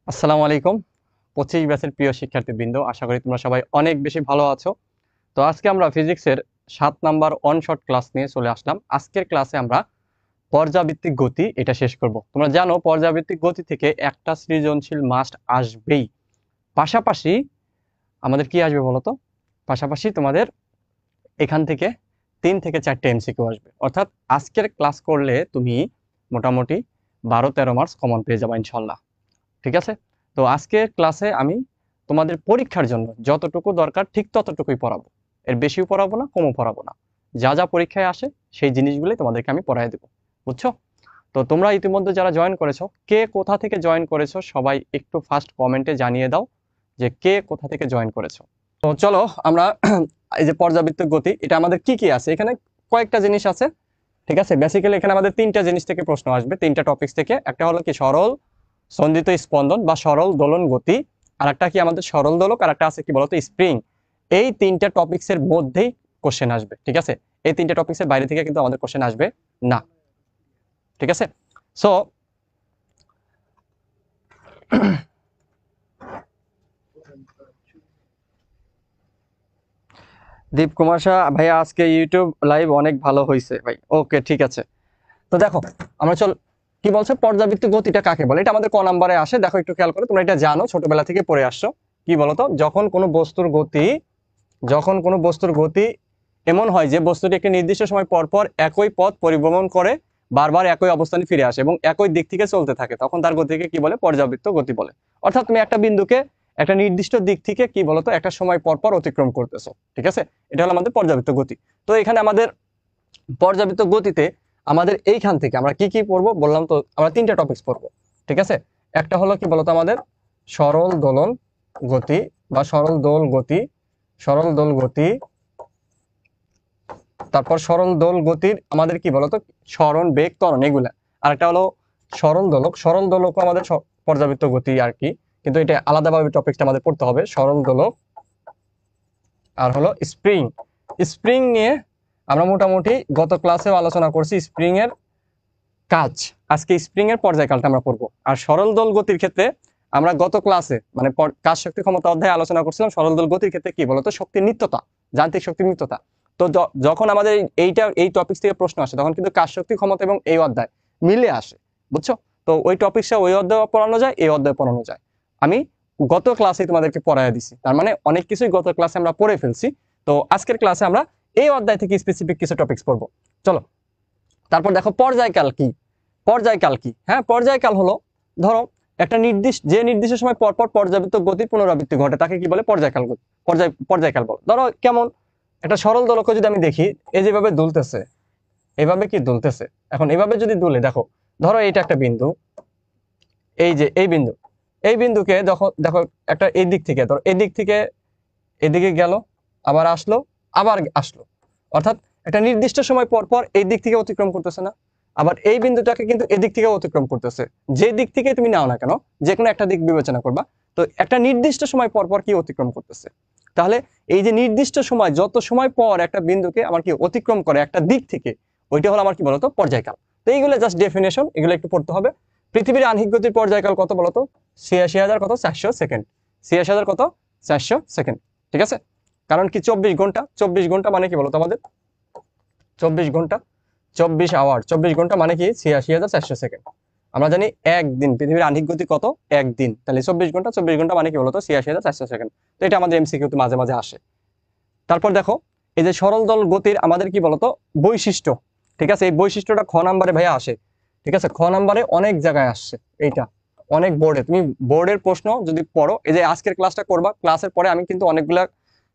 আসসালামু আলাইকুম। 25 ব্যাচের প্রিয় শিক্ষার্থীবৃন্দ, আশা করি তোমরা সবাই অনেক বেশি ভালো আছো। তো আজকে আমরা ফিজিক্সের 7 নাম্বার অন শর্ট ক্লাস নিয়ে চলে আসলাম। আজকের ক্লাসে আমরা পর্যাবৃত্তিক গতি এটা শেষ করব। তোমরা জানো পর্যাবৃত্তিক গতি থেকে একটা সৃজনশীল মাস্ট আসবেই। পাশাপাশি আমাদের কি আসবে বলো তো? পাশাপাশি তোমাদের এখান থেকে 3 থেকে 4টে এমসিকিউ আসবে। অর্থাৎ আজকের ক্লাস করলে তুমি মোটামুটি 12-13 মার্কস কমন পেয়ে যাবে ইনশাল্লাহ। ঠিক আছে? তো আজকের ক্লাসে আমি তোমাদের পরীক্ষার জন্য যতটুকু দরকার ঠিক ততটুকুই পড়াবো। এর বেশিও পড়াবো না, কমও পড়াবো না। যা যা পরীক্ষায় আসে সেই জিনিসগুলোই তোমাদেরকে আমি পড়ায় দেবো। বুঝছো? তো তোমরা ইতিমধ্যে যারা জয়েন করেছো, কে কোথা থেকে জয়েন করেছো সবাই একটু ফার্স্ট কমেন্টে জানিয়ে দাও যে কে কোথা থেকে জয়েন করেছো। তো চলো আমরা এই যে পর্যাবৃত্ত গতি এটা আমাদের কি কি আছে, এখানে কয়েকটা জিনিস আছে। ঠিক আছে, বেসিক্যালি এখানে আমাদের 3টা জিনিস থেকে প্রশ্ন আসবে, 3টা টপিকস থেকে। একটা হলো কি সরল সন্ধিত স্পন্দন বা সরল দোলন গতি, আর একটা কি আমাদের সরল দোলক, আর একটা আছে কি বলতো স্প্রিং। এই 3টা টপিক্সের মধ্যেই কোশ্চেন আসবে। ঠিক আছে, এই 3টা টপিক্সের বাইরে থেকে কিন্তু আমাদের কোশ্চেন আসবে না। ঠিক আছে, সো দীপ কুমার শাহ ভাইয়া, আজকে ইউটিউব লাইভ অনেক ভালো হয়েছে ভাই। ওকে, ঠিক আছে। তো দেখো আমরা চল, কি বলছে পর্যাবৃত্ত গতিটা কাকে বলে, এটা আমাদের ক নাম্বারে আসে। দেখো একটু খেয়াল করে, তোমরা এটা জানো, ছোটবেলা থেকে পড়ে আসছো। কি বলতো, যখন কোনো বস্তুর গতি এমন হয় যে বস্তুটি একটি নির্দিষ্ট সময় পর পর একই পথ পরিভ্রমণ করে বারবার একই অবস্থানে ফিরে আসে এবং একই দিক থেকে চলতে থাকে, তখন তার গতিকে কি বলে? পর্যাবৃত্ত গতি বলে। অর্থাৎ তুমি একটা বিন্দুকে একটা নির্দিষ্ট দিক থেকে কি বলতো একটা সময় পর পর অতিক্রম করতেছো। ঠিক আছে, এটা হলো আমাদের পর্যাবৃত্ত গতি। তো এখানে আমাদের পর্যাবৃত্ত গতিতে আমাদের এইখান থেকে আমরা কি কি পড়বো বললাম তো, আমরা 3টা টপিকস পড়বো। ঠিক আছে, একটা হলো কি বলতো আমাদের সরল দোলন গতি বা সরল দোল গতি। তারপর সরল দোল গতির আমাদের কি বলতো সরণ বেগ ত্বরণ এগুলা। আরেকটা হলো সরল দোলক আমাদের পর্যাবৃত্ত গতি আর কি, কিন্তু এটা আলাদাভাবে টপিকটা আমাদের পড়তে হবে। সরল দোলক আর হলো স্প্রিং। স্প্রিং নিয়ে আমরা মোটামুটি গত ক্লাসেও আলোচনা করছি স্প্রিং এর কাজ। আজকে স্প্রিং এর পর্যায়কালটা আমরা পড়বো। আর সরল দোল গতির ক্ষেত্রে আমরা গত ক্লাসে মানে কাজ শক্তি ক্ষমতা অধ্যায়ে আলোচনা করছিলাম সরল দোল গতির ক্ষেত্রে কি বলতো শক্তির নিত্যতা, যান্ত্রিক শক্তির নিত্যতা। তো যখন আমাদের এই টপিক থেকে প্রশ্ন আসে তখন কিন্তু কাজ শক্তি ক্ষমতা এবং এই অধ্যায় মিলে আসে। বুঝছো? তো ওই টপিকটা ওই অধ্যায়ে পড়ানো যায়, এই অধ্যায়ে পড়ানো যায়। আমি গত ক্লাসে তোমাদেরকে পড়াইয়া দিছি, তার মানে অনেক কিছুই গত ক্লাসে আমরা পড়ে ফেলছি। তো আজকের ক্লাসে আমরা এই অধ্যায় থেকে স্পেসিফিক কিছু টপিকস পড়বো। চলো, তারপর দেখো পর্যায়কাল কি। হ্যাঁ, পর্যায়কাল হলো, ধরো একটা নির্দিষ্ট সময় পর পর পর্যাবৃত্ত গতির পুনরাবৃত্তি ঘটে, তাকে কি বলে? পর্যায়কাল বলে। ধরো কেমন, একটা সরল দোলক যদি আমি দেখি, এই যেভাবে দুলতেছে, এভাবে কি দুলতেছে, এখন এভাবে যদি দুলে, দেখো ধরো এটা একটা বিন্দু, এই যে এই বিন্দুকে দেখো দেখো একটা এই দিক থেকে, ধরো এই দিক থেকে এদিকে গেল, আবার আসলো, আবার আসলো। অর্থাৎ একটা নির্দিষ্ট সময় পর পর এই দিক থেকে অতিক্রম করতেছে না? আবার এই বিন্দুটাকে কিন্তু এদিক থেকে অতিক্রম করতেছে। যে দিক থেকে তুমি নাও না কেন, যে কোনো একটা দিক বিবেচনা করবা, তো একটা নির্দিষ্ট সময় পর পর কি অতিক্রম করতেছে। তাহলে এই যে নির্দিষ্ট সময়, যত সময় পর একটা বিন্দুকে আমার কি অতিক্রম করে একটা দিক থেকে, ওইটা হলো আমার কি বলতো পর্যায়কাল। তো এইগুলো জাস্ট ডেফিনেশন, এগুলো একটু পড়তে হবে। পৃথিবীর আহ্নিক গতির পর্যায়কাল কত বলতো? 86,000 কত 400 সেকেন্ড। 86,000 কত 400 সেকেন্ড। ঠিক আছে, কারণ কি 24 ঘন্টা মানে কি বলতো আমাদের 24 ঘন্টা, 24 আওয়ার, 24 ঘন্টা মানে কি 86,400 সেকেন্ড। আমরা জানি একদিন পৃথিবীর আহ্নিক গতি কত, একদিন। তাহলে 24 ঘন্টা মানে কি বলতো 86,400 সেকেন্ড। তো এটা আমাদের এমসিকিউতে মাঝে মাঝে আসে। তারপর দেখো এই যে সরল দল গতির আমাদের কি বলতো বৈশিষ্ট্য। ঠিক আছে, এই বৈশিষ্ট্যটা খ নাম্বারে ভাইয়া আসে। ঠিক আছে, খ নাম্বারে অনেক জায়গায় আসছে এইটা, অনেক বোর্ডে। তুমি বোর্ডের প্রশ্ন যদি পড়ো, এই যে আজকের ক্লাসটা করবা, ক্লাসের পরে আমি কিন্তু অনেকগুলা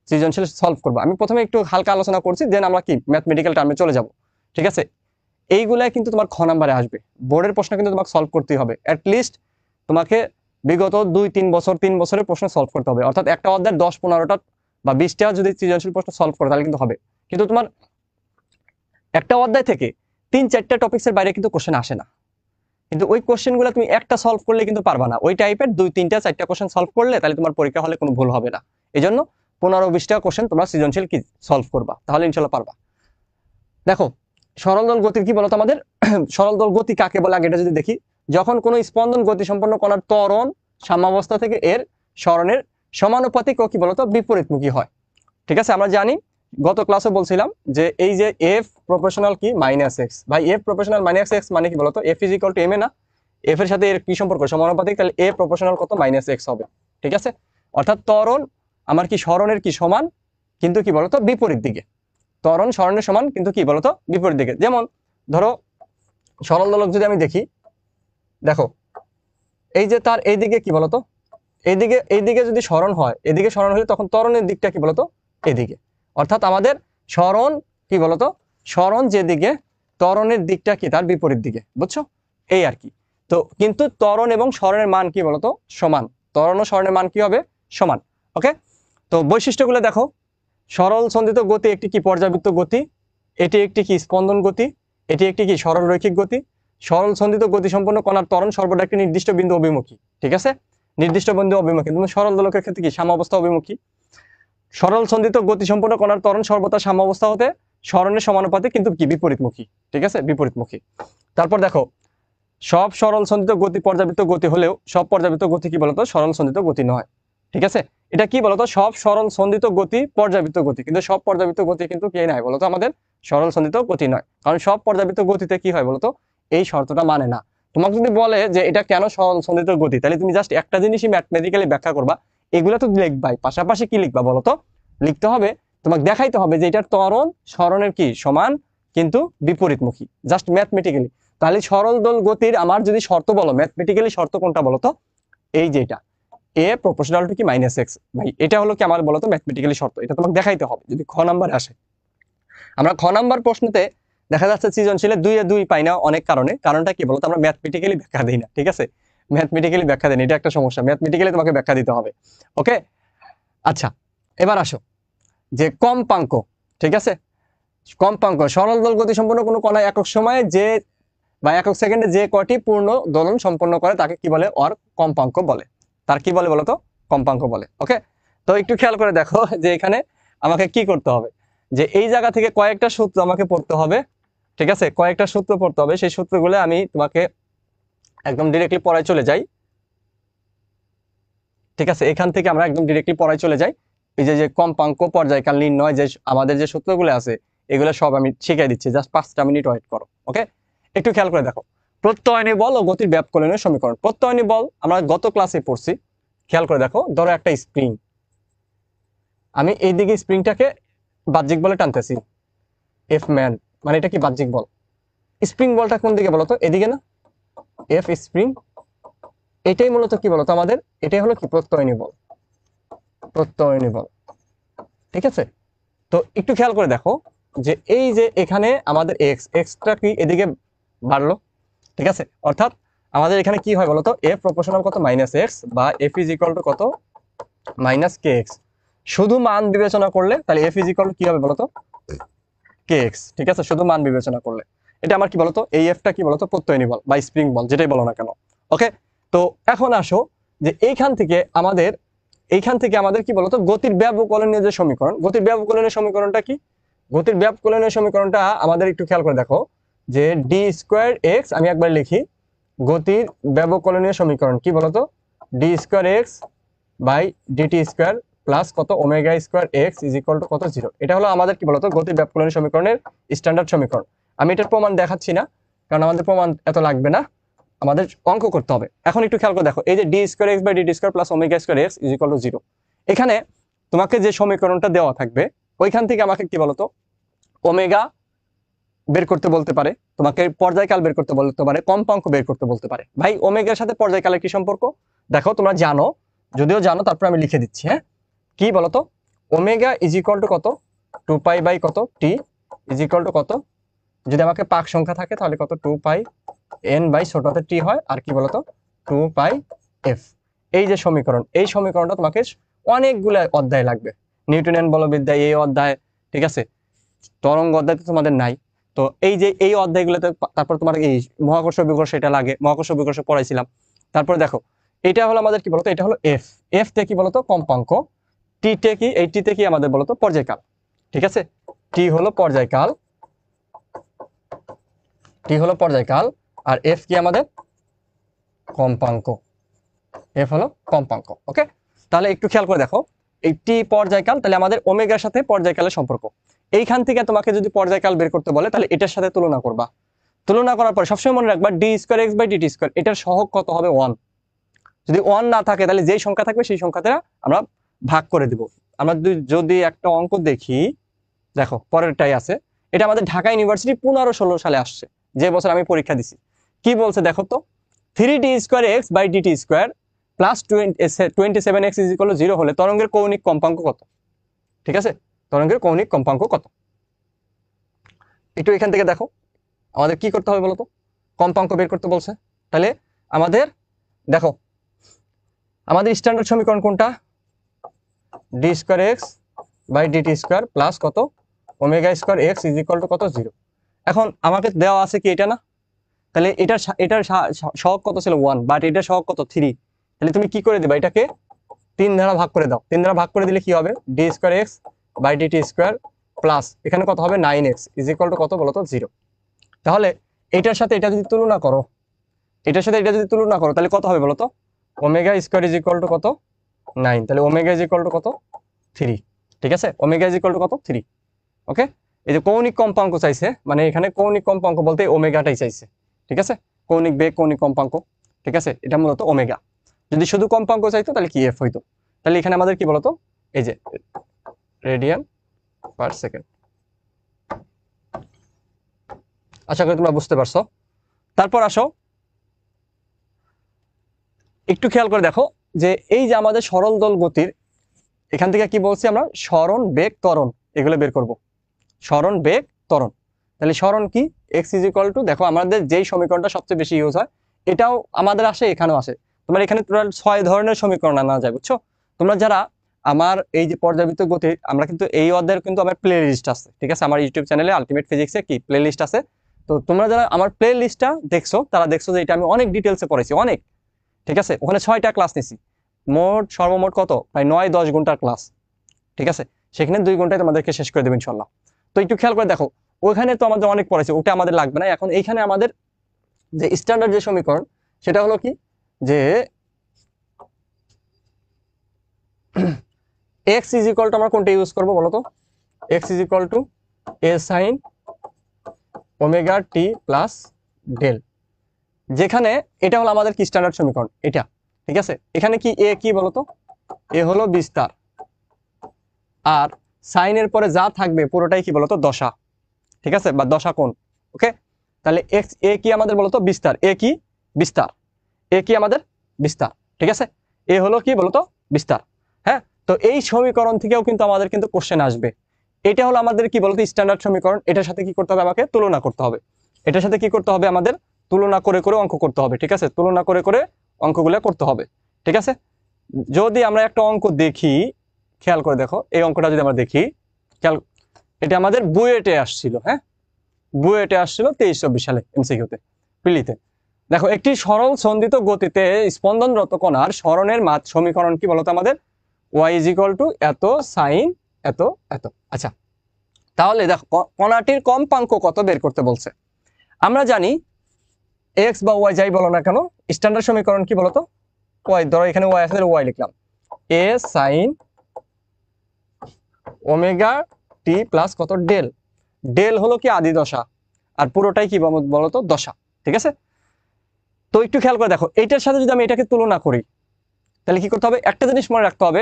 সৃজনশীল সলভ করবো। আমি প্রথমে একটু হালকা আলোচনা করছি, দেন আমরা কি ম্যাথমেটিক্যাল টার্মে চলে যাব। ঠিক আছে, এইগুলাই কিন্তু তোমার খ নাম্বারে আসবে। বোর্ডের প্রশ্ন কিন্তু তোমাকে সলভ করতেই হবে, অ্যাটলিস্ট তোমাকে বিগত 2-3 বছর 3 বছরের প্রশ্ন সলভ করতে হবে। অর্থাৎ একটা অধ্যায়ের 10-15টা বা 20টা যদি সৃজনশীল প্রশ্ন সলভ করো তাহলে কিন্তু হবে। কিন্তু তোমার একটা অধ্যায় থেকে 3-4টা টপিক্সের বাইরে কিন্তু কোশ্চেন আসে না। কিন্তু ওই কোশ্চেনগুলো তুমি একটা সলভ করলে কিন্তু পারবা না। ওই টাইপের 2-3টা-4টা কোশ্চেন সলভ করলে তাহলে তোমার পরীক্ষা হলে কোনো ভুল হবে না। এই জন্য 15-20টা কোশ্চেন তোমরা সৃজনশীল কি সলভ করবা, তাহলে ইনশাল্লাহ পারবা। দেখো সরল দল গতির কি বলতো আমাদের সরল দল গতি কাকে বলে আগে এটা যদি দেখি, যখন কোনো স্পন্দন গতি সম্পন্ন কণার ত্বরণ সাম্যাবস্থা থেকে এর স্মরণের সমানুপাতিক ও কি বলতো বিপরীতমুখী হয়। ঠিক আছে, আমরা জানি গত ক্লাসে বলছিলাম যে এই যে এফ প্রপোর্শনাল কি মাইনাস এক্স, ভাই এফ প্রপোর্শনাল মাইনাস এক্স মানে কি বলতো F is equal to m a না, এফ এর সাথে এর কি সম্পর্ক সমানুপাতিক, তাহলে এ প্রপোর্শনাল কত মাইনাস এক্স হবে। ঠিক আছে, অর্থাৎ ত্বরণ আমার কি স্মরণের কি সমান কিন্তু কি বলতো বিপরীত দিকে, ত্বরণ স্মরণের সমান কিন্তু কি বলতো বিপরীত দিকে। যেমন ধরো সরল দোলক যদি আমি দেখি, দেখো এই যে তার এইদিকে কি বলতো এইদিকে যদি স্মরণ হয়, এদিকে স্মরণ হলে তখন ত্বরণের দিকটা কি বলতো এদিকে, অর্থাৎ আমাদের স্মরণ কি বলতো স্মরণ যেদিকে ত্বরণের দিকটা কি তার বিপরীত দিকে, বুঝছো, এই আর কি। তো কিন্তু ত্বরণ এবং স্মরণের মান কি বলতো সমান, ত্বরণ ও স্মরণের মান কি হবে সমান। ওকে, তো বৈশিষ্ট্যগুলো দেখো, সরল সন্ধিত গতি একটি কি পর্যাবৃত্ত গতি, এটি একটি কি স্পন্দন গতি, এটি একটি কি সরল রৈখিক গতি। সরল সন্ধিত গতি সম্পন্ন কণার ত্বরণ সর্বদা একটি নির্দিষ্ট বিন্দু অভিমুখী। ঠিক আছে, নির্দিষ্ট বিন্দু অভিমুখী, কিন্তু সরল দোলকের ক্ষেত্রে কি সাম্যাবস্থা অভিমুখী। সরল সন্ধিত গতি সম্পন্ন কণার ত্বরণ সর্বদা সাম্যাবস্থা হতে স্মরণের সমানুপাতিক কিন্তু কি বিপরীতমুখী। ঠিক আছে, বিপরীতমুখী। তারপর দেখো সব সরল সন্ধিত গতি পর্যাবৃত্ত গতি হলেও সব পর্যাবৃত্ত গতি কি বলতো সরল সন্ধিত গতি নয়। ঠিক আছে, এটা কি বলতো সব সরল সন্ধিত গতি পর্যাবৃত্ত গতি, কিন্তু সব পর্যাবৃত্ত গতি কিন্তু কি নয় বলতো আমাদের সরল সন্ধিত গতি নয়, কারণ সব পর্যাবৃত্ত গতিতে কি হয় বলতো এই শর্তটা মানে না। তোমাকে যদি বলে যে এটা কেন সরল সন্ধিত গতি, তাহলে তুমি জাস্ট একটা জিনিসই ম্যাথমেটিক্যালি ব্যাখ্যা করবা, এগুলো তো লিখবাই, পাশাপাশি কি লিখবা বলতো, লিখতে হবে তোমাকে দেখাইতে হবে যে এটার ত্বরণ স্মরণের কি সমান কিন্তু বিপরীতমুখী, জাস্ট ম্যাথমেটিক্যালি। তাহলে সরল দোল গতির আমার যদি শর্ত বলো ম্যাথমেটিক্যালি শর্ত কোনটা বলতো, এই যে এটা এ প্রপোর্শনাল টু কি মাইনাস এক্স, ভাই এটা হলো কি আমার বলতো ম্যাথমেটিক্যালি শর্ত, এটা তোমাকে দেখাইতে হবে যদি খ নাম্বার আসে। আমরা খ নাম্বার প্রশ্নতে দেখা যাচ্ছে সৃজনশীলে 2 এ 2 পাই না অনেক কারণে, কারণটা কি বলতো আমরা ম্যাথমেটিক্যালি ব্যাখ্যা দিই না। ঠিক আছে, ম্যাথমেটিক্যালি ব্যাখ্যা দেন, এটা একটা সমস্যা, ম্যাথমেটিক্যালি তোমাকে ব্যাখ্যা দিতে হবে। ওকে, আচ্ছা এবার আসো যে কম্পাঙ্ক। ঠিক আছে, কম্পাঙ্ক সরল দোল গতি সম্পন্ন কোনো কণা একক সময়ে যে বা একক সেকেন্ডে যে কটি পূর্ণ দোলন সম্পন্ন করে তাকে কি বলে ওর কম্পাঙ্ক বলে, তার কি বলে বলতো কম্পাঙ্ক বলে। ওকে, তো একটু খেয়াল করে দেখো যে এখানে আমাকে কি করতে হবে, যে এই জায়গা থেকে কয়েকটা সূত্র আমাকে পড়তে হবে। ঠিক আছে, কয়েকটা সূত্র পড়তে হবে, সেই সূত্রগুলো আমি তোমাকে একদম ডিরেক্টলি পড়ায় চলে যাই। ঠিক আছে, এখান থেকে আমরা একদম ডিরেক্টলি পড়ায় চলে যাই। এই যে কম্পাঙ্ক পর্যায়কাল নির্ণয় যে আমাদের যে সূত্রগুলো আছে এগুলো সব আমি শিখিয়ে দিচ্ছি, জাস্ট 5টা মিনিট ওয়েট করো। ওকে, একটু খেয়াল করে দেখো, প্রত্যয়নী বল ও গতির ব্যাপকলনের সমীকরণ। প্রত্যয়নী বল আমরা গত ক্লাসে পড়ছি, খেয়াল করে দেখো, ধরো একটা স্প্রিং, আমি এইদিকে স্প্রিংটাকে বাহ্যিক বলে টানতেছি, এফ ম্যান মানে এটা কি বাহ্যিক বল, স্প্রিং বলটা কোন দিকে বলতো এদিকে না, এফ স্প্রিং, এটাই মূলত কি বলতো আমাদের এটাই হলো কি প্রত্যয়নী বল, প্রত্যয়নী বল। ঠিক আছে, তো একটু খেয়াল করে দেখো যে এই যে এখানে আমাদের এক্সটা কি এদিকে বাড়লো। ঠিক আছে, অর্থাৎ আমাদের এখানে কি হয় বলতো এফ প্রপোর্শনাল কত মাইনাস এক্স, বা এফ ইজ ইকুয়াল টু কত মাইনাস কে এক্স। শুধু মান বিবেচনা করলে তাহলে এফ ইজ ইকুয়াল টু কি হবে বলতো কে এক্স। ঠিক আছে, শুধু মান বিবেচনা করলে এটা আমার কি বলতো এই এফটা কি বলতো প্রত্যয়নী বল বা স্প্রিং বল যেটাই বলো না কেন। ওকে, তো এখন আসো যে এইখান থেকে আমাদের কি বলতো গতির ব্যাপকলনীয় যে সমীকরণ, গতির ব্যাপকলনীয় সমীকরণটা কি, গতির ব্যাপকলনীয় সমীকরণটা আমাদের একটু খেয়াল করে দেখো যে ডি স্কোয়ার এক্স, আমি একবার লিখি গতির ব্যাপকলনীয় সমীকরণ কি বলতো d square x by DT square plus কত omega square x is equal to কত 0। এটা হলো আমাদের কি বলতো গতির ব্যাপকলনীয় সমীকরণের স্ট্যান্ডার্ড সমীকরণ। আমি এটার প্রমাণ দেখাচ্ছি না কারণ আমাদের প্রমাণ এত লাগবে না, আমাদের অঙ্ক করতে হবে। এখন একটু খেয়াল করে দেখো এই যে d square x by DT square plus omega square x is equal to 0, এখানে তোমাকে যে সমীকরণটা দেওয়া থাকবে ওইখান থেকে আমাকে কি বলতো ওমেগা বের করতে বলতে পারে, তোমাকে পর্যায়কাল বের করতে বলতে পারে, কম্পাঙ্ক বের করতে বলতে পারে। ভাই ওমেগার সাথে পর্যায়কালের কি সম্পর্ক দেখো, তোমরা জানো, যদিও জানো তারপর আমি লিখে দিচ্ছি। হ্যাঁ, কি বলতো ওমেগা ইজ ইকুয়াল টু কত 2 পাই বাই কত টি ইজ ইকুয়াল টু কত, যদি আমাকে পাক সংখ্যা থাকে তাহলে কত 2 পাই এন বাই ছোট হাতের টি হয়, আর কি বলতো 2 পাই এফ। এই যে সমীকরণ, এই সমীকরণটা তোমাকে অনেকগুলো অধ্যায় লাগবে, নিউটনিয়ান বলবিদ্যা এই অধ্যায়। ঠিক আছে, তরঙ্গ অধ্যায় তো তোমাদের নাই, তো এই যে এই অধ্যায়গুলোতে তারপর তোমার এই মহাকর্ষ বিকর্ষ এটা লাগে, মহাকর্ষ বিকর্ষ পড়াইছিলাম। তারপরে দেখো এটা হলো আমাদের কি বলতো এটা হলো এফ, এফ তে কি বলতো কম্পাঙ্ক, টি তে কি এই টি তে কি আমাদের বলতো পর্যায়কাল। ঠিক আছে, টি হলো পর্যায়কাল, টি হলো পর্যায়কাল, আর এফ কি আমাদের কম্পাঙ্ক। এফ হলো কম্পাঙ্ক। ওকে, তাহলে একটু খেয়াল করে দেখো, এই টি পর্যায়কাল, তাহলে আমাদের ওমেগার সাথে পর্যায়কালের সম্পর্ক। এইখান থেকে তোমাকে যদি পর্যায়কাল বের করতে বলে তাহলে এটার সাথে তুলনা করবা। তুলনা করার পর সবসময় মনে রাখবা d square x by DT square, এটার সহগ কত হবে 1। যদি 1 না থাকে তাহলে যেই সংখ্যা থাকবে সেই সংখ্যাটা আমরা ভাগ করে দিব। আমরা যদি একটা অঙ্ক দেখি, দেখো পরেরটাই আছে, এটা আমাদের ঢাকা ইউনিভার্সিটি 15-16 সালে আসছে, যে বছর আমি পরীক্ষা দিছি। কি বলছে দেখো তো, 3d square x by DT square plus 27x is equal to 0 হলে তরঙ্গের কৌণিক কম্পাঙ্ক কত? ঠিক আছে, তরঙ্গের কৌণিক কম্পাঙ্ক কত? একটু এখান থেকে দেখো আমাদের কি করতে হবে বলতো, কম্পাঙ্ক বের করতে বলছে। তাহলে আমাদের দেখো, আমাদের স্ট্যান্ডার্ড সমীকরণ কোনটা? D square x by DT square plus কত omega square x is equal to কত 0। এখন আমাকে দেওয়া আছে কি এটা না, তাহলে এটার সহগ কত ছিল 1, বাট এটার সহগ কত 3। তাহলে তুমি কি করে দিবা, এটাকে 3 দ্বারা ভাগ করে দাও। 3 দ্বারা ভাগ করে দিলে কি হবে, d square x by DT square plus এখানে কত হবে 9x ইজ ইকুয়াল টু কত বলতো 0। তাহলে এটার সাথে এটা যদি তুলনা করো, এটার সাথে এটা যদি তুলনা করো তাহলে কত হবে বলতো, omega square is equal to কত 9, তাহলে ওমেগা ইজ ইকুয়াল টু কত 3। ঠিক আছে, ওমেগা ইজ ইকুয়াল টু কত 3। ওকে, এই যে কৌণিক কম্পাঙ্ক চাইছে, মানে এখানে কৌণিক কম্পাঙ্ক বলতে ওমেগাটাই চাইছে। ঠিক আছে, কৌণিক বেগ কৌণিক কম্পাঙ্ক, ঠিক আছে, এটা মূলত ওমেগা। যদি শুধু কম্পাঙ্ক চাইতো তাহলে কি এফ হইতো। তাহলে এখানে আমাদের কি বলতো, এই যে রেডিয়ান পার সেকেন্ড। আশা করি তোমরা বুঝতে পারছো। তারপর আসো একটু খেয়াল করে দেখো যে এই যে আমাদের সরল দল গতির এখান থেকে কি বলছি আমরা, সরণ বেগ ত্বরণ এগুলো বের করব। সরণ বেগ ত্বরণ, তাহলে সরণ কি, এক্স ইজ ইকুয়াল টু, দেখো আমাদের যেই সমীকরণটা সবচেয়ে বেশি ইউজ হয় এটাও আমাদের আসে, এখানেও আসে। তোমার এখানে টোটাল 6 ধরনের সমীকরণ আনা যায়, বুঝছো? তোমরা যারা আমার এই যে পর্যাবৃত্ত গতি, আমরা কিন্তু এই অধ্যায়ের কিন্তু আমার প্লে লিস্ট আছে, ঠিক আছে, আমার ইউটিউব চ্যানেলে আলটিমেট ফিজিক্সে কি প্লে লিস্ট আছে। তো তোমরা যারা আমার প্লে লিস্টটা দেখছো তারা দেখছো যে এটা আমি অনেক ডিটেলসে পড়াইছি, অনেক, ঠিক আছে। ওখানে 6টা ক্লাস নিছি, মোট সর্বমোট কত, প্রায় 9-10 ঘন্টার ক্লাস, ঠিক আছে। সেখানে 2 ঘন্টায় তোমাদেরকে শেষ করে দেবে ইনশাল্লাহ। তো একটু খেয়াল করে দেখো, ওখানে তো আমাদের অনেক পড়াইছে, ওটা আমাদের লাগবে না। এখন এইখানে আমাদের যে স্ট্যান্ডার্ড যে সমীকরণ সেটা হলো কি, যে এক্স ইজ ইকুয়াল টু, আমরা কোনটা ইউজ করবো বলো তো, x is equal to a sine omega t plus del, যেখানে এটা হলো আমাদের কি স্ট্যান্ডার্ড সমীকরণ এটা, ঠিক আছে। এখানে কি এ কি বলতো, এ হলো বিস্তার, আর সাইনের পরে যা থাকবে পুরোটাই কি বলতো দশা, ঠিক আছে, বা দশা কোণ। ওকে, তাহলে এক্স এ কি আমাদের বলতো বিস্তার, এ কি বিস্তার, এ কি আমাদের বিস্তার, ঠিক আছে, এ হলো কি বলতো বিস্তার। হ্যাঁ, তো এই সমীকরণ থেকেও কিন্তু আমাদের কিন্তু কোশ্চেন আসবে। এটা হলো আমাদের কি বলতো স্ট্যান্ডার্ড সমীকরণ, এটার সাথে কি করতে হবে, আমাকে তুলনা করতে হবে। এটার সাথে কি করতে হবে, আমাদের তুলনা করে করে অঙ্ক করতে হবে, ঠিক আছে, তুলনা করে করে অঙ্কগুলো করতে হবে, ঠিক আছে। যদি আমরা একটা অঙ্ক দেখি, খেয়াল করে দেখো এই অঙ্কটা যদি আমরা দেখি, খেয়াল, এটা আমাদের বুয়েটে আসছিল, হ্যাঁ, বুয়েটে আসছিল 23-24 সালে এমসিকিউতে প্রিলিতে। দেখো, একটি সরল সন্ধিত গতিতে স্পন্দনরত কণার সরণের সমীকরণ কি বলতো আমাদের, y ইজ ইকুয়াল টু এত সাইন এত এত। আচ্ছা, তাহলে দেখো কণাটির কম্পাঙ্ক কত বের করতে বলছে। আমরা জানি এক্স বা ওয়াই যাই বলো না কেন, স্ট্যান্ডার্ড সমীকরণ কি বলতো, ওয়াই, ধরো এখানে ওয়াই আছে, ওয়াই লিখলাম, এ সাইন ওমেগা টি প্লাস কত ডেল, ডেল হলো কি আদি দশা, আর পুরোটাই কি বলতো দশা, ঠিক আছে। তো একটু খেয়াল করে দেখো, এইটার সাথে যদি আমি এটাকে তুলনা করি তাহলে কি করতে হবে, একটা জিনিস মনে রাখতে হবে,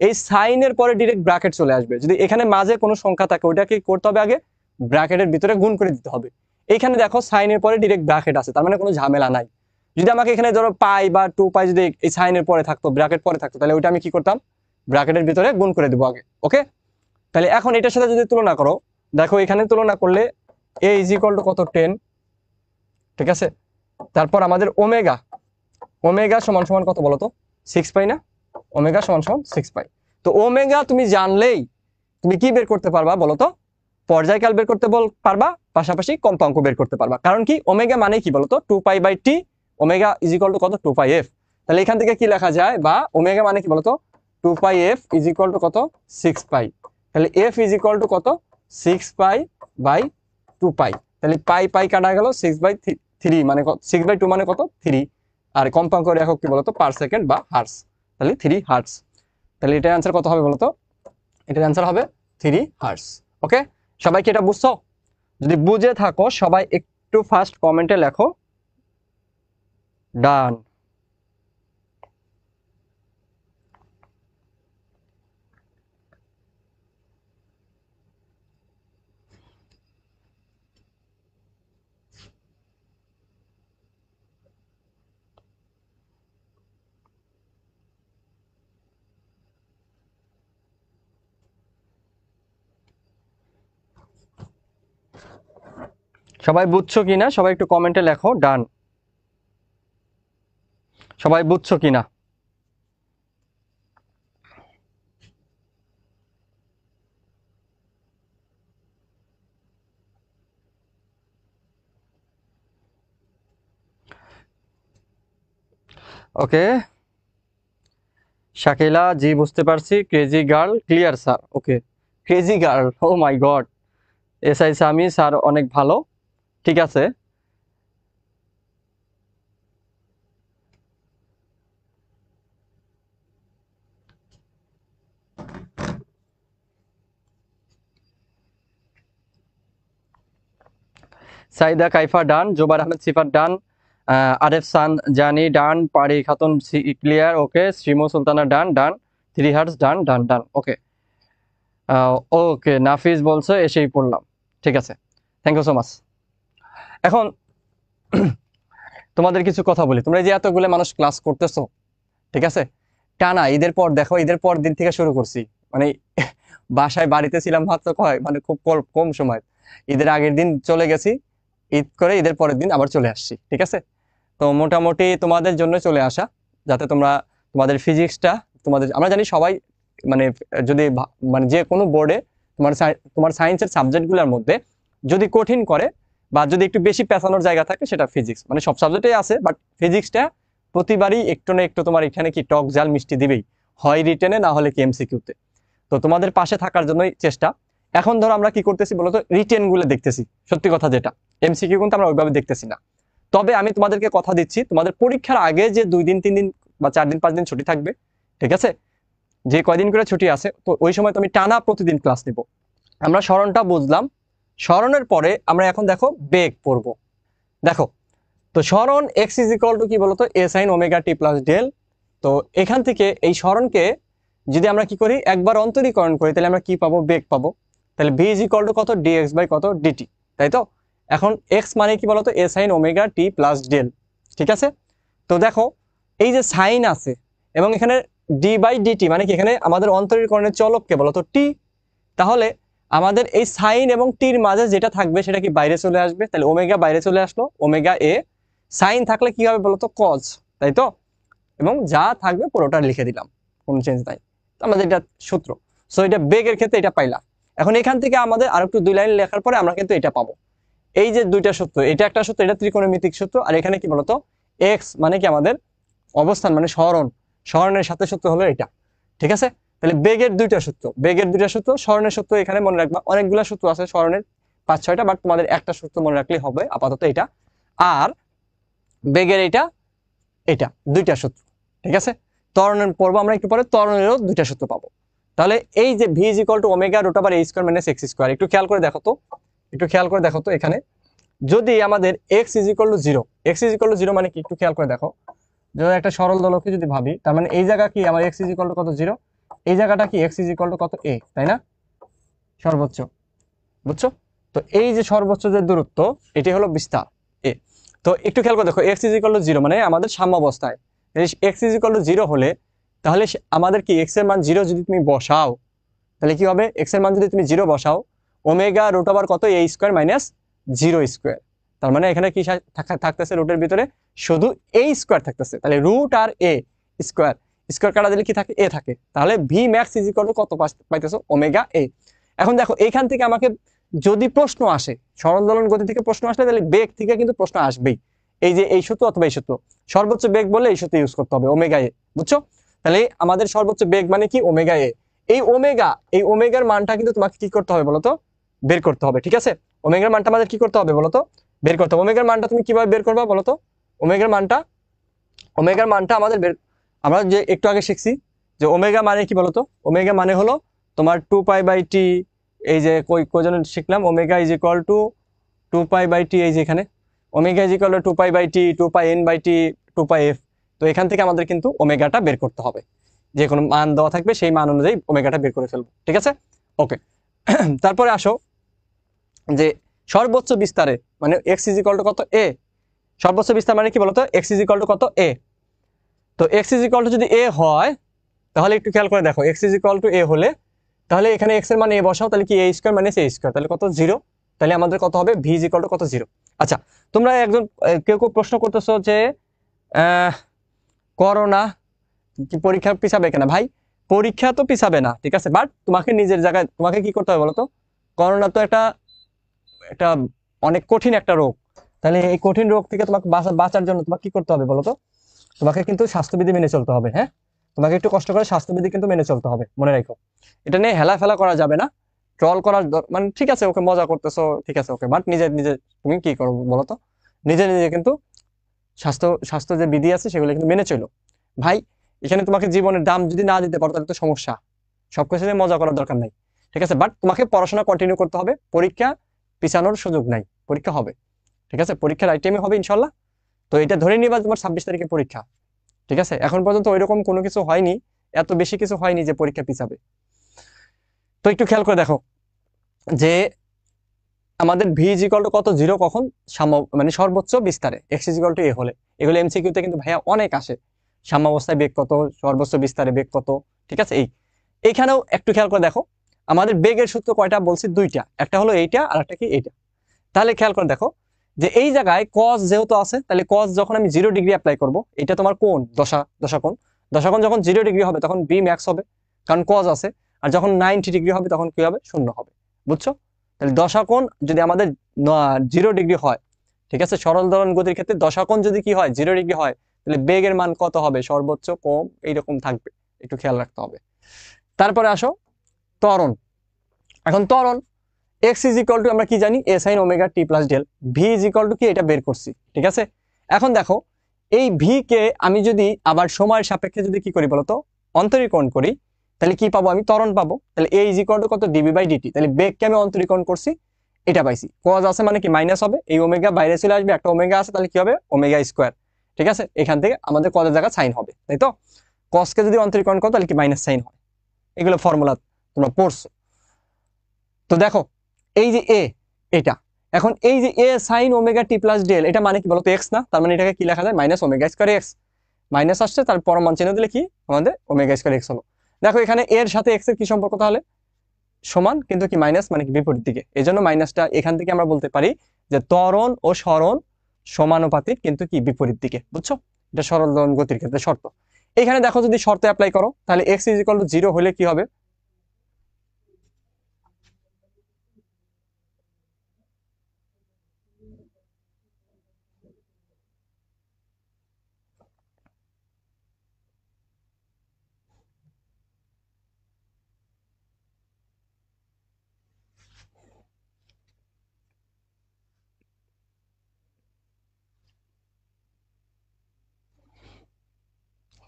এই সাইনের পরে ডিরেক্ট ব্র্যাকেট চলে আসবে। যদি এখানে মাঝে কোনো সংখ্যা থাকে ওইটাকে করতে হবে আগে ব্র্যাকেটের ভিতরে গুণ করে দিতে হবে। এইখানে দেখো সাইনের পরে ডিরেক্ট ব্র্যাকেট আছে, তার মানে কোনো ঝামেলা নাই। যদি আমাকে এখানে ধরো পাই বা 2 পাই যদি এই সাইনের পরে থাকতো, ব্র্যাকেট পরে থাকতো, তাহলে ওইটা আমি কি করতাম, ব্র্যাকেটের ভিতরে গুণ করে দেবো আগে। ওকে, তাহলে এখন এটার সাথে যদি তুলনা করো, দেখো এখানে তুলনা করলে এ ইজ ইকুয়াল টু কত 10, ঠিক আছে। তারপর আমাদের ওমেগা, ওমেগা সমান সমান কত বলো তো 6 পাই না, ওমেগা সমান সমান 6 পাই। তো ওমেগা তুমি জানলেই তুমি কি বের করতে পারবা বলো তো, পর্যায়কাল বের করতে পারবা, পাশাপাশি কম্পাঙ্ক বের করতে পারবা। কারণ কি, ওমেগা মানে কি বলতো 2 pi by t, omega is equal to কত 2 পাই এফ। তাহলে এখান থেকে কি লেখা যায়, বা ওমেগা মানে কি বলতো 2 পাই এফ ইজ ইকুয়াল টু কত 6 পাই। তাহলে এফ ইজ ইকুয়াল টু কত 6 পাই বাই 2 পাই। তাহলে পাই পাই কাটা গেল, 6 বাই 3 মানে 6 বাই 2 মানে কত 3, আর কম্পাঙ্কের একক কি বলতো পার সেকেন্ড বা হার্টস, তাহলে 3 হার্টস। তাহলে এটার অ্যান্সার কত হবে বলতো? এটার অ্যান্সার হবে 3 হার্টস। ওকে, সবাই কি এটা বুঝছো? যদি বুঝে থাকো সবাই একটু ফার্স্ট কমেন্টে লেখো ডান। সবাই বুঝছো কিনা সবাই একটু কমেন্টে লেখো ডান। সবাই বুঝছো কিনা? ওকে, শাকিলা জি বুঝতে পারছি। Crazy girl clear sir. Okay, crazy girl, oh my god. SI Sami sir অনেক ভালো, ঠিক আছে। সাইদা কাইফা ডান, জোবার আহমেদ সিফাত ডান, আরেফ সান জানি ডান, পারি খাতুন ক্লিয়ার। ওকে, শ্রীমো সুলতানা ডান ডান, 3 হার্টস ডান ডান ডান। ওকে ওকে, নাফিস বলছে এসেই পড়লাম, ঠিক আছে, থ্যাংক ইউ সো মাচ। এখন তোমাদের কিছু কথা বলি। তোমরা যে এতগুলো মানুষ ক্লাস করতেছো, ঠিক আছে, টানা ঈদের পর দেখো, ঈদের পর দিন থেকে শুরু করছি, মানে বাসায় বাড়িতে ছিলাম মাত্র মানে খুব কম সময়। ঈদের আগের দিন চলে গেছি, ঈদ করে ঈদের পরের দিন আবার চলে আসছি, ঠিক আছে। তো মোটামুটি তোমাদের জন্য চলে আসা, যাতে তোমরা তোমাদের ফিজিক্সটা, তোমাদের আমরা জানি সবাই মানে যদি মানে যে কোনো বোর্ডে তোমার সায়েন্সের সাবজেক্টগুলোর মধ্যে যদি কঠিন করে বা যদি একটু বেশি পেঁচানোর জায়গা থাকে সেটা ফিজিক্স, মানে সব সাবজেক্টেই আছে, বাট ফিজিক্সটা প্রতিবারই একটু না একটু তোমার এখানে কি টক জাল মিষ্টি দিবেই, হয় রিটেনে না হলে কি এমসিকিউতে। তো তোমাদের পাশে থাকার জন্যই চেষ্টা। এখন ধরো আমরা কি করতেছি বলতো, রিটেন গুলো দেখতেছি, সত্যি কথা যেটা, এমসিকিউ কিন্তু আমরা ওইভাবে দেখতেছি না। তবে আমি তোমাদেরকে কথা দিচ্ছি, তোমাদের পরীক্ষার আগে যে 2 দিন 3 দিন বা 4 দিন 5 দিন ছুটি থাকবে, ঠিক আছে, যে কয়দিন করে ছুটি আছে, তো ওই সময় তুমি টানা প্রতিদিন ক্লাস নিব। আমরা স্মরণটা বুঝলাম, স্মরণের পরে আমরা এখন দেখো বেগ পড়বো। দেখো, তো স্মরণ এক্স ইজ ইকুয়াল টু কি বলতো এ sine omega t plus del. তো এখান থেকে এই স্মরণকে যদি আমরা কি করি একবার অন্তরীকরণ করি, তাহলে আমরা কি পাবো, বেগ পাবো। তাহলে ভি ইজ ইকুয়াল টু কত, ডিএক্স বাই কত, ডিটি, তাই তো। এখন এক্স মানে কি বলতো এ sine omega t plus del, ঠিক আছে। তো দেখো এই যে সাইন আছে এবং এখানে ডি বাই ডিটি মানে কি, এখানে আমাদের অন্তরীকরণের চলক কে বলতো টি। তাহলে আমাদের এই সাইন এবং টির মাঝে যেটা থাকবে সেটা কি বাইরে চলে আসবে, তাহলে ওমেগা বাইরে চলে আসলো, ওমেগা এ। সাইন থাকলে কি হবে বলতো কজ, তাই তো। এবং যা থাকবে পুরোটা লিখে দিলাম, কোনো চেঞ্জ নাই। আমাদের এটা সূত্র। সো এটা বেগের ক্ষেত্রে এটা পাইলা। এখন এখান থেকে আমাদের আর একটু 2 লাইন লেখার পরে আমরা কিন্তু এটা পাবো। এই যে দুইটা সূত্র, এটা একটা সূত্র, এটা ত্রিকোণমিতিক সূত্র, আর এখানে কি বলতো এক্স মানে কি আমাদের অবস্থান মানে সরণ, সরণের সাথে সূত্র হলো এটা, ঠিক আছে। তাহলে বেগের দুইটা সূত্র, বেগের দুইটা সূত্র, সরণের সূত্র এখানে মনে রাখবা, অনেকগুলো সূত্র আছে সরণের 5-6টা, বাট তোমাদের একটা সূত্র মনে রাখলেই হবে আপাতত এটা। আর বেগের এটা এটা দুইটা সূত্র, ঠিক আছে। ত্বরণের পড়বো আমরা একটু পরে, ত্বরণেরও দুইটা সূত্র পাবো। তাহলে এই যে v is equal to omega root over a square minus x square, একটু খেয়াল করে দেখো তো, একটু খেয়াল করে দেখো তো, এখানে যদি আমাদের x is equal to 0, x is equal to 0 মানে কি, একটু খেয়াল করে দেখো, যদি একটা সরল দোলককে যদি ভাবি, তার মানে এই জায়গা কি আমার এক্স ইজ ইকুয়াল টু কত 0, এই জায়গাটা কি এক্স ইজ ইকুয়াল টু কত এ, তাই না, সর্বোচ্চ, বুঝছো। তো এই যে সর্বোচ্চ যে দূরত্ব, এটি হলো বিস্তার এ। তো একটু খেয়াল করে দেখো, এক্স ইজ ইকুয়াল টু 0 মানে আমাদের সাম্য অবস্থায়, এক্স ইজ ইকুয়াল টু 0 হলে তাহলে আমাদের কি এক্স এর মান 0 যদি তুমি বসাও, তাহলে কি হবে, এক্স এর মান যদি তুমি 0 বসাও, ওমেগা রুট ওভার কত এ স্কয়ার মাইনাস 0 স্কয়ার। তার মানে এখানে কি থাকতেছে, রুটের ভিতরে শুধু এ স্কয়ার থাকতেছে, তাহলে রুট আর এ স্কয়ার, স্কয়ার কাটা দিলে কি থাকে, এ থাকে। তাহলে V max is equal to কত পাইতেছো, ওমেগা এ। এখন দেখো এইখান থেকে আমাকে যদি প্রশ্ন আসে, সরল দোলন গতি থেকে প্রশ্ন আসলে, তাহলে বেগ থেকে কিন্তু প্রশ্ন আসবেই। এই যে এই সূত্র অথবা এই সূত্র, সর্বোচ্চ বেগ বলে এই সূত্র ইউজ করতে হবে, ওমেগা এ, বুঝছো। তাহলে আমাদের সর্বোচ্চ বেগ মানে কি, ওমেগা এ। এই ওমেগার মানটা কিন্তু তোমাকে কি করতে হবে বলতো, বের করতে হবে, ঠিক আছে। ওমেগার মানটা আমাদের কি করতে হবে বলতো, বের করতে হবে। ওমেগার মানটা তুমি কিভাবে বের করবা বলতো, ওমেগার মানটা ওমেগার মানটা আমাদের আমরা যে একটু আগে শিখছি যে ওমেগা মানে কি বলতো, ওমেগা মানে হলো তোমার 2π/t। এই যে কয়জন শিখলাম, omega is equal two 2π/t। এই যে এখানে omega is equal two 2π/t, 2πn/t, 2πf। তো এখান থেকে আমাদের কিন্তু ওমেগাটা বের করতে হবে, যে কোনো মান দেওয়া থাকবে সেই মান অনুযায়ী ওমেগাটা বের করে ফেলবো, ঠিক আছে। ওকে, তারপরে আসো যে সর্বোচ্চ বিস্তারে মানে এক্স ইজ ইকুয়াল টু কত, এ। সর্বোচ্চ বিস্তার মানে কি বলতো, এক্স ইজ ইকুয়াল টু কত, এ। তো এক্স ইজ ইকুয়াল টু যদি এ হয়, তাহলে একটু খেয়াল করে দেখো, এক্স ইজ ইকুয়াল টু এ হলে তাহলে এখানে এক্স এর মান এ বসাও, তাহলে কি এ স্কোয়ার মাইনাস এ স্কোয়ার, তাহলে কত, 0। তাহলে আমাদের কত হবে, ভি ইজ ইকুয়াল টু কত, 0। আচ্ছা, তোমরা একজন কেউ কেউ প্রশ্ন করতেছো যে করোনা কি পরীক্ষা পিছাবে কিনা। ভাই পরীক্ষা তো পিছাবে না, ঠিক আছে, বাট তোমাকে নিজের জায়গায় তোমাকে কি করতে হবে বলতো। করোনা তো একটা একটা অনেক কঠিন একটা রোগ, তাহলে এই কঠিন রোগ থেকে তোমাকে বাঁচার জন্য তোমাকে কি করতে হবে বলতো, তোমাকে কিন্তু স্বাস্থ্যবিধি মেনে চলতে হবে। হ্যাঁ, তোমাকে একটু কষ্ট করে স্বাস্থ্যবিধি কিন্তু মেনে চলতে হবে, মনে রাখো। এটা নিয়ে হেলা ফেলা করা যাবে না, ট্রল করার মানে ঠিক আছে, ওকে মজা করতেছো, ঠিক আছে, ওকে, বাট নিজে নিজে তুমি কি করো বলতো, নিজে নিজে কিন্তু স্বাস্থ্য স্বাস্থ্য যে বিধি আছে সেগুলো কিন্তু মেনে চলো। ভাই এখানে তোমাকে জীবনের দাম যদি না দিতে পারো তাহলে তো সমস্যা, সবকিছু নিয়ে মজা করার দরকার নাই, ঠিক আছে। বাট তোমাকে পড়াশোনা কন্টিনিউ করতে হবে, পরীক্ষা পিছানোর সুযোগ নাই, পরীক্ষা হবে, ঠিক আছে, পরীক্ষা রাইট টাইমে হবে ইনশাল্লাহ। তো এটা ধরে নিবা তোমার 26 তারিখে পরীক্ষা, ঠিক আছে। এখন পর্যন্ত ওইরকম কোনো কিছু হয়নি, এত বেশি কিছু হয়নি যে পরীক্ষা পিছাবে। তো একটু খেয়াল করে দেখো যে আমাদের ভি ইজ ইকুয়াল টু কত, 0 কখন, মানে সর্বোচ্চ বিস্তারে এক্স ইজ ইকুয়াল টু এ হলে। এগুলো এমসিকিউতে কিন্তু ভাইয়া অনেক আসে, সাম্যাবস্থায় বেগ কত, সর্বোচ্চ বিস্তারে বেগ কত, ঠিক আছে। এইখানেও একটু খেয়াল করে দেখো, আমাদের বেগের সূত্র কয়টা বলছি, দুইটা, একটা হলো এইটা আর একটা কি এইটা। তাহলে খেয়াল করে দেখো যে এই জায়গায় কজ যেহেতু আছে, তাহলে কজ যখন আমি 0 ডিগ্রি অ্যাপ্লাই করবো, এটা তোমার কোন দশাকোণ, দশাকোণ যখন 0 ডিগ্রি হবে তখন বি ম্যাক্স হবে, কারণ কজ আছে। আর যখন 90 ডিগ্রি হবে তখন কি হবে, 0 হবে, বুঝছো। তাহলে দশাকোণ যদি আমাদের 0 ডিগ্রি হয়, ঠিক আছে, সরল দোলন গতির ক্ষেত্রে দশাকোণ যদি কি হয়, 0 ডিগ্রি হয়, তাহলে বেগের মান কত হবে, সর্বোচ্চ, কম, এইরকম থাকবে, একটু খেয়াল রাখতে হবে। তারপরে আসো ত্বরণ। এখন ত্বরণ এক্স ইজ ইকুয়াল টু আমরা কি জানি, a sine omega t plus del. V is equal to কি, এটা বের করছি, ঠিক আছে। এখন দেখো এই ভি কে আমি যদি আবার সময়ের সাপেক্ষে যদি কি করি বলতো, অন্তরীকরণ করি, তাহলে কি পাবো, আমি ত্বরণ পাবো। তাহলে এ ইজ ইকুয়াল টু কত, ডিবি বাই ডিটি। তাহলে বেগকে আমি অন্তরীকরণ করছি, এটা পাইছি। কজ আছে মানে কি মাইনাস হবে, এই ওমেগা বাইরে চলে আসবে, একটা ওমেগা আছে, তাহলে কি হবে, ওমেগা স্কোয়ার, ঠিক আছে। এখান থেকে আমাদের কজের জায়গা সাইন হবে, তাই তো। কজকে যদি অন্তরীকরণ করো তাহলে কি মাইনাস সাইন হয়, এগুলো ফর্মুলা তোমরা পড়ছো। তো দেখো এই যে এ, এটা এখন এই যে এ sine omega t plus del, এটা মানে কি বলতো, এক্স না, তার মানে এটাকে কি লেখা যায়, minus omega square x. Minus আসছে, তার পরমান চিহ্ন দিলে কি আমাদের ওমেগা স্কোয়ার এক্স হলো। দেখো এখানে এর সাথে এক্স এর কি সম্পর্ক, তাহলে সমান, কিন্তু কি মাইনাস মানে কি বিপরীত দিকে, এই জন্য মাইনাসটা এখান থেকে আমরা বলতে পারি যে ত্বরণ ও সরণ সমানুপাতিক, কিন্তু কি বিপরীত দিকে, বুঝছো। এটা সরল দোলন গতির ক্ষেত্রে শর্ত। এখানে দেখো যদি শর্ত অ্যাপ্লাই করো, তাহলে এক্স ইজ ইকুয়াল টু 0 হলে কি হবে,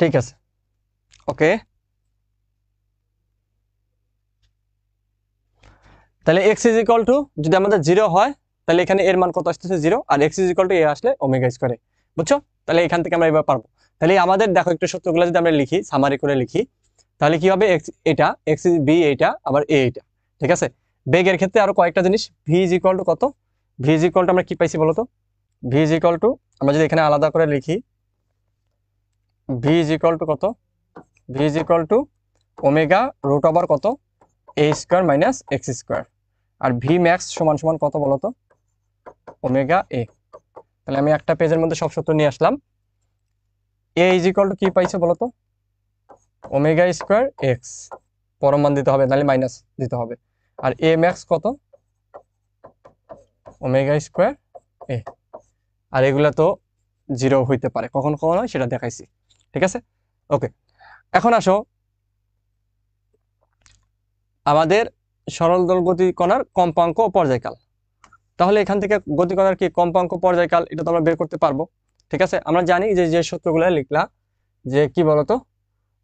ঠিক আছে, ওকে। তাহলে এক্স ইজ ইকুয়াল টু যদি আমাদের 0 হয়, তাহলে এখানে এর মান কত আসতেছে, 0, আর এক্স ইজ ইকুয়াল টু এ আসলে ওমেগা স্কোয়ারে, বুঝছো। তাহলে এখান থেকে আমরা এবার পারবো। তাহলে আমাদের দেখো একটু সূত্রগুলো যদি আমরা লিখি, সামারি করে লিখি, তাহলে কি হবে, এক্স এটা, এক্স ইজ বি এইটা, আবার এ এইটা, ঠিক আছে। বেগের ক্ষেত্রে আরো কয়েকটা জিনিস, ভি ইজ ইকুয়াল টু কত, ভি ইজ ইকুয়াল টু আমরা কি পাইছি বলতো, ভি ইজ ইকুয়াল টু আমরা যদি এখানে আলাদা করে লিখি, ভি ইজ ইকুয়াল টু কত, v is equal to omega root over কত, a square minus x square. আর ভি ম্যাক্স সমান সমান কত বলতো, ওমেগা এ। তাহলে আমি একটা পেজের মধ্যে সব সূত্র নিয়ে আসলাম। এ ইজ ইকুয়াল টু কি পাইছে বলতো, ওমেগা স্কোয়ার এক্স, পরম মান দিতে হবে, নাহলে মাইনাস দিতে হবে। আর এ ম্যাক্স কত, ওমেগা স্কোয়ার এ। আর এগুলা তো 0 হইতে পারে, কখন কখন হয় সেটা দেখাইছি, ঠিক আছে, ওকে। এখন আসো আমাদের সরল দোল গতি কণার কম্পাঙ্ক ও পর্যায়কাল। তাহলে এখান থেকে গতি কণার কি কম্পাঙ্ক পর্যায়কাল, এটা তো আমরা বের করতে পারবো। ঠিক আছে, আমরা জানি যে যে সূত্রগুলো লিখলা যে কি বলতো,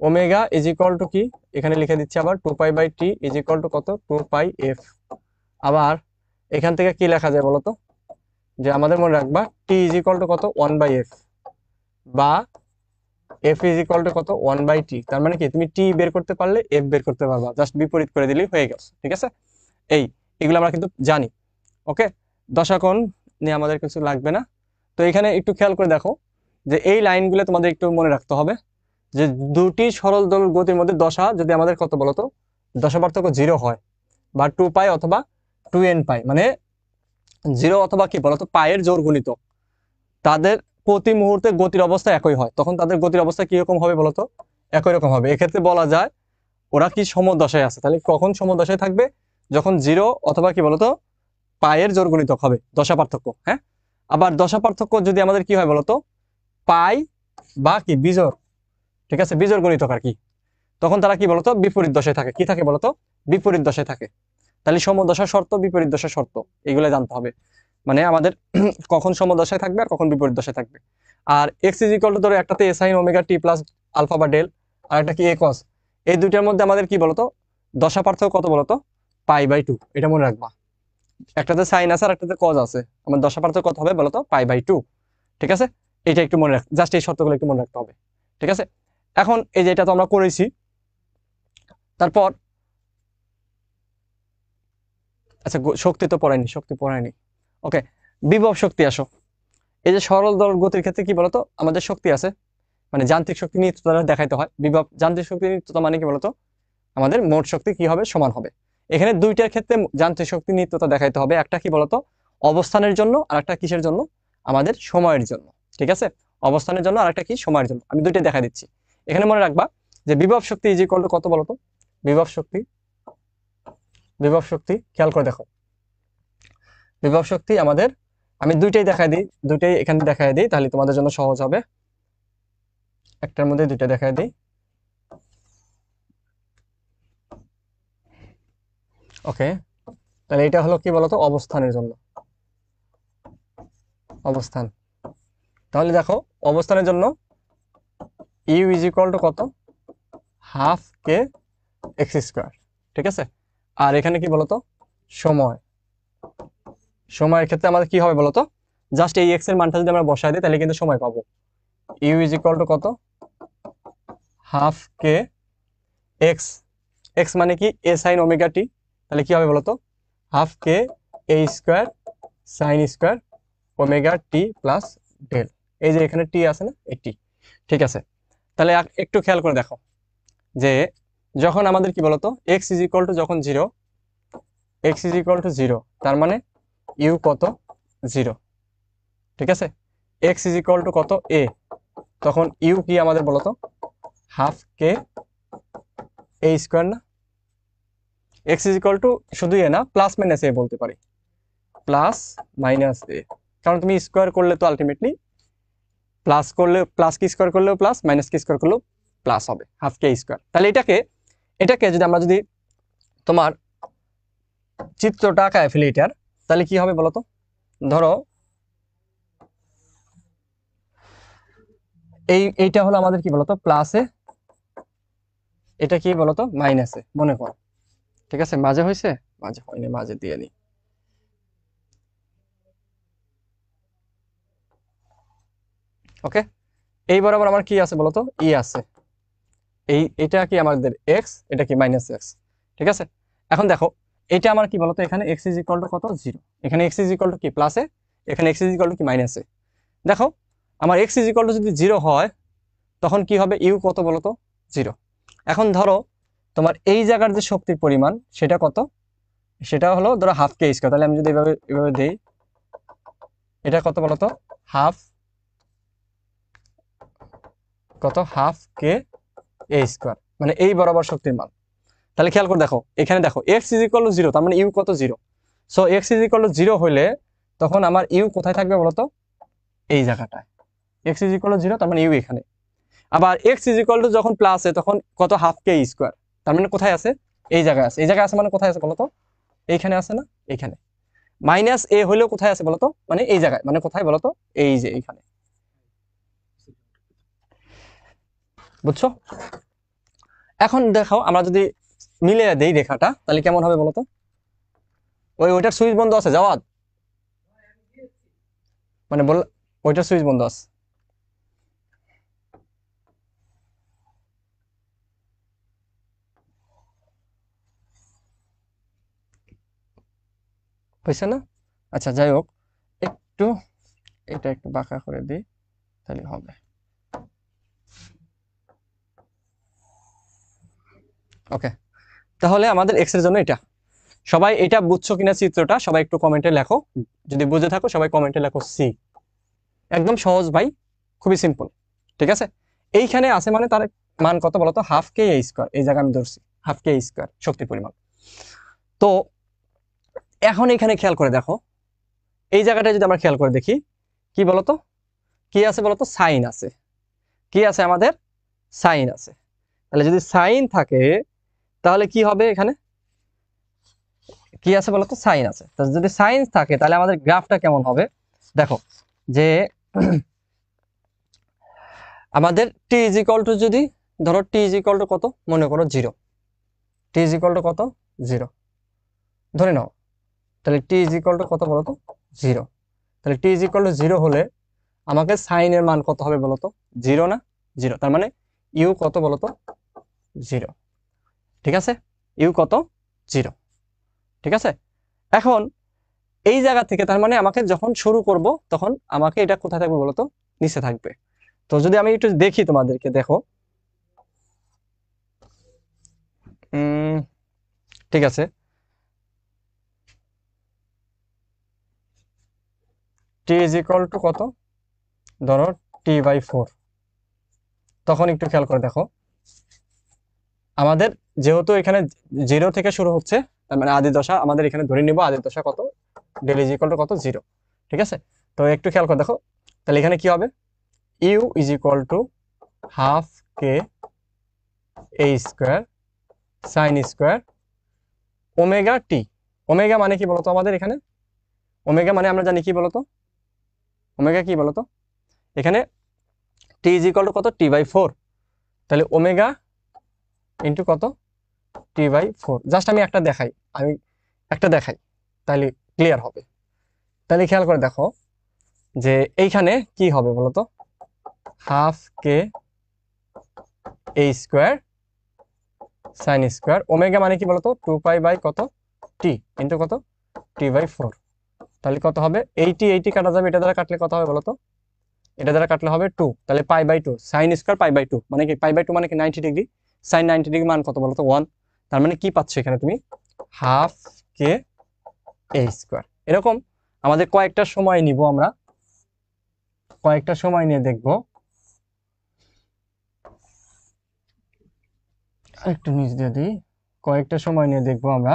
ওমেগা ইজ ইকুয়াল টু কি, এখানে লিখে দিচ্ছি আবার 2π/t ইজ ইকুয়াল টু কত, 2πf। আবার এখান থেকে কি লেখা যায় বলতো, যে আমাদের মনে রাখবা t ইজ ইকুয়াল টু কত, 1/f, বা f ইজ ইকুয়াল টু কত, 1/t। তার মানে কি তুমি t বের করতে পারলে f বের করতে পারবা, জাস্ট বিপরীত করে দিলেই হয়ে গেছে। ঠিক আছে, এগুলো আমরা কিন্তু জানি। ওকে, দশাকোণ নিয়ে আমাদের কিছু লাগবে না। তো এখানে একটু খেয়াল করে দেখো যে এই লাইনগুলো তোমাদের একটু মনে রাখতে হবে, যে দুটি সরল দোলক গতির মধ্যে দশা যদি আমাদের কত বলতো, দশা পার্থক্য 0 হয়, বা 2π অথবা 2nπ, মানে 0 অথবা কি বলতো পায়ের জোর গুণিত, তাদের প্রতি মুহূর্তে গতির অবস্থা একই হয়, তখন তাদের গতির অবস্থা কিরকম হবে বলতো, একই রকম হবে। এক্ষেত্রে বলা যায় ওরা কি সমদশায় আছে। তাহলে কখন সমদশায় থাকবে, যখন 0 অথবা কি বলতো পায়ের জোর গুণিতক হবে, দশা পার্থক্য। হ্যাঁ, আবার দশা পার্থক্য যদি আমাদের কি হয় বলতো, পাই বা কি বিজোড়, ঠিক আছে, বিজোড় গুণিতক আর কি, তখন তারা কি বলতো বিপরীত দশায় থাকে। কি থাকে বলতো, বিপরীত দশায় থাকে। তাহলে সমদশা শর্ত, বিপরীত দশা শর্ত, এগুলো জানতে হবে। মানে আমাদের কখন সমদশায় থাকবে আর কখন বিপরীত দশায় থাকবে। আর এক্স ইজ ইকুয়াল টু ধরো একটাতে এ sine omega t plus alpha বা ডেল, আর একটা কি এ কস, এই দুইটার মধ্যে আমাদের কি বলতো দশা পার্থক্য কত বলতো, π/2। এটা মনে রাখবা, একটাতে সাইন আছে আর একটাতে কজ আছে, আমার দশা পার্থক্য কত হবে বলতো, π/2। ঠিক আছে, এটা একটু মনে রাখ, জাস্ট এই শর্তগুলো একটু মনে রাখতে হবে। ঠিক আছে, এখন এই যে এটা তো আমরা করেছি। তারপর আচ্ছা, শক্তি তো পড়ায়নি, শক্তি পড়ায়নি। ওকে, বিভব শক্তি আসো। এই যে সরল দোলক গতির ক্ষেত্রে কি বলতো আমাদের শক্তি আছে, মানে যান্ত্রিক শক্তি নিত্যতা দেখাইতে হয়। বিভব যান্ত্রিক শক্তি নিত্যতা মানে কি বলতো, আমাদের মোট শক্তি কি হবে, সমান হবে। এখানে দুইটার ক্ষেত্রে যান্ত্রিক শক্তি নিত্যতা দেখাইতে হবে, একটা কি বলতো অবস্থানের জন্য, আর একটা কিসের জন্য, আমাদের সময়ের জন্য। ঠিক আছে, অবস্থানের জন্য আর একটা কি, সময়ের জন্য। আমি দুইটাই দেখা দিচ্ছি। এখানে মনে রাখবা যে বিভব শক্তি ইজ ইকুয়াল টু কত বলতো, বিভব শক্তি, বিভব শক্তি খেয়াল করে দেখো, বিভব শক্তি আমাদের, আমি দুইটাই দেখাই দিই, দুইটাই এখানে দেখাই দিই, তাহলে তোমাদের জন্য সহজ হবে। একটার মধ্যে দুইটা দেখাই দিই। ওকে, তাহলে এটা হলো কি বলতো অবস্থানের জন্য, অবস্থান। তাহলে দেখো অবস্থানের জন্য ইউ ইজ ইকুয়াল টু কত, হাফ কে এক্স স্কোয়ার। ঠিক আছে, আর এখানে কি বলতো সময়, সময়ের ক্ষেত্রে আমাদের কি হবে বলতো, জাস্ট এই এক্স এর মানটা যদি আমরা বসাই দিই তাহলে কিন্তু সময় পাবো। ইউ ইজ ইকুয়াল টু কত, হাফ কে এক্স, এক্স মানে কি এ সাইন ওমেগা টি, তাহলে কি হবে বলতো half k a square sine square omega t plus del. এই যে এখানে টি আছে না, এই টি। ঠিক আছে, তাহলে একটু খেয়াল করে দেখো যে যখন আমাদের কি বলতো এক্স ইজ ইকুয়াল টু যখন 0, এক্স ইজ ইকুয়াল টু 0, তার মানে ইউ কত 0। ঠিক আছে, এক্স ইজ ইকুয়াল টু কত এ, তখন ইউ কি আমাদের বলতো হাফ কে এ স্কোয়ার না, এক্স ইজ ইকুয়াল টু শুধু এ না, প্লাস মাইনাস এ বলতে পারি, প্লাস মাইনাস এ, কারণ তুমি স্কোয়ার করলে তো আলটিমেটলি প্লাস করলে প্লাস কি স্কোয়ার করলেও প্লাস, মাইনাস কি স্কোয়ার করলেও প্লাস হবে, হাফ কে স্কোয়ার। তাহলে এটাকে এটাকে যদি আমরা যদি তোমার চিত্রটা আঁকায় ফেলি এটার, তাহলে কি হবে বলতো, ধরো এইটা হলো আমাদের কি বলতো প্লাসে, এটা কি বলতো মাইনাসে মনে করো। ঠিক আছে, মাঝে হয়েছে, মাঝে হয়নি, মাঝে দিয়ে নি। ওকে, এই বরাবর আমার কি আছে বলতো ই আছে, এটা কি আমাদের এক্স, এটা কি মাইনাস এক্স। ঠিক আছে, এখন দেখো এটা আমার কি বলতো, এখানে এক্স ইজ ইকুয়াল টু কত 0, এখানে এক্স ইজ ইকুয়াল টু কি প্লাসে, এখানে এক্স ইজ ইকুয়াল টু কি মাইনাসে। দেখো আমার এক্স ইজ ইকুয়াল টু যদি 0 হয় তখন কি হবে, ইউ কত বলতো 0। এখন ধরো তোমার এই জায়গার যে শক্তির পরিমাণ সেটা কত, সেটা হলো ধরো হাফ কে স্কোয়ার। তাহলে আমি যদি এভাবে এভাবে দিই, এটা কত বলতো হাফ, কত হাফ কে এ স্কোয়ার, মানে এই বরাবর শক্তির মান। তাহলে খেয়াল করে দেখো এখানে দেখো এক্স ইজ ইকুয়াল টু 0, তার মানে ইউ কত 0। So x is equal to 0 হইলে তখন আমার ইউ কোথায় থাকবে বলতো, এই জায়গাটায়। এক্স ইজ ইকুয়াল টু 0, তার মানে ইউ এখানে। আবার এক্স ইজ ইকুয়াল টু যখন প্লাসে তখন কত হাফ কে স্কোয়ার, তার মানে কোথায় আছে, এই জায়গায় আছে। এই জায়গায় আছে মানে কোথায় আছে বলতো, এইখানে আছে না, এইখানে। মাইনাস এ হলেও কোথায় আছে বলতো, মানে এই জায়গায়, মানে কোথায় বলতো, এই যে এইখানে। বুঝছো? এখন দেখো আমরা যদি মিলিয়ে দেই রেখাটা তাহলে কেমন হবে বলো তো? ওইটার সুইচ বন্ধ আছে জাওয়াদ, মানে বল, ওইটার সুইচ বন্ধ আছে। হয়েছে না? আচ্ছা যাই হোক, একটু এটা একটু বাঁকা করে দিই তাহলে হবে। ওকে, তাহলে আমাদের এক্স এর জন্য এটা। সবাই এটা বুঝছো কিনা চিত্রটা সবাই একটু কমেন্টে লেখো, যদি বুঝে থাকো সবাই কমেন্টে লেখো সি। একদম সহজ ভাই, খুবই সিম্পল। ঠিক আছে, এইখানে আছে মানে তার মান কত বলতো? হাফ কে এ স্কোয়ার, এই জায়গায় আমি ধরছি হাফ কে স্কোয়ার শক্তির পরিমাণ। তো এখন এখানে খেয়াল করে দেখো, এই জায়গাটা যদি আমরা খেয়াল করে দেখি কি বলতো, কি আছে বলতো? সাইন আছে। কি আছে আমাদের? সাইন আছে। তাহলে যদি সাইন থাকে তাহলে কি হবে? এখানে কি আছে বলতো? সাইন আছে। তো যদি সাইন থাকে তাহলে আমাদের গ্রাফটা কেমন হবে দেখো, যে আমাদের টি ইজ ইকুয়াল টু, যদি ধরো টি ইজ ইকুয়াল টু কত, মনে করো 0, টি ইজ ইকুয়াল টু কত? 0 ধরে নাও। তাহলে টি ইজ ইকুয়াল টু কত বলতো? 0। তাহলে টি ইজ ইকুয়াল টু 0 হলে আমাকে সাইনের মান কত হবে বলতো? 0 না? 0, তার মানে ইউ কত বলতো? 0। ঠিক আছে, ইউ কত? 0। ঠিক আছে, এখন এই জায়গা থেকে তার মানে আমাকে যখন শুরু করব তখন আমাকে এটা কোথায় থাকবে বলতো? নিচে থাকবে। তো যদি আমি একটু দেখি তোমাদেরকে, দেখো ঠিক আছে, টি ইজ ইকুয়াল টু কত, ধরো t/4। তখন একটু খেয়াল করে দেখো, আমাদের যেহেতু এখানে 0 থেকে শুরু হচ্ছে, তার মানে আদি দশা আমাদের এখানে ধরে নিব, আদি দশা কত? ডেল ইজ ইকুয়াল টু কত? 0। ঠিক আছে, তো একটু খেয়াল করে দেখো, তাহলে এখানে কি হবে? U is equal to half k a square sine square omega t. Omega মানে কি বলতো আমাদের এখানে? ওমেগা মানে আমরা জানি কি বলতো? ওমেগা কি বলতো? এখানে টি ইজ ইকুয়াল টু কত? t/4। তাহলে ওমেগা ইন্টু কত? t/4। জাস্ট আমি একটা দেখাই, আমি একটা দেখাই তাহলে ক্লিয়ার হবে। তাহলে খেয়াল করে দেখো যে এইখানে কি হবে বলতো? Half k a square sine square omega মানে কি বলতো? 2π/, কত? টি ইন্টু কত? t/4। তাহলে কত হবে? 80 কাটা যাবে, এটা দ্বারা কাটলে কত হবে বলতো? এটা দ্বারা কাটলে হবে 2, তাহলে π/2 সাইন স্কোয়ার π/2 মানে কি? π/2 মানে কি? 90 ডিগ্রি। সাইন 90 ডিগ্রি মান কত বলতো? 1। তার মানে কি পাচ্ছ এখানে তুমি? Half k a square. এরকম আমাদের কয়েকটা সময় নিব, আমরা কয়েকটা সময় নিয়ে দেখব, একটু নিচ দিয়ে দিই, কয়েকটা সময় নিয়ে দেখবো আমরা।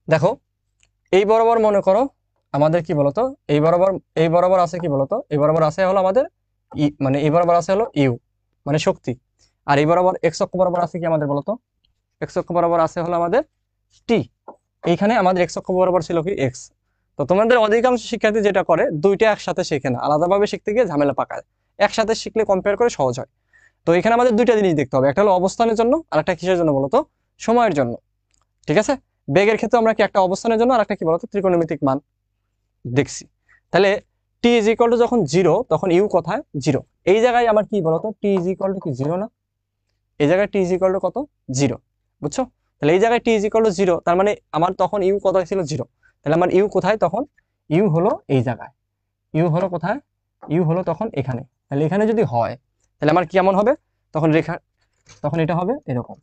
দেখো এই বরাবর মনে করো আমাদের কি বলতো? এই বরাবর, এই বরাবর আছে কি বলতো? এই বরাবর আছে হলো আমাদের মানে এই বরাবর আছে হলো ইউ মানে শক্তি। আর এই বরাবর এক্স অক্ষ বরাবর আছে কি আমাদের বলতো? এক্স অক্ষ বরাবর আছে হলো আমাদের টি। এইখানে আমাদের এক্স অক্ষ বরাবর ছিল কি? এক্স। তো তোমাদের অধিকাংশ শিক্ষার্থী যেটা করে, দুইটা একসাথে শেখে না, আলাদাভাবে শিখতে গিয়ে ঝামেলা পাকায়। একসাথে শিখলে কম্পেয়ার করে সহজ হয়। তো এখানে আমাদের দুইটা জিনিস দেখতে হবে, একটা হলো অবস্থানের জন্য আর একটা কিসের জন্য বলতো? সময়ের জন্য। ঠিক আছে, বেগের ক্ষেত্রে আমরা কি একটা অবস্থানের জন্য আর একটা কি বলতো? ত্রিকোণমিতিক মান দেখছি। তাহলে টি ইজ ইকুয়াল টু যখন 0 তখন ইউ কোথায়? 0। এই জায়গায় আমার কি বলতো? টি ইজ ইকুয়াল টু কি 0 না? এই জায়গায় টি ইজ ইকুয়াল টু কত? 0। বুঝছো? তাহলে এই জায়গায় টি ইজ ইকুয়াল টু 0, তার মানে আমার তখন ইউ কোথায় ছিল? 0। তাহলে আমার ইউ কোথায় তখন? ইউ হলো এই জায়গায়। ইউ হলো কোথায়? ইউ হলো তখন এখানে। তাহলে এখানে যদি হয় তাহলে আমার কেমন হবে তখন রেখা? তখন এটা হবে এরকম,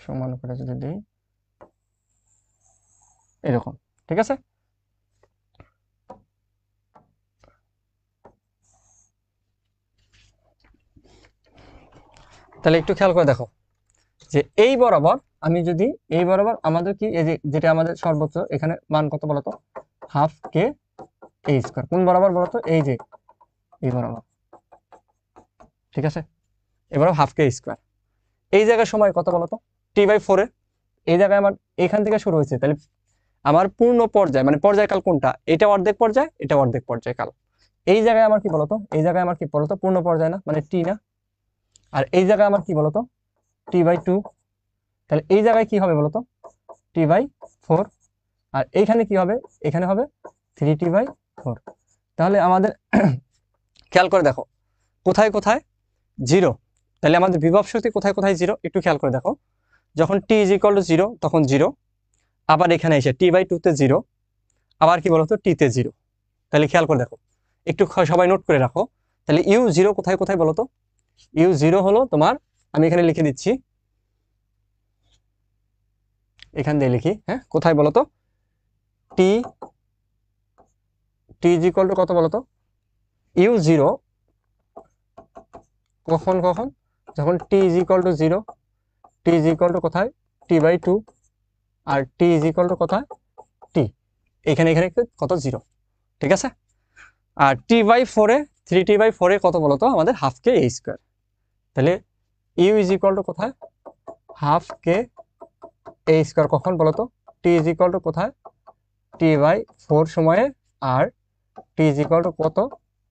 সমান করে যদি দিই এরকম। ঠিক আছে, তাহলে একটু খেয়াল করে দেখো যে এই বরাবর আমি যদি, এই বরাবর আমাদের কি, এই যে যেটা আমাদের সর্বোচ্চ এখানে মান কত বলতো? Half k a square. কোন বরাবর বলতো? এই যে এই বরাবর। ঠিক আছে, এবার হাফ কে স্কোয়ার। এই জায়গায় সময় কত বলতো? t/4 এ। এই জায়গায় আমার এখান থেকে শুরু হয়েছে, তাহলে আমার পূর্ণ পর্যায় মানে পর্যায়কাল কোনটা, এটা অর্ধেক পর্যায়, এটা অর্ধেক পর্যায়কাল। এই জায়গায় আমার কি বলতো, এই জায়গায় আমার কি বলতো পূর্ণ পর্যায় না, মানে টি না। আর এই জায়গায় আমার কি বলতো t/2। তাহলে এই জায়গায় কি হবে বলতো t/4। আর এইখানে কি হবে, এখানে হবে 3t/4। তাহলে আমাদের খেয়াল করে দেখো কোথায় কোথায় জিরো। তাহলে আমাদের বিভব শক্তি কোথায় কোথায় জিরো একটু খেয়াল করে দেখো। যখন t = 0 তখন জিরো, আবার এখানে এসে t/2 তে জিরো, আবার কি বলতো টি তে জিরো। তাহলে খেয়াল করে দেখো, একটু সবাই নোট করে রাখো। তাহলে u0 কোথায় কোথায় বলতো, u0 হলো তোমার, আমি এখানে লিখে দিচ্ছি, এখান দিয়ে লিখি, হ্যাঁ কোথায় বলতো t কত বলতো, u0 কখন কখন, যখন t = 0, t কোথায় t/2, আর t কোথায় t, এখানে এখানে কত জিরো, ঠিক আছে। আর t/4 এ 3t/4 এ কত বলতো আমাদের হাফ কে a স্কয়ার। তাহলে u কোথায় হাফ কে a স্কয়ার কখন বলতো, t কোথায় t/4 সময়ে, আর t কত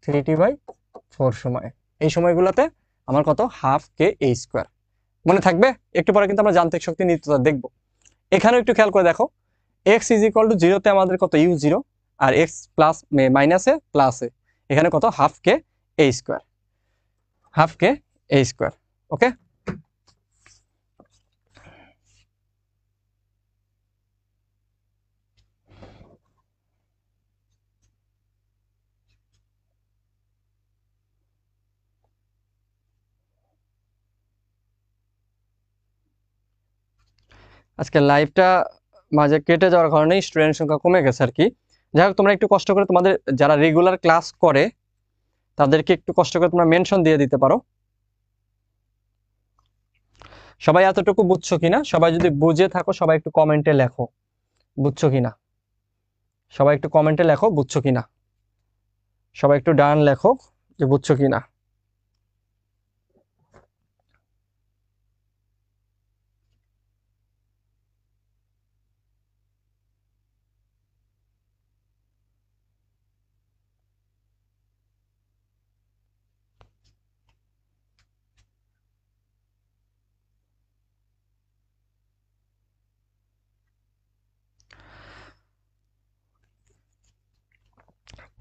3t/4 সময়ে। এই সময়গুলোতে আমার কত হাফ কে a স্কয়ার। মনে থাকবে, একটু পরে কিন্তু আমরা যান্ত্রিক শক্তি নিত্যতা দেখব। এখানেও একটু খেয়াল করে দেখো, x = 0 তে আমাদের কত u0, আর x প্লাস মাইনাসে প্লাসে এখানে কত half K a square, half K a square. Okay, আজকে লাইভটা মাঝে কেটে যাওয়ার কারণে স্টুডেন্ট সংখ্যা কমে গেছে আর কি। যাই হোক, তোমরা একটু কষ্ট করে তোমাদের যারা রেগুলার ক্লাস করে তাদেরকে একটু কষ্ট করে তোমরা মেনশন দিয়ে দিতে পারো। সবাই এতটুকু বুঝছো কিনা, সবাই যদি বুঝে থাকো সবাই একটু কমেন্টে লেখো বুঝছো কিনা, সবাই একটু কমেন্টে লেখো বুঝছো কিনা, সবাই একটু ডান লেখো যে বুঝছো কিনা।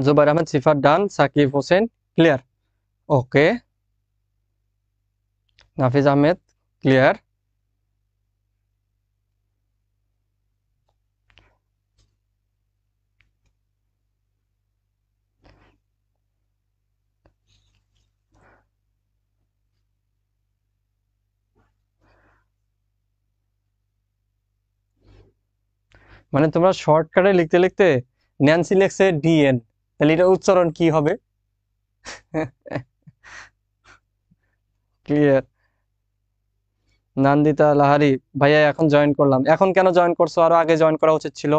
জুবাইর আহমেদ সিফাত ডান, সাকিব হোসেন ক্লিয়ার, ওকে, নাফিজ আহমেদ ক্লিয়ার। মানে তোমরা শর্টকাটে লিখতে লিখতে ন্যান্সি লেখছে ডিএন, তাহলে এটা উচ্চারণ কি হবে? ক্লিয়ার। নান্দিতা লাহারি ভাইয়া এখন জয়েন করলাম, এখন কেন জয়েন করছো, আরো আগে জয়েন করা উচিত ছিল।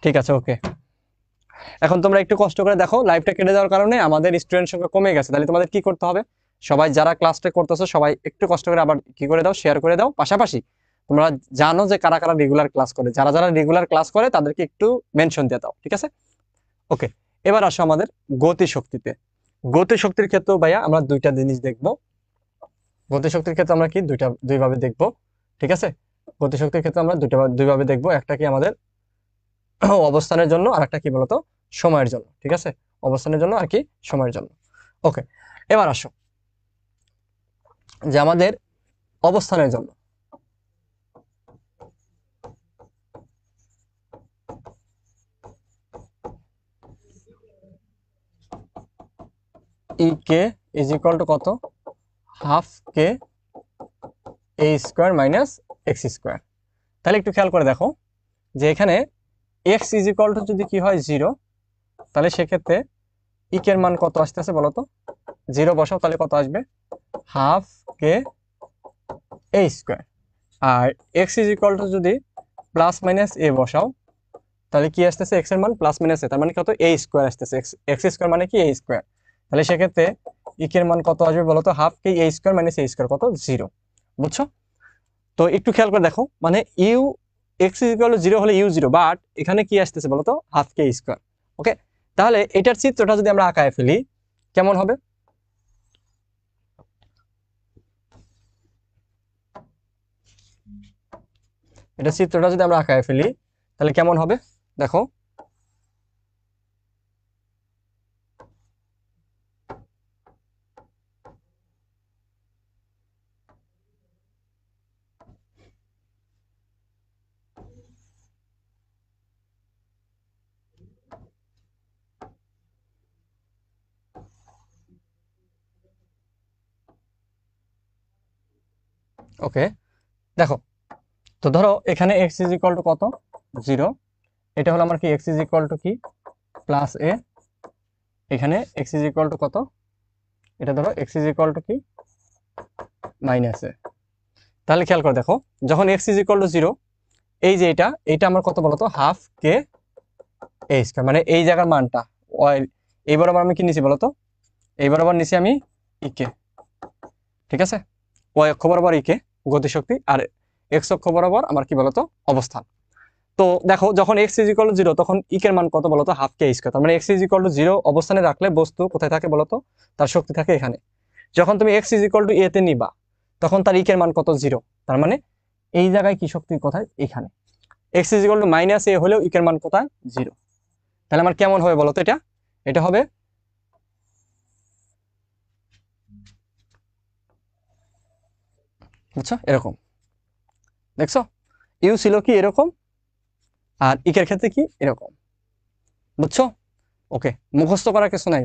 ঠিক আছে, ওকে। এখন তোমরা একটু কষ্ট করে দেখো, লাইভটা কেটে যাওয়ার কারণে আমাদের স্টুডেন্ট সংখ্যা কমে গেছে। তাহলে তোমাদের কি করতে হবে, সবাই যারা ক্লাসটা করতেছো সবাই একটু কষ্ট করে আবার কি করে দাও, শেয়ার করে দাও। পাশাপাশি তোমরা জানো যে কারা কারা রেগুলার ক্লাস করে, যারা যারা রেগুলার ক্লাস করে তাদেরকে একটু মেনশন দিয়ে দাও, ঠিক আছে। ওকে, এবার আসো আমাদের গতি শক্তিতে। গতি শক্তির ক্ষেত্রেও ভাইয়া আমরা দুইটা জিনিস দেখবো। গতি শক্তির ক্ষেত্রে আমরা কি দুইভাবে দেখবো, ঠিক আছে। গতি শক্তির ক্ষেত্রে আমরা দুইভাবে দেখবো, একটা কি আমাদের অবস্থানের জন্য, আর একটা কি বলতো সময়ের জন্য, ঠিক আছে। অবস্থানের জন্য আর কি সময়ের জন্য। ওকে, এবার আসো যে আমাদের অবস্থানের জন্য ই কে ইজ ইকুয়াল টু কত, half k a square minus x square. তাহলে একটু খেয়াল করে দেখো যে এখানে এক্স ইজ ইকুয়াল টু যদি কি হয় 0, তাহলে সেক্ষেত্রে ইকের মান কত আসতেছে বলতো, 0 বসাও, তাহলে কত আসবে হাফ কে এ স্কোয়ার। আর এক্স ইজ ইকুয়াল টু যদি প্লাস মাইনাস এ বসাও, তাহলে কি আসতেছে এক্স এর মান প্লাস মাইনাস এ, তার মানে কত এ স্কোয়ার আসতেছে, এক্স স্কোয়ার মানে কি এ স্কোয়ার। তাহলে সেক্ষেত্রে ইকের মান কত আসবে বলতো, half k a square minus a square কত 0, বুঝছো। তো একটু খেয়াল করে দেখো, মানে u x is equal to 0 হলে ইউ 0, বাট এখানে কি আসতেছে বলতো, হাফ কে স্কোয়ার। ওকে, তাহলে এটার চিত্রটা যদি আমরা আঁকায় ফেলি কেমন হবে? এটা চিত্রটা যদি আমরা আঁকায় ফেলি তাহলে কেমন হবে দেখো। ওকে, দেখো তো ধরো এখানে এক্স ইজ ইকুয়াল টু কত, 0। এটা হলো আমার কি এক্স ইজ ইকুয়াল টু কি প্লাস এ, এখানে এক্স ইজ ইকুয়াল টু কত, এটা ধরো এক্স ইজ ইকুয়াল টু কি মাইনাস এ। তাহলে খেয়াল করে দেখো, যখন এক্স ইজ ইকুয়াল টু 0, এই যে এটা আমার কত বলতো, হাফ কে এ স্কয়ার, মানে এই জায়গার মানটা এই বরাবর আমি কি নিছি বলতো, এই বরাবর নিছি আমি ইকে, ঠিক আছে, ওয়াই অক্ষ বরাবর ইকে গতিশক্তি, আর এক্স অক্ষ বরাবর আমার কি বলতো অবস্থান। তো দেখো যখন এক্স ইজ ইকুয়াল টু 0 তখন ইকের মান কত বলতো, হাফ কে স্কয়ার। তার মানে এক্স ইজ ইকুয়াল টু 0 অবস্থানে রাখলে বস্তু কোথায় থাকে বলতো, তার শক্তি থাকে এখানে। যখন তুমি এক্স ইজ ইকুয়াল টু এ তে নিবা তখন তার ইকের মান কত, 0। তার মানে এই জায়গায় কি শক্তি কোথায়, এখানে। X is equal to minus a হলেও ইকের মান কোথায়, 0। তাহলে আমার কেমন হবে বলতো, এটা হবে বুঝছো এরকম, দেখছো ইউ ছিল কি এরকম, আর ইকের ক্ষেত্রে কি এরকম, বুঝছো? ওকে, মুখস্থ করার কিছু নাই,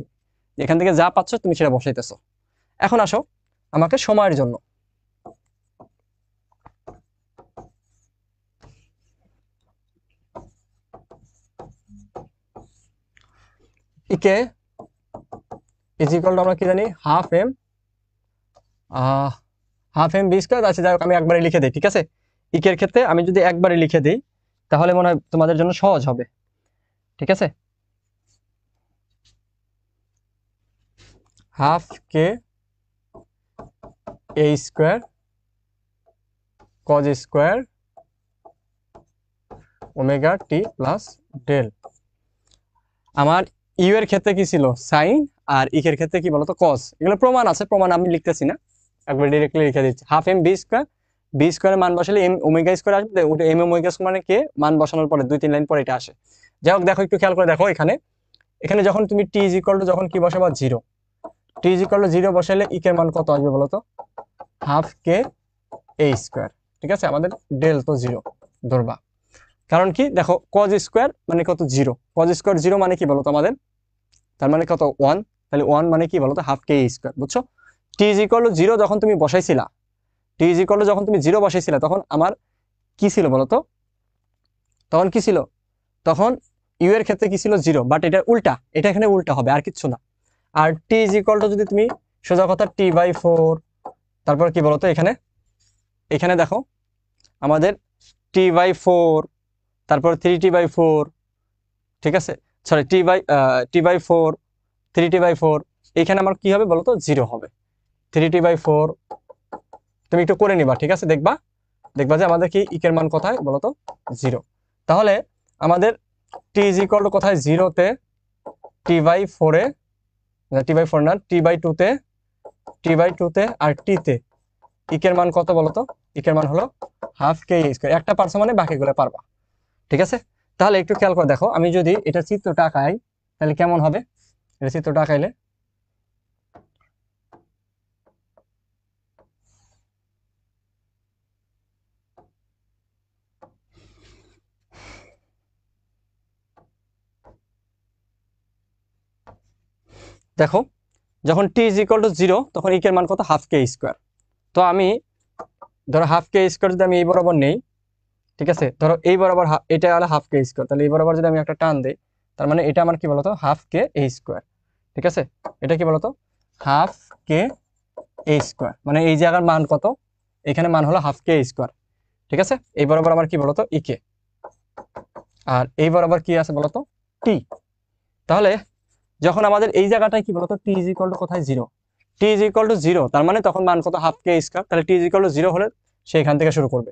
এখান থেকে যা পাচ্ছ তুমি সেটা বসাইতেছো। এখন আসো আমাকে সময়ের জন্য, ইকে ইজ ইকুয়াল টু আমরা কি জানি, হাফ এম বি স্কয়ার। আচ্ছা যাই হোক, আমি একবারে লিখে দিই, ঠিক আছে। ইকের ক্ষেত্রে আমি যদি একবারে লিখে দিই তাহলে মনে হয় তোমাদের জন্য সহজ হবে, ঠিক আছে। Half k a square cos square omega t plus del. আমার ইউ এর ক্ষেত্রে কি ছিল সাইন, আর ইকের ক্ষেত্রে কি বলতো কজ। এগুলো প্রমাণ আছে, প্রমাণ আমি লিখতেছি না, একবার ডিরেক্টলি লিখে দিচ্ছি। Half m b square, b স্কোয়ারের মান বসালে এম ওমেগা স্কোয়ার আসবে, ওটা এম ওমেগা স্কোয়ার মানে কে মান বসানোর পরে 2-3 লাইন পরে এটা আসে। যাই হোক দেখো, একটু খেয়াল করে দেখো, এখানে এখানে যখন তুমি টি ইজ ইকুয়াল টু যখন কি বসাবা 0, টি ইজ ইকুয়াল টু 0 বসালে ইকের মান কত আসবে বলতো, হাফ কে এ স্কোয়ার, ঠিক আছে। আমাদের ডেল তো 0 ধরবা, কারণ কি দেখো কজ স্কোয়ার মানে কত, 0, কজ স্কোয়ার 0 মানে কি বলতো আমাদের, তার মানে কত 1, তাহলে 1 মানে কি বলতো হাফ কে স্কোয়ার, বুঝছো। টি ইজ ইকুয়াল টু 0 যখন তুমি বসাইছিলা, টি ইজ ইকুয়াল টু যখন তুমি 0 বসাইছিলা তখন আমার কি ছিল বলতো, তখন কি ছিল, তখন ইউ এর ক্ষেত্রে কি ছিল 0, বাট এটা উল্টা, এটা এখানে উল্টা হবে আর কিচ্ছু না। আর টি ইজ ইকুয়াল টু যদি তুমি সোজা কথা টি/4, তারপর কি বলতো এখানে, এখানে দেখো আমাদের টি/4, তারপর 3t/4, ঠিক আছে, সরি টি/4, 3t/4, এখানে আমার কি হবে বলতো 0 হবে। 3t/4 তুমি একটু করে নিবা, ঠিক আছে, দেখবা দেখবা যে আমাদের কি ইকের মান কোথায় বলতো 0। তাহলে আমাদের টি ইজ ইকুয়াল টু কোথায়, 0-তে, টি/4-এ, টি/4 না, টি/2-তে আর টি-তে ইকের মান কত বলতো, ইকের মান হলো হাফ কে স্কয়ার। একটা পারছো মানে বাকিগুলো পারবা, ঠিক আছে। তাহলে একটু খেয়াল করে দেখো, আমি যদি এটা চিত্রটা আঁকাই তাহলে কেমন হবে, এটা চিত্রটা আঁকাইলে দেখো, যখন টি ইজ ইকুয়াল টু 0 তখন ইকের মান কত, হাফ কে স্কোয়ার। তো আমি ধরো হাফ কে স্কোয়ার যদি আমি এই বরাবর নেই, ঠিক আছে, ধরো এই বরাবর এটা হলো হাফ কে স্কোয়ার, তাহলে এই বরাবর যদি আমি একটা টান দিই তার মানে এটা আমার কি বলতো হাফ কে এ স্কোয়ার, ঠিক আছে। এটা কি বলতো হাফ কে এ স্কোয়ার, মানে এই জায়গার মান কত, এখানে মান হলো হাফ কে স্কোয়ার, ঠিক আছে। এই বরাবর আমার কি বলতো ইকে, আর এই বরাবর কি আছে বলতো টি। তাহলে যখন আমাদের এই জায়গাটায় কি বলতো টি ইজ ইকুয়াল টু কোথায় 0, টি ইজ ইকুয়াল টু 0, তার মানে তখন মান কত, হাফ কে স্কোয়ার। তাহলে টি ইজ ইকুয়াল টু 0 হলে সে এখান থেকে শুরু করবে।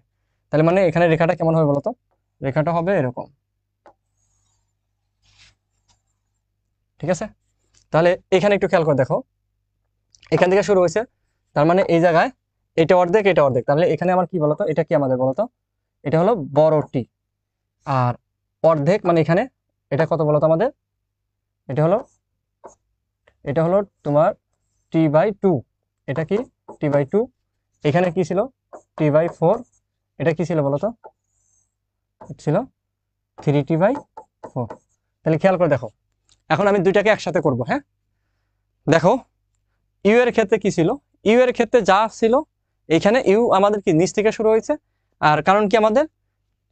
তাহলে মানে এখানে রেখাটা কেমন হবে বলতো, রেখাটা হবে এরকম, ঠিক আছে। তাহলে এখানে একটু খেয়াল করে দেখো, এখান থেকে শুরু হয়েছে, তার মানে এই জায়গায় এটা অর্ধেক এটা অর্ধেক, তাহলে এখানে আমার কি বলতো, এটা কি আমাদের বলতো, এটা হলো বড় টি। আর অর্ধেক মানে এখানে এটা কত বলতো আমাদের, এটা হলো, এটা হলো তোমার t/2, এটা কি t/2, এখানে কি ছিল t/4, এটা কি ছিল বলতো, ছিল 3t/4। তাহলে খেয়াল করে দেখো, এখন আমি দুইটাকে একসাথে করব, হ্যাঁ। দেখো ইউ এর ক্ষেত্রে কি ছিল, ইউ এর ক্ষেত্রে যা ছিল, এইখানে ইউ আমাদের কি নিচ থেকে শুরু হয়েছে, আর কারণ কি আমাদের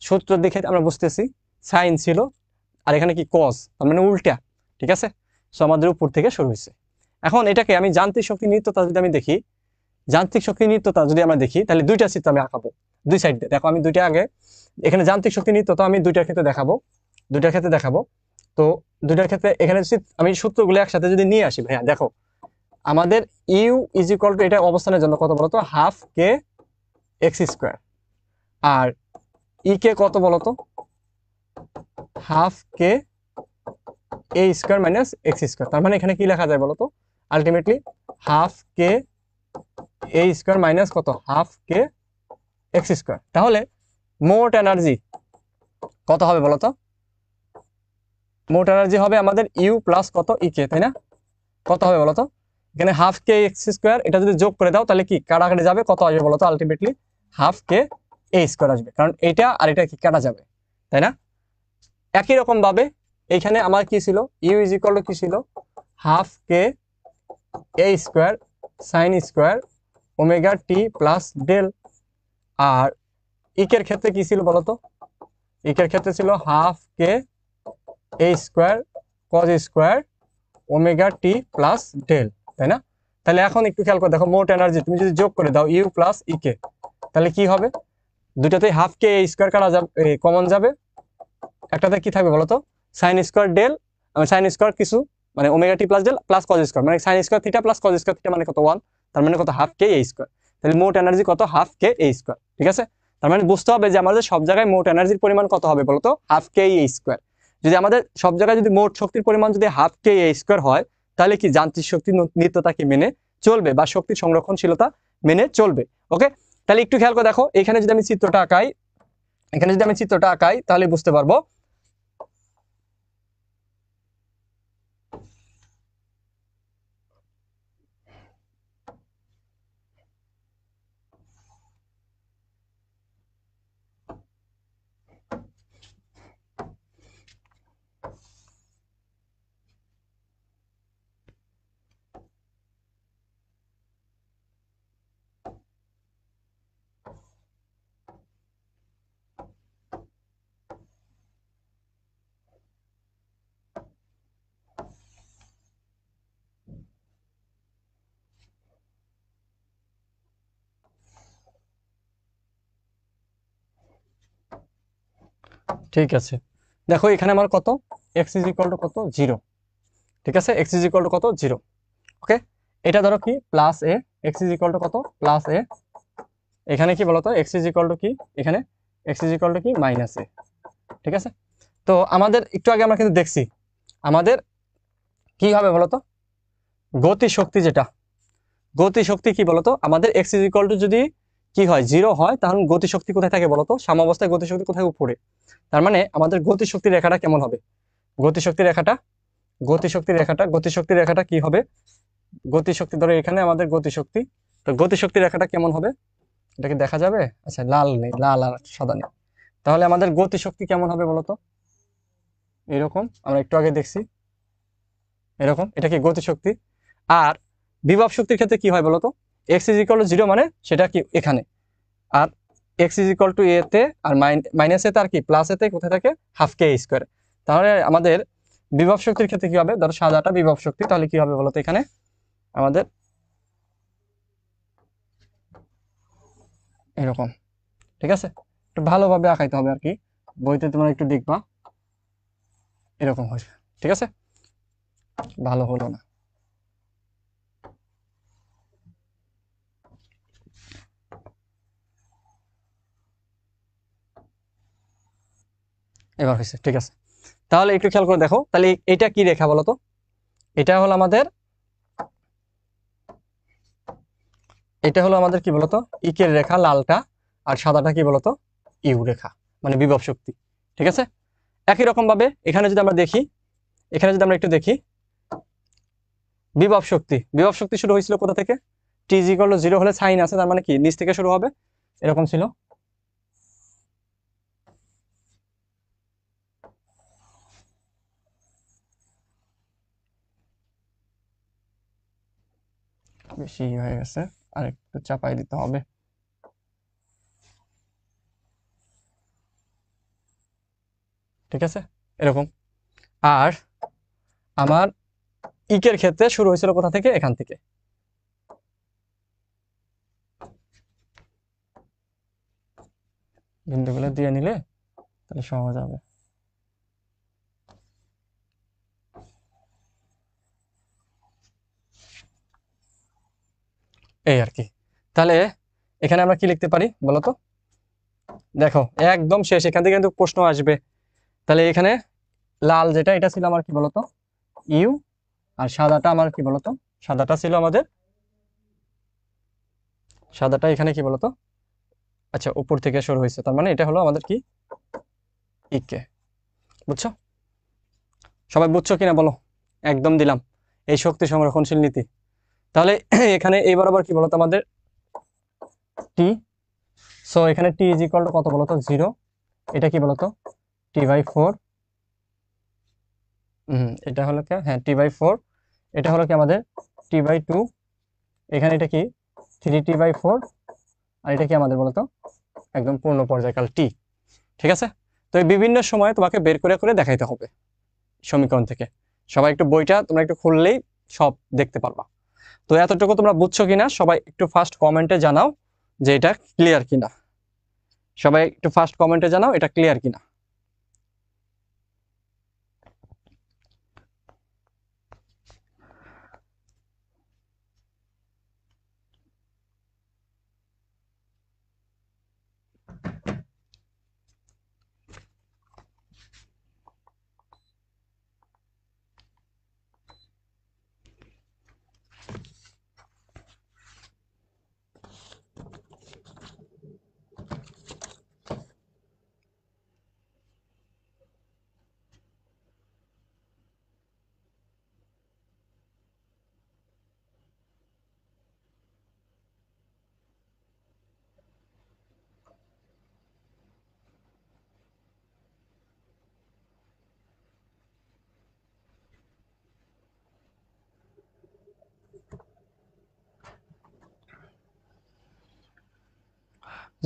সূত্র দেখে আমরা বুঝতেছি সাইন ছিল, আর এখানে কি কজ, তার মানে উল্টা, ঠিক আছে। সো আমাদের উপর থেকে শুরু হয়েছে। এখন এটাকে আমি যান্ত্রিক শক্তি নিত্যতা যদি আমি দেখি, যান্ত্রিক শক্তি নিত্যতা যদি আমরা দেখি, তাহলে দুইটা চিত্র আমি আঁকাবো দুই সাইড দিয়ে। দেখো আমি দুইটা আগে এখানে যান্ত্রিক শক্তি নিত্যতা আমি দুইটার ক্ষেত্রে দেখাবো, দুইটার ক্ষেত্রে দেখাবো। তো দুইটার ক্ষেত্রে এখানে আমি সূত্রগুলো একসাথে যদি নিয়ে আসি ভাইয়া, দেখো আমাদের ইউ ইজ ইকুয়াল টু এটা অবস্থানের জন্য কত বলতো, হাফ কে এক্স স্কোয়ার, আর ই কে কত বলতো, half k a square minus x square. তার মানে এখানে কি লেখা যায় বলতো, ultimately half k a square minus কত, হাফ কে এক্স স্কোয়ার। তাহলে মোট এনার্জি কত হবে বলতো, মোট এনার্জি হবে আমাদের ইউ প্লাস কত ই কে, তাই না। কত হবে বলতো, এখানে হাফ কে এক্স স্কোয়ার, এটা যদি যোগ করে দাও তাহলে কি কাটাকাটি যাবে, কত আসবে বলতো, ultimately half k a square আসবে, কারণ এটা আর এটা কি কাটা যাবে, তাই না। একই রকম ভাবে এইখানে আমার কি ছিল, ইউ ইজ ইকুয়াল টু কি ছিল, half k a square sine square omega t plus del. R Iker ক্ষেত্রে কি ছিল বলতো, ইকের ক্ষেত্রে ছিল half k a square cos square omega t plus del, তাই না। তাহলে এখন একটু খেয়াল করে দেখো, মোট এনার্জি তুমি যদি যোগ করে দাও ইউ প্লাস ইকে, তাহলে কি হবে, দুইটাতে হাফ কে এ স্কোয়ার কাটা যাবে, কমন যাবে, একটাতে কি থাকবে বলতো, sine square del, sine square কিছু মানে omega t plus del plus cos square, মানে sine square theta plus cos square theta মানে কত 1, তার মানে কত হাফ কে এ স্কোয়ার। তাহলে মোট এনার্জি কত, হাফ কে এ স্কোয়ার, ঠিক আছে। তার মানে বুঝতে হবে যে আমাদের সব জায়গায় মোট এনার্জির পরিমাণ কত হবে বলতো, হাফ কে এ স্কোয়ার। যদি আমাদের সব জায়গায় যদি মোট শক্তির পরিমাণ যদি হাফ কে এ স্কোয়ার হয়, তাহলে কি যান্ত্রিক শক্তি নিত্যতা কি মেনে চলবে, বা শক্তির সংরক্ষণশীলতা মেনে চলবে। ওকে, তাহলে একটু খেয়াল করে দেখো, এখানে যদি আমি চিত্রটা আঁকাই, এখানে যদি আমি চিত্রটা আঁকাই তাহলে বুঝতে পারবো। ঠিক আছে, দেখো এখানে আমার কত, এক্স ইজ ইকুয়াল টু কত 0, ঠিক আছে, এক্স ইজ ইকুয়াল টু কত 0। ওকে, এটা ধরো কি plus A, x is equal to কত প্লাস এ, এখানে কি বলতো এক্স ইজ ইকুয়াল টু কি, এখানে এক্স ইজ ইকুয়াল টু কি মাইনাস এ, ঠিক আছে। তো আমাদের একটু আগে আমরা কিন্তু দেখছি আমাদের কি হবে বলতো, গতি শক্তি যেটা, গতি শক্তি কি বলতো আমাদের এক্স ইজ ইকুয়াল টু যদি কি হয় 0 হয়, তাহলে গতি শক্তি কোথায় থাকে বলতো, সাম্যাবস্থায় গতি শক্তি কোথায়, উপরে। তার মানে আমাদের গতি শক্তির রেখাটা কেমন হবে, গতি শক্তির রেখাটা, গতিশক্তির রেখাটা, গতিশক্তির রেখাটা কি হবে, গতিশক্তি ধরো এখানে আমাদের গতিশক্তি, তো গতিশক্তির রেখাটা কেমন হবে, এটা কি দেখা যাবে, আচ্ছা লাল নেই, লাল আর সাদা নেই, তাহলে আমাদের গতিশক্তি কেমন হবে বলতো, এরকম আমরা একটু আগে দেখছি, এরকম, এটা কি গতিশক্তি। আর বিভব শক্তির ক্ষেত্রে কি হয় বলতো, এক্স ইজ ইকুয়াল টু 0 মানে সেটা কি এখানে, আর এক্স ইজ ইকুয়াল টু এ তে আর মাইনাস এ তে আর কি প্লাস এ তে কোথায় থাকে, হাফ কে স্কোয়ার। তাহলে আমাদের বিভব শক্তির ক্ষেত্রে কি হবে, ধরো সাদাটা বিভব শক্তি, তাহলে কি হবে বলতো এখানে আমাদের এরকম, ঠিক আছে। একটু ভালোভাবে আঁকাইতে হবে আর কি, বইতে তোমরা একটু দেখবা এরকম হয়, ঠিক আছে, ভালো হলো না। এবার হয়েছে, ঠিক আছে। তাহলে একটু খেয়াল করে দেখো, তাহলে এটা কি রেখা বলো তো? এটা হলো আমাদের কি বলতো, ইকের রেখা লালটা, আর সাদাটা কি বলতো, ইউ রেখা, মানে বিভব শক্তি। ঠিক আছে। একই রকম ভাবে এখানে যদি আমরা দেখি, একটু দেখি, বিভব শক্তি শুরু হয়েছিল কোথা থেকে? টি ইজ ইকুয়াল টু 0 হলে সাইন আছে, তার মানে কি নিচ থেকে শুরু হবে, এরকম ছিল। বেশি হয়ে গেছে, আর একটু চাপাই দিতে হবে। ঠিক আছে, এরকম। আর আমার ইকের ক্ষেত্রে শুরু হয়েছিল কোথা থেকে? এখান থেকে। বিন্দুগুলো দিয়ে নিলে তাহলে সহজ হবে। এই আর কি। তাহলে এখানে আমরা কি লিখতে পারি বলতো? দেখো একদম শেষ, এখান থেকে কিন্তু প্রশ্ন আসবে। তাহলে এখানে লাল যেটা, এটা ছিল আমার কি বলতো, ইউ, আর সাদাটা আমার কি বলতো, সাদাটা ছিল আমাদের, সাদাটা এখানে কি বলতো, আচ্ছা উপর থেকে শুরু হয়েছে, তার মানে এটা হলো আমাদের কি, ইকে। বুঝছো? সবাই বুঝছো কিনা বলো? একদম দিলাম, এই শক্তি সংরক্ষণশীল নীতি। তাহলে এখানে এই বরাবর কি বলতো আমাদের, টি। সো এখানে টি ইজ ইকুয়াল টু কত বলতো, 0। এটা কি বলতো, টি/4। এটা হলো কি, হ্যাঁ টি/4। এটা হলো কি আমাদের টি/2। এখানে এটা কি 3t/4। আর এটা কি আমাদের বলতো, একদম পূর্ণ পর্যায়কাল টি। ঠিক আছে। তো এই বিভিন্ন সময়ে তোমাকে বের করে করে দেখাইতে হবে সমীকরণ থেকে। সবাই একটু বইটা তোমরা একটু খুললেই সব দেখতে পারবা। তো এতটুকু তোমরা বুঝছো কিনা সবাই একটু ফার্স্ট কমেন্টে জানাও যে এটা ক্লিয়ার কিনা। সবাই একটু ফার্স্ট কমেন্টে জানাও এটা ক্লিয়ার কিনা।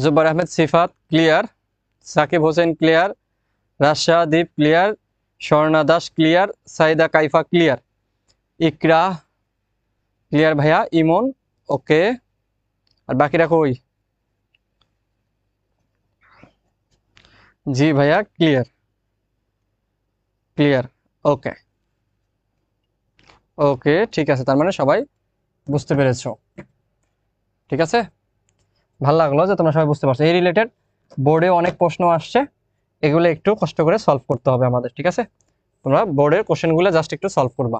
জুব্বার আহমেদ সিফাত ক্লিয়ার, সাকিব হোসেন ক্লিয়ার, রাশা দ্বীপ ক্লিয়ার, স্বর্ণা দাস ক্লিয়ার, সাইদা কাইফা ক্লিয়ার, ইকরা ক্লিয়ার ভাইয়া, ইমন ওকে, আর বাকিরা কই? জি ভাইয়া ক্লিয়ার, ক্লিয়ার, ওকে ওকে, ঠিক আছে, তার মানে সবাই বুঝতে পেরেছো। ঠিক আছে, ভালো লাগলো যে তোমরা সবাই বুঝতে পারছো। এই রিলেটেড বোর্ডে অনেক প্রশ্ন আসছে, এগুলো একটু কষ্ট করে সলভ করতে হবে আমাদের। ঠিক আছে, তোমরা বোর্ডের কোশ্চেনগুলো জাস্ট একটু সলভ করবা।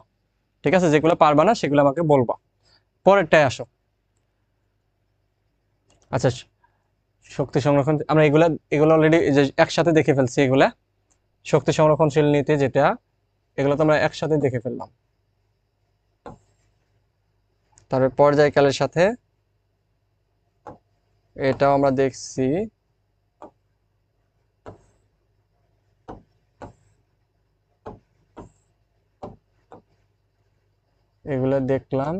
ঠিক আছে, যেগুলো পারবা না সেগুলো আমাকে বলবা। পরেরটায় আসো। আচ্ছা, শক্তি সংরক্ষণ আমরা এগুলা এগুলো অলরেডি একসাথে দেখে ফেলছি। এগুলা শক্তি সংরক্ষণশীল নীতি যেটা, এগুলো তো আমরা একসাথে দেখে ফেললাম। তারপরে পর্যায়কালের সাথে এটাও আমরা দেখছি। এগুলো দেখলাম।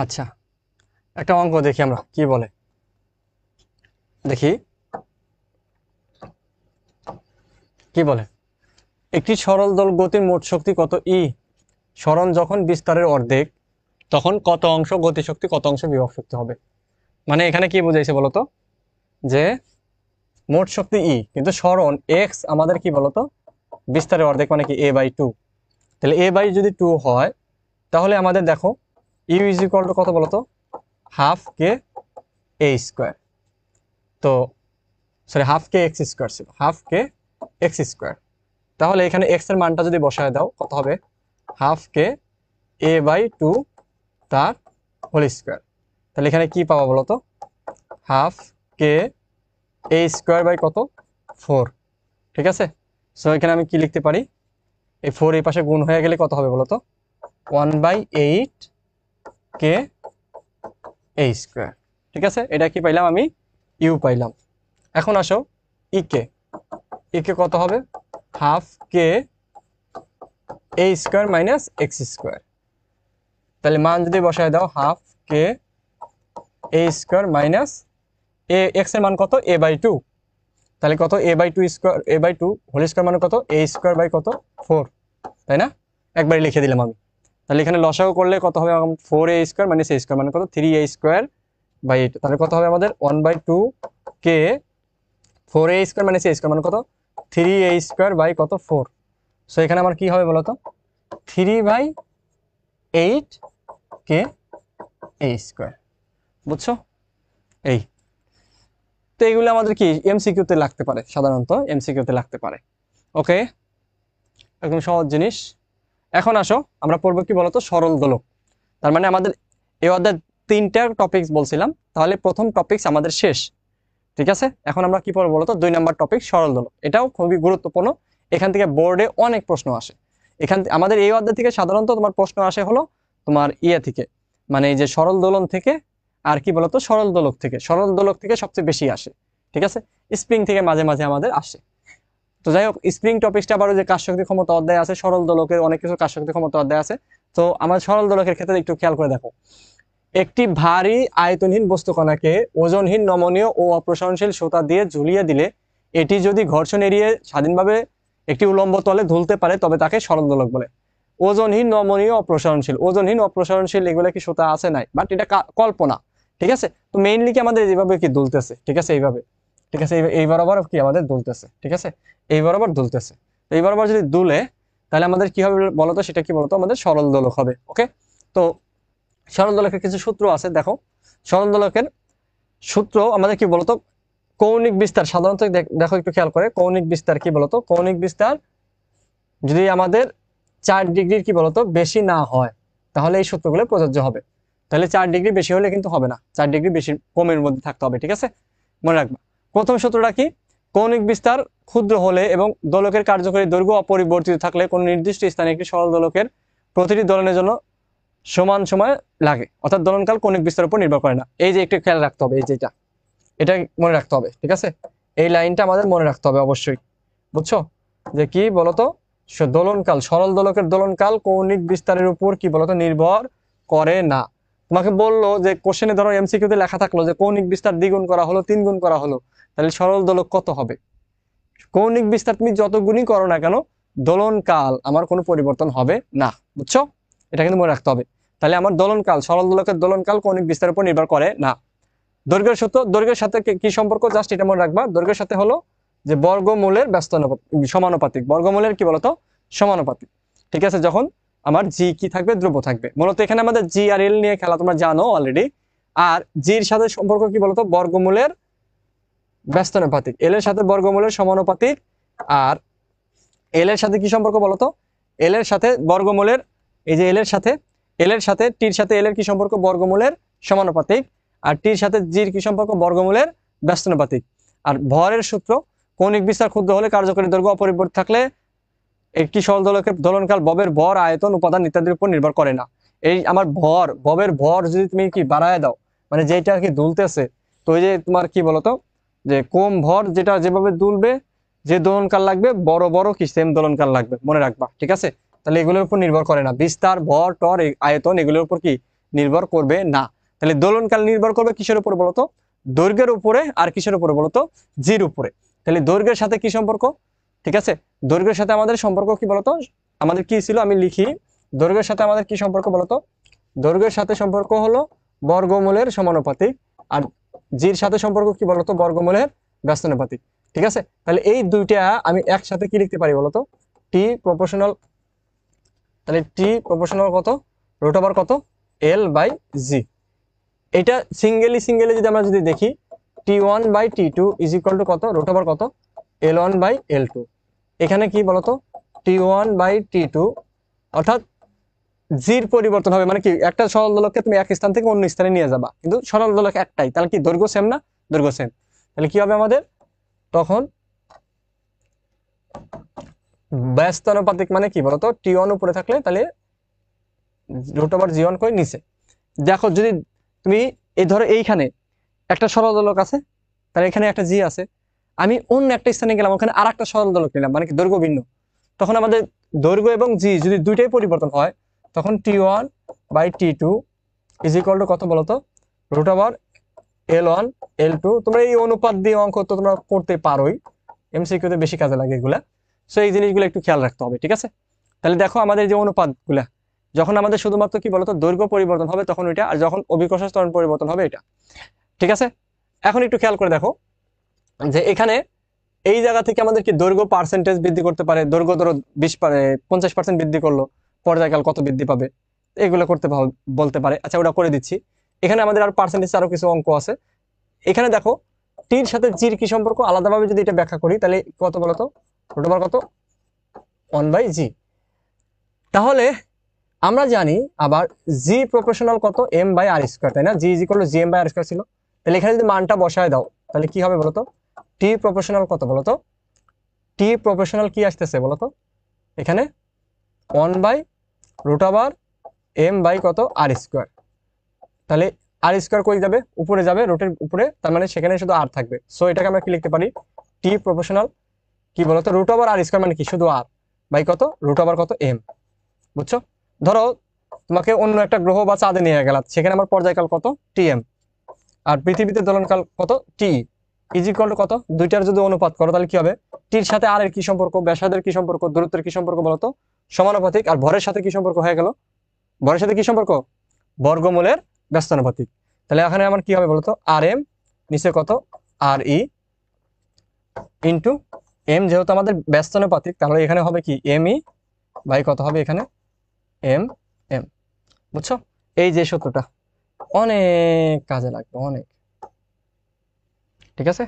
আচ্ছা, একটা অঙ্ক দেখি আমরা কি বলে, দেখি কি বলে। একটি সরল দোল গতির মোট শক্তি কত ই? সরণ যখন বিস্তারের অর্ধেক, তখন কত অংশ গতিশক্তি, কত অংশ বিভব শক্তি হবে? মানে এখানে কি বুঝাইছে বলতো, যে মোট শক্তি ই, কিন্তু সরণ এক্স আমাদের কি বলতো, বিস্তারের অর্ধেক, মানে কি a/2। তাহলে a বাই যদি 2 হয় তাহলে আমাদের দেখো u ইজ ইকুয়াল টু কত বলতো হাফ কে a স্কোয়ার, তো সরি হাফ কে এক্স স্কোয়ার ছিল, হাফ কে এক্স স্কোয়ার। তাহলে এখানে এক্স এর মানটা যদি বসায় দাও কত হবে হাফ কে a বাই 2 তার হোল স্কোয়ার। তাহলে এখানে কি পাবো বলতো half K a square by কত 4, ঠিক আছে। সো এখানে আমি কি লিখতে পারি, এই 4 এই পাশে গুণ হয়ে গেলে কত হবে বলতো 1/8 কে a স্কোয়ার, ঠিক আছে। এটা কি পাইলাম আমি ইউ পাইলাম। এখন আসো কে কত হবে half K a square minus x square. তাহলে মান যদি বসায় দাও half K a square minus x এর মান কত a বাই 2, তাহলে কত a by 2 square, a by 2 whole square মানে কত a স্কোয়ার বাই কত 4, তাই না। একবারই লিখে দিলাম আমি। তাহলে এখানে লসাগু করলে কত হবে 4a square minus a square মানে কত 3a স্কোয়ার বাই 8, তাহলে কত হবে আমাদের 1/2 কে 4a square minus a square মানে কত 3a স্কোয়ার বাই কত 4। সো এখানে আমার কি হবে বলতো 3/8 কে a স্কোয়ার, বুঝছো। এই তো এইগুলো আমাদের কি এমসিকিউতে লাগতে পারে, সাধারণত এমসিকিউতে লাগতে পারে। ওকে, একদম সহজ জিনিস। এখন আসো আমরা পড়বো কি বলতো সরল দোলক। তার মানে আমাদের এই অধ্যায় 3টা টপিকস বলছিলাম, তাহলে প্রথম টপিকস আমাদের শেষ, ঠিক আছে। এখন আমরা কি পড়বো বলতো 2 নাম্বার টপিক সরল দোলক। এটাও খুবই গুরুত্বপূর্ণ, এখান থেকে বোর্ডে অনেক প্রশ্ন আসে। আমাদের এই অধ্যায় থেকে সাধারণত তোমার প্রশ্ন আসে হলো তোমার থেকে, মানে এই যে সরল দোলন থেকে, আর কি বলতো সরল দোলক থেকে। সরল দোলক থেকে সবচেয়ে বেশি আসে, ঠিক আছে। স্প্রিং থেকে মাঝে মাঝে আমাদের আসে। তো যাই হোক, স্প্রিং টপিকসটা আবার যে কাজ শক্তি ক্ষমতা অধ্যায় আছে, সরল দোলকের অনেক কিছু কাজ শক্তি ক্ষমতা অধ্যায় আছে। তো আমাদের সরল দোলকের ক্ষেত্রে একটু খেয়াল করে দেখো, একটি ভারী আয়তনহীন বস্তুকণাকে ওজনহীন নমনীয় ও অপ্রসারণশীল সুতা দিয়ে ঝুলিয়ে দিলে এটি যদি ঘর্ষণ এড়িয়ে স্বাধীনভাবে একটি উলম্ব তলে ঝুলতে পারে তবে তাকে সরল দোলক বলে। ওজনহীন নমনীয় অপ্রসারণশীল, ওজনহীন অপ্রসারণশীল এগুলো কি সুতা আছে নাই, বাট এটা কল্পনা, ঠিক আছে। তো মেইনলি কি আমাদের এইভাবে কি দুলতেছে, ঠিক আছে, এইভাবে, ঠিক আছে, এই বরাবর কি আমাদের দুলতেছে, ঠিক আছে, এই বরাবর দুলতেছে। তো এই বরাবর যদি দুলে তাহলে আমাদের কি হবে বলতো, সেটা কি বলতো আমাদের সরল দোলক হবে। ওকে, তো সরল দোলকের কিছু সূত্র আছে, দেখো সরল দোলকের সূত্র আমাদের কি বলতো কৌণিক বিস্তার, সাধারণত দেখো একটু খেয়াল করে কৌণিক বিস্তার কি বলতো, কৌণিক বিস্তার যদি আমাদের 4 ডিগ্রির কি বলতো বেশি না হয় তাহলে এই সূত্রগুলো প্রযোজ্য হবে। তাহলে 4 ডিগ্রি বেশি হলে কিন্তু হবে না, 4 ডিগ্রি বেশি কমের মধ্যে থাকতে হবে, ঠিক আছে, মনে রাখবা। প্রথম সূত্রটা কি, কৌণিক বিস্তার ক্ষুদ্র হলে এবং দোলকের কার্যকরী দৈর্ঘ্য অপরিবর্তিত থাকলে কোনো নির্দিষ্ট স্থানে একটি সরল দোলকের প্রতিটি দোলনের জন্য সমান সময় লাগে, অর্থাৎ দোলনকাল কৌণিক বিস্তারের উপর নির্ভর করে না। এই যে একটু খেয়াল রাখতে হবে, এই যেটা এটা মনে রাখতে হবে, ঠিক আছে, এই লাইনটা আমাদের মনে রাখতে হবে অবশ্যই, বুঝছো, যে কি বলতো দোলনকাল, সরল দোলকের দোলনকাল কৌণিক বিস্তারের উপর কি বলতো নির্ভর করে না। তোমাকে বললো যে কোশ্চেনে ধরো এমসিকিউতে লেখা থাকলো যে কৌণিক বিস্তার 2 গুণ করা হলো, 3 গুণ করা হলো, তাহলে সরল দোলক কত হবে। কৌণিক বিস্তার তুমি যত গুণই করো না কেন দোলনকাল আমার কোনো পরিবর্তন হবে না, বুঝছো, এটা কিন্তু মনে রাখতে হবে। তাহলে আমার দোলনকাল, সরল দোলকের দোলনকাল কৌণিক বিস্তারের উপর নির্ভর করে না। দৈর্ঘ্যের সূত্র, দৈর্ঘ্যের সাথে কি সম্পর্ক জাস্ট এটা মনে রাখবা, দৈর্ঘ্যের সাথে হলো যে বর্গমূলের সমানুপাতিক, বর্গমূলের কি বলতো সমানুপাতিক, ঠিক আছে। যখন আমার জি কি থাকবে ধ্রুব থাকবে, মূলত এখানে আমাদের জি আর এল নিয়ে খেলা তোমরা জানো অলরেডি। আর জির সাথে সম্পর্ক কি বলতো বর্গমূলের ব্যস্তানুপাতিক, এল এর সাথে বর্গমূলের সমানুপাতিক। আর এল এর সাথে কি সম্পর্ক বলতো, এল এর সাথে বর্গমূলের, এই যে এল এর সাথে টির সাথে এল এর কি সম্পর্ক বর্গমূলের সমানুপাতিক, আর টির সাথে জির কি সম্পর্ক বর্গমূলের ব্যস্তানুপাতিক। আর ভরের সূত্র, কৌণিক বিস্তার ক্ষুদ্র হলে কার্যকরী দৈর্ঘ্য অপরিবর্তিত থাকলে একটি সরল দোলকের দোলনকাল ববের ভর, আয়তন, উপাদান ইত্যাদির উপর নির্ভর করে না। এই আমার ভর, ববের ভর যদি তুমি কি বাড়ায় দাও, মানে যেটা কি দুলতেছে, তো ওই যে তোমার কি বলতো যে কম ভর যেটা যেভাবে দুলবে, যে দোলনকাল লাগবে বড় বড় কি সেম দোলনকাল লাগবে, মনে রাখবা, ঠিক আছে। তাহলে এগুলোর উপর নির্ভর করে না, বিস্তার, ভর, টর, আয়তন এগুলোর উপর কি নির্ভর করবে না। তাহলে দোলনকাল নির্ভর করবে কিসের উপর বলতো, দৈর্ঘ্যের উপরে, আর কিসের উপরে বলতো জির উপরে। তাহলে দৈর্ঘ্যের সাথে কি সম্পর্ক, ঠিক আছে, দৈর্ঘ্যের সাথে আমাদের সম্পর্ক কি বলতো, আমাদের কি ছিল আমি লিখি, দৈর্ঘ্যের সাথে আমাদের কি সম্পর্ক বলতো, দৈর্ঘ্যের সাথে সম্পর্ক হলো বর্গমূলের সমানুপাতিক, আর জির সাথে সম্পর্ক কি বলতো বর্গমূলের ব্যস্তানুপাতিক, ঠিক আছে। তাহলে এই দুইটা আমি একসাথে কি লিখতে পারি বলতো, টি প্রপোর্শনাল তাহলে টি প্রপোর্শনাল কত, রুট ওভার কত, এল বাই জি। এটা সিঙ্গেলি যদি আমরা যদি দেখি T1 by T2 is equal to কত, রুট ওভার কত, L1 বাই L2। এখানে কি বলতো, T1 বাই T2 অর্থাৎ জির পরিবর্তন হবে, মানে কি একটা সরল দোলককে তুমি এক স্থান থেকে অন্য স্থানে নিয়ে যাবা, কিন্তু সরল দোলক একটাই, তাহলে কি দৈর্ঘ্য সেম না, দৈর্ঘ্য সেম। তাহলে কি হবে আমাদের তখন ব্যস্ত আনুপাতিক, মানে কি বলতো T1 উপরে থাকলে তাহলে রুট ওভার G1 করে নিচে। দেখো যদি তুমি এই ধরো এইখানে একটা সরল দোলক আছে, তাহলে এখানে একটা জি আছে, আমি অন্য একটা স্থানে গেলাম, ওখানে আর একটা সরল দোলক নিলাম, মানে কি দৈর্ঘ্য ভিন্ন, তখন আমাদের দৈর্ঘ্য এবং জি যদি দুইটাই পরিবর্তন হয়, তখন T1 by T2 is equal to কত বলতো, রুট ওভার L1 L2। তোমরা এই অনুপাত দিয়ে অঙ্ক তো তোমরা করতে পারোই, এমসিকিউতে বেশি কাজে লাগে এগুলা। সো এই জিনিসগুলো একটু খেয়াল রাখতে হবে, ঠিক আছে। তাহলে দেখো আমাদের যে অনুপাতগুলা, যখন আমাদের শুধুমাত্র কি বলতো দৈর্ঘ্য পরিবর্তন হবে তখন ওইটা, আর যখন অভিকর্ষ ত্বরণ পরিবর্তন হবে এটা, ঠিক আছে। এখন একটু খেয়াল করে দেখো যে এখানে এই জায়গা থেকে আমাদের কি দৈর্ঘ্য পার্সেন্টেজ বৃদ্ধি করতে পারে, দৈর্ঘ্য ধরো 50% বৃদ্ধি করলো, পর্যায়কাল কত বৃদ্ধি পাবে, এগুলো করতে বলতে পারে। আচ্ছা ওটা করে দিচ্ছি। এখানে আমাদের আর পার্সেন্টেজ আরো কিছু অঙ্ক আছে। এখানে দেখো টির সাথে জির কি সম্পর্ক, আলাদাভাবে যদি এটা ব্যাখ্যা করি তাহলে কত বলতো, রুট ওভার কত 1 বাই জি। তাহলে আমরা জানি আবার জি প্রপোর্শনাল কত, এম বাই আর স্কোয়ার, তাই না, g is equal to g m by r square ছিল। তাহলে এখানে যদি মানটা বসায় দাও তাহলে কি হবে বলতো, টি প্রপোর্শনাল কত বলতো, টি প্রপোর্শনাল কি আসতেছে বলতো, এখানে 1 by root over m by কত আর স্কোয়ার। তাহলে আর স্কোয়ার কই যাবে, উপরে যাবে, রুটের উপরে, তার মানে সেখানে শুধু আর থাকবে। সো এটাকে আমরা কি লিখতে পারি, টি প্রপোর্শনাল কি বলতো, রুট ওভার আর স্কোয়ার মানে কি শুধু আর বাই কত, রুট ওভার কত এম। বুঝছো, ধরো তোমাকে অন্য একটা গ্রহ বা চাঁদে নিয়ে গেলাম, সেখানে আমার পর্যায়কাল কত টিএম, আর পৃথিবীতে দোলনকাল কত টি, ইজ ইকুয়াল টু কত, দুইটার যদি অনুপাত করো তাহলে কি হবে, টির সাথে আর এর কি সম্পর্ক, ব্যাসার্ধের কি সম্পর্ক, দূরত্বের কি সম্পর্ক বলতো, সমানুপাতিক। আর ভরের সাথে কি সম্পর্ক হয়ে গেল, ভরের সাথে কি সম্পর্ক, বর্গমূলের ব্যস্তানুপাতিক। তাহলে এখানে আমার কি হবে বলতো, আর এম নিচে কত আর ই ইন্টু এম, যেহেতু আমাদের ব্যস্তানুপাতিক তাহলে এখানে হবে কি এম ই বাই কত হবে এখানে এম এম। বুঝছো, এই যে সূত্রটা অনেক কাজে লাগবে, অনেক, ঠিক আছে।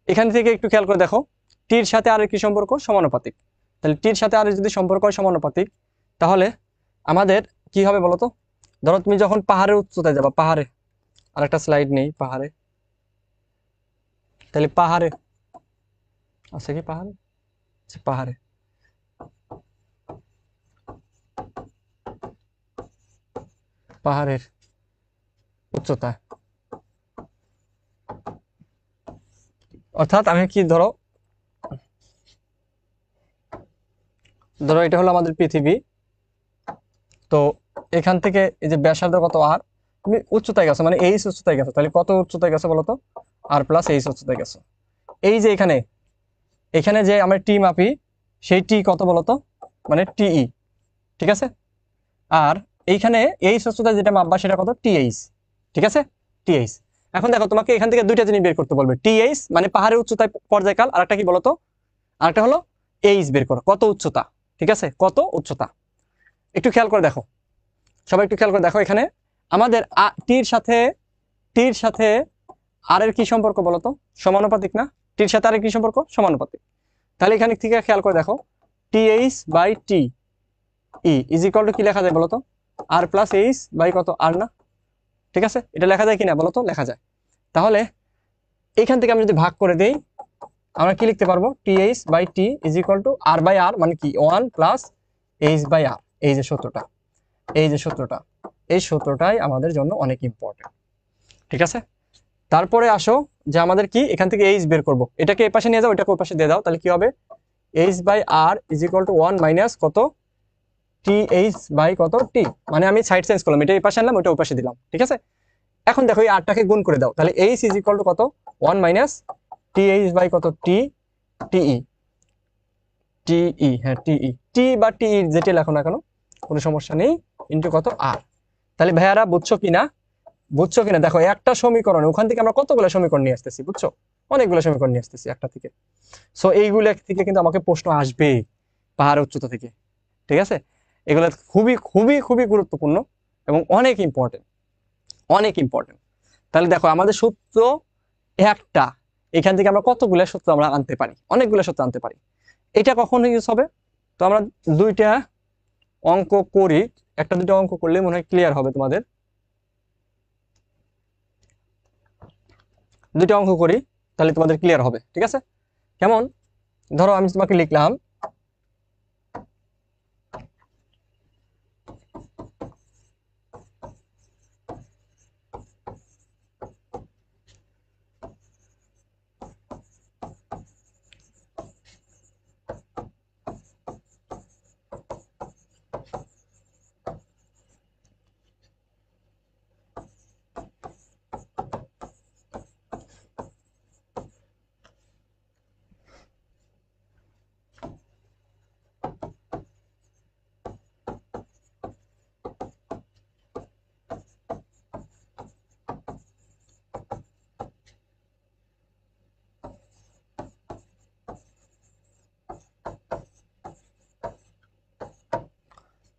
এখান থেকে একটু খেয়াল করে দেখো, টির সাথে আর কি সম্পর্ক, সমানুপাতিক। তাহলে টির সাথে আর যদি সম্পর্ক হয় সমানুপাতিক, তাহলে আমাদের কি হবে বলতো, ধরো তুমি যখন পাহাড়ের উচ্চতায় যাবা, পাহাড়ে আর একটা স্লাইড নেই, পাহাড়ে, তাহলে পাহাড়ে আছে কি, পাহাড়ে পাহাড়ে পাহাড়ের উচ্চতা, অর্থাৎ আমি কি ধরো ধরো এটা হলো আমাদের পৃথিবী, তো এখান থেকে এই যে ব্যাসার্ধ কত আর, তুমি উচ্চতায় গেছো মানে এইচ উচ্চতায় গেছো, তাহলে কত উচ্চতায় গেছো বলতো, আর প্লাস এইচ উচ্চতায় গেছো। এই যে এখানে এখানে যে আমরা টি মাপি, সেই টি কত বলতো, মানে টিই, ঠিক আছে। আর এইখানে এইচ উচ্চতায় যেটা মাপবা সেটা কত, টিএইচ, ঠিক আছে, টিএইচ। এখন দেখো তোমাকে এখান থেকে দুইটা জিনিস বের করতে বলবে, টিএইচ মানে পাহাড়ের উচ্চতায় পর্যায়কাল, আর একটা কি বলতো, আরেকটা হলো এইচ বের করো, কত উচ্চতা, ঠিক আছে, কত উচ্চতা। একটু খেয়াল করে দেখো, সবাই একটু খেয়াল করে দেখো, এখানে আমাদের টির সাথে আর এর কি সম্পর্ক বলতো, সমানুপাতিক না, টির সাথে আর এর কি সম্পর্ক, সমানুপাতিক। তাহলে এখানে থেকে খেয়াল করে দেখো, t h by t e is equal to কি লেখা যায় বলতো, আর প্লাস এইচ বাই কত আর না, ঠিক আছে। এটা লেখা যায় কিনা বলতো, লেখা যায়। তাহলে এইখান থেকে আমি যদি ভাগ করে দেই, আমরা কি লিখতে পারবো, t h by t is equal to r by r, মানে কি 1 প্লাস এইচ বাই আর। এই যে সূত্রটা, এই যে সূত্রটা, এই সূত্রটাই আমাদের জন্য অনেক ইম্পর্টেন্ট, ঠিক আছে। তারপরে আসো যে আমাদের কি এখান থেকে এইচ বের করব, এটাকে এই পাশে নিয়ে যাও, এটাকে ওই পাশে দিয়ে দাও, তাহলে কি হবে, h by r is equal to 1 minus কত, টি এইচ বাই কত টি, মানে আমি সাইড চেঞ্জ করলাম, এটা এই পাশে আনলাম, ওটা ওই পাশে দিলাম, ঠিক আছে। এখন দেখো এই আরটাকে গুণ করে দাও, তাহলে এইচ ইজ ইকুয়াল টু কত, 1 মাইনাস টি এইচ বাই কত টি টিই টিই, হ্যাঁ টিই, টি বা টিই যেটা লেখো না কেন কোনো সমস্যা নেই, ইন্টু কত আর। তাহলে ভাইয়ারা বুঝছো কিনা, বুঝছো কিনা দেখো, একটা সমীকরণ ওখান থেকে আমরা কতগুলো সমীকরণ নিয়ে আসতেছি, বুঝছো, অনেকগুলো সমীকরণ নিয়ে আসতেছি একটা থেকে। সো এইগুলো থেকে কিন্তু আমাকে প্রশ্ন আসবে পাহাড় উচ্চতা থেকে, ঠিক আছে। এগুলো খুবই খুবই খুবই গুরুত্বপূর্ণ এবং অনেক ইম্পর্টেন্ট, অনেক ইম্পর্টেন্ট। তাহলে দেখো আমাদের সূত্র একটা, এখান থেকে আমরা কতগুলো সূত্র আমরা আনতে পারি, অনেকগুলো সূত্র আনতে পারি। এটা কখন ইউজ হবে? তো আমরা দুইটা অঙ্ক করি, একটা দুটো অঙ্ক করলে মনে হয় ক্লিয়ার হবে তোমাদের। দুটো অঙ্ক করি তাহলে তোমাদের ক্লিয়ার হবে, ঠিক আছে? কেমন? ধরো আমি তোমাকে লিখলাম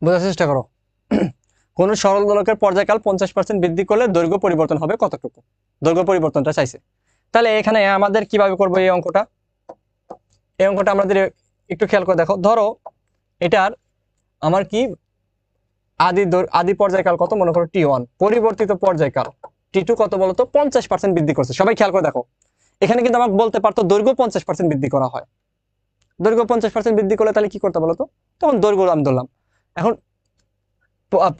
বোঝার চেষ্টা করো। কোন সরল দোলকের পর্যায়কাল 50% বৃদ্ধি করলে দৈর্ঘ্য পরিবর্তন হবে কতটুকু? দৈর্ঘ্য পরিবর্তনটা চাইছে। তাহলে এখানে আমাদের কিভাবে করবো এই অঙ্কটা? এই অঙ্কটা আমাদের একটু খেয়াল করে দেখো। ধরো এটার আমার কি আদি পর্যায়কাল কত? মনে করো T1, পরিবর্তিত পর্যায়কাল T2 কত বলতো? 50% বৃদ্ধি করছে। সবাই খেয়াল করে দেখো, এখানে কিন্তু আমাকে বলতে পারতো দৈর্ঘ্য 50% বৃদ্ধি করা হয়। দৈর্ঘ্য 50% বৃদ্ধি করলে তাহলে কি করতে বলতো? তখন দৈর্ঘ্য আমি ধরলাম। এখন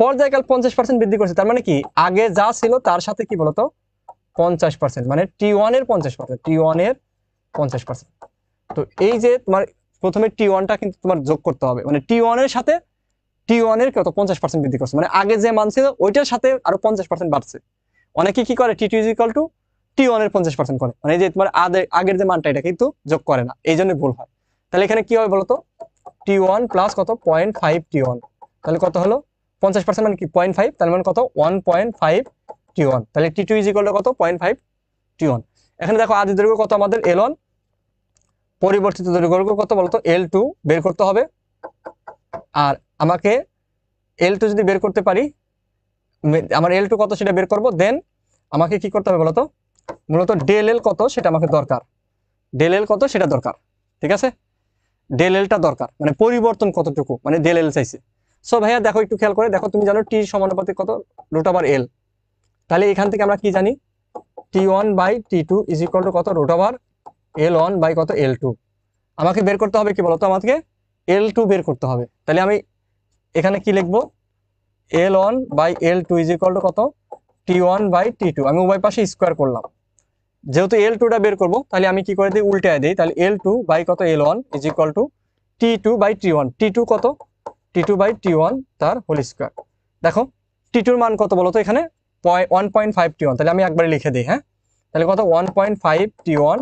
পর্যায়কাল 50% বৃদ্ধি করছে, তার মানে কি আগে যা ছিল তার সাথে কি বলতো 50%, মানে T1 এর 50%, T1 এর 50%। তো এই যে তোমার প্রথমে T1টা কিন্তু তোমার যোগ করতে হবে, মানে T1 এর সাথে T1 এর কত 50% বৃদ্ধি করছে, মানে আগে যে মান ছিল ওইটার সাথে আরো 50% বাড়ছে। অনেকে কি করে T2 = T1 এর 50% করে, মানে এই যে তোমার আগের যে মানটা এটা কিন্তু যোগ করে না, এই জন্য ভুল হয়। তাহলে এখানে কি হবে বলতো? T1 প্লাস কত 0.5 T1, তাহলে কত হলো 50% মানে কি 0.5, তার মানে কত 1.5 T1। তাহলে T2 = কত 0.5 T1। এখানে দেখো আদি দৈর্ঘ্য কত আমাদের L1, পরিবর্তিত দৈর্ঘ্য কত বলতো L2 বের করতে হবে। আর আমাকে L2 যদি বের করতে পারি, আমার L2 কত সেটা বের করব, দেন আমাকে কি করতে হবে বলতো? মূলত ডেল এল কত সেটা আমাকে দরকার, ডেল এল কত সেটা দরকার, ঠিক আছে? ডেল এলটা দরকার, মানে পরিবর্তন কতটুকু, মানে ডেল এল চাইছে। সো ভাইয়া দেখো একটু খেয়াল করে দেখো, তুমি জানো টি সমানুপাতিক কত? √L। তাহলে এখান থেকে আমরা কি জানি? T1/T2 = কত? √L1 কত L2। আমাকে বের করতে হবে কি বলতো? আমাকে L2 বের করতে হবে। তাহলে আমি এখানে কি লিখবো? L1/L2 = কত? T1/T2। আমি উভয় পাশে স্কোয়ার করলাম, যেহেতু L2টা বের করব তাহলে আমি কি করে দিই? উল্টায় দিই। তাহলে L2 কত L1 = T2/T1। T2 কত? T2/T1 তার হোল স্কোয়ার। দেখো T2 এর মান কত বলতো? এখানে 1.5 T1। তাহলে আমি একবারে লিখে দিই, হ্যাঁ? তাহলে কত 1.5 T1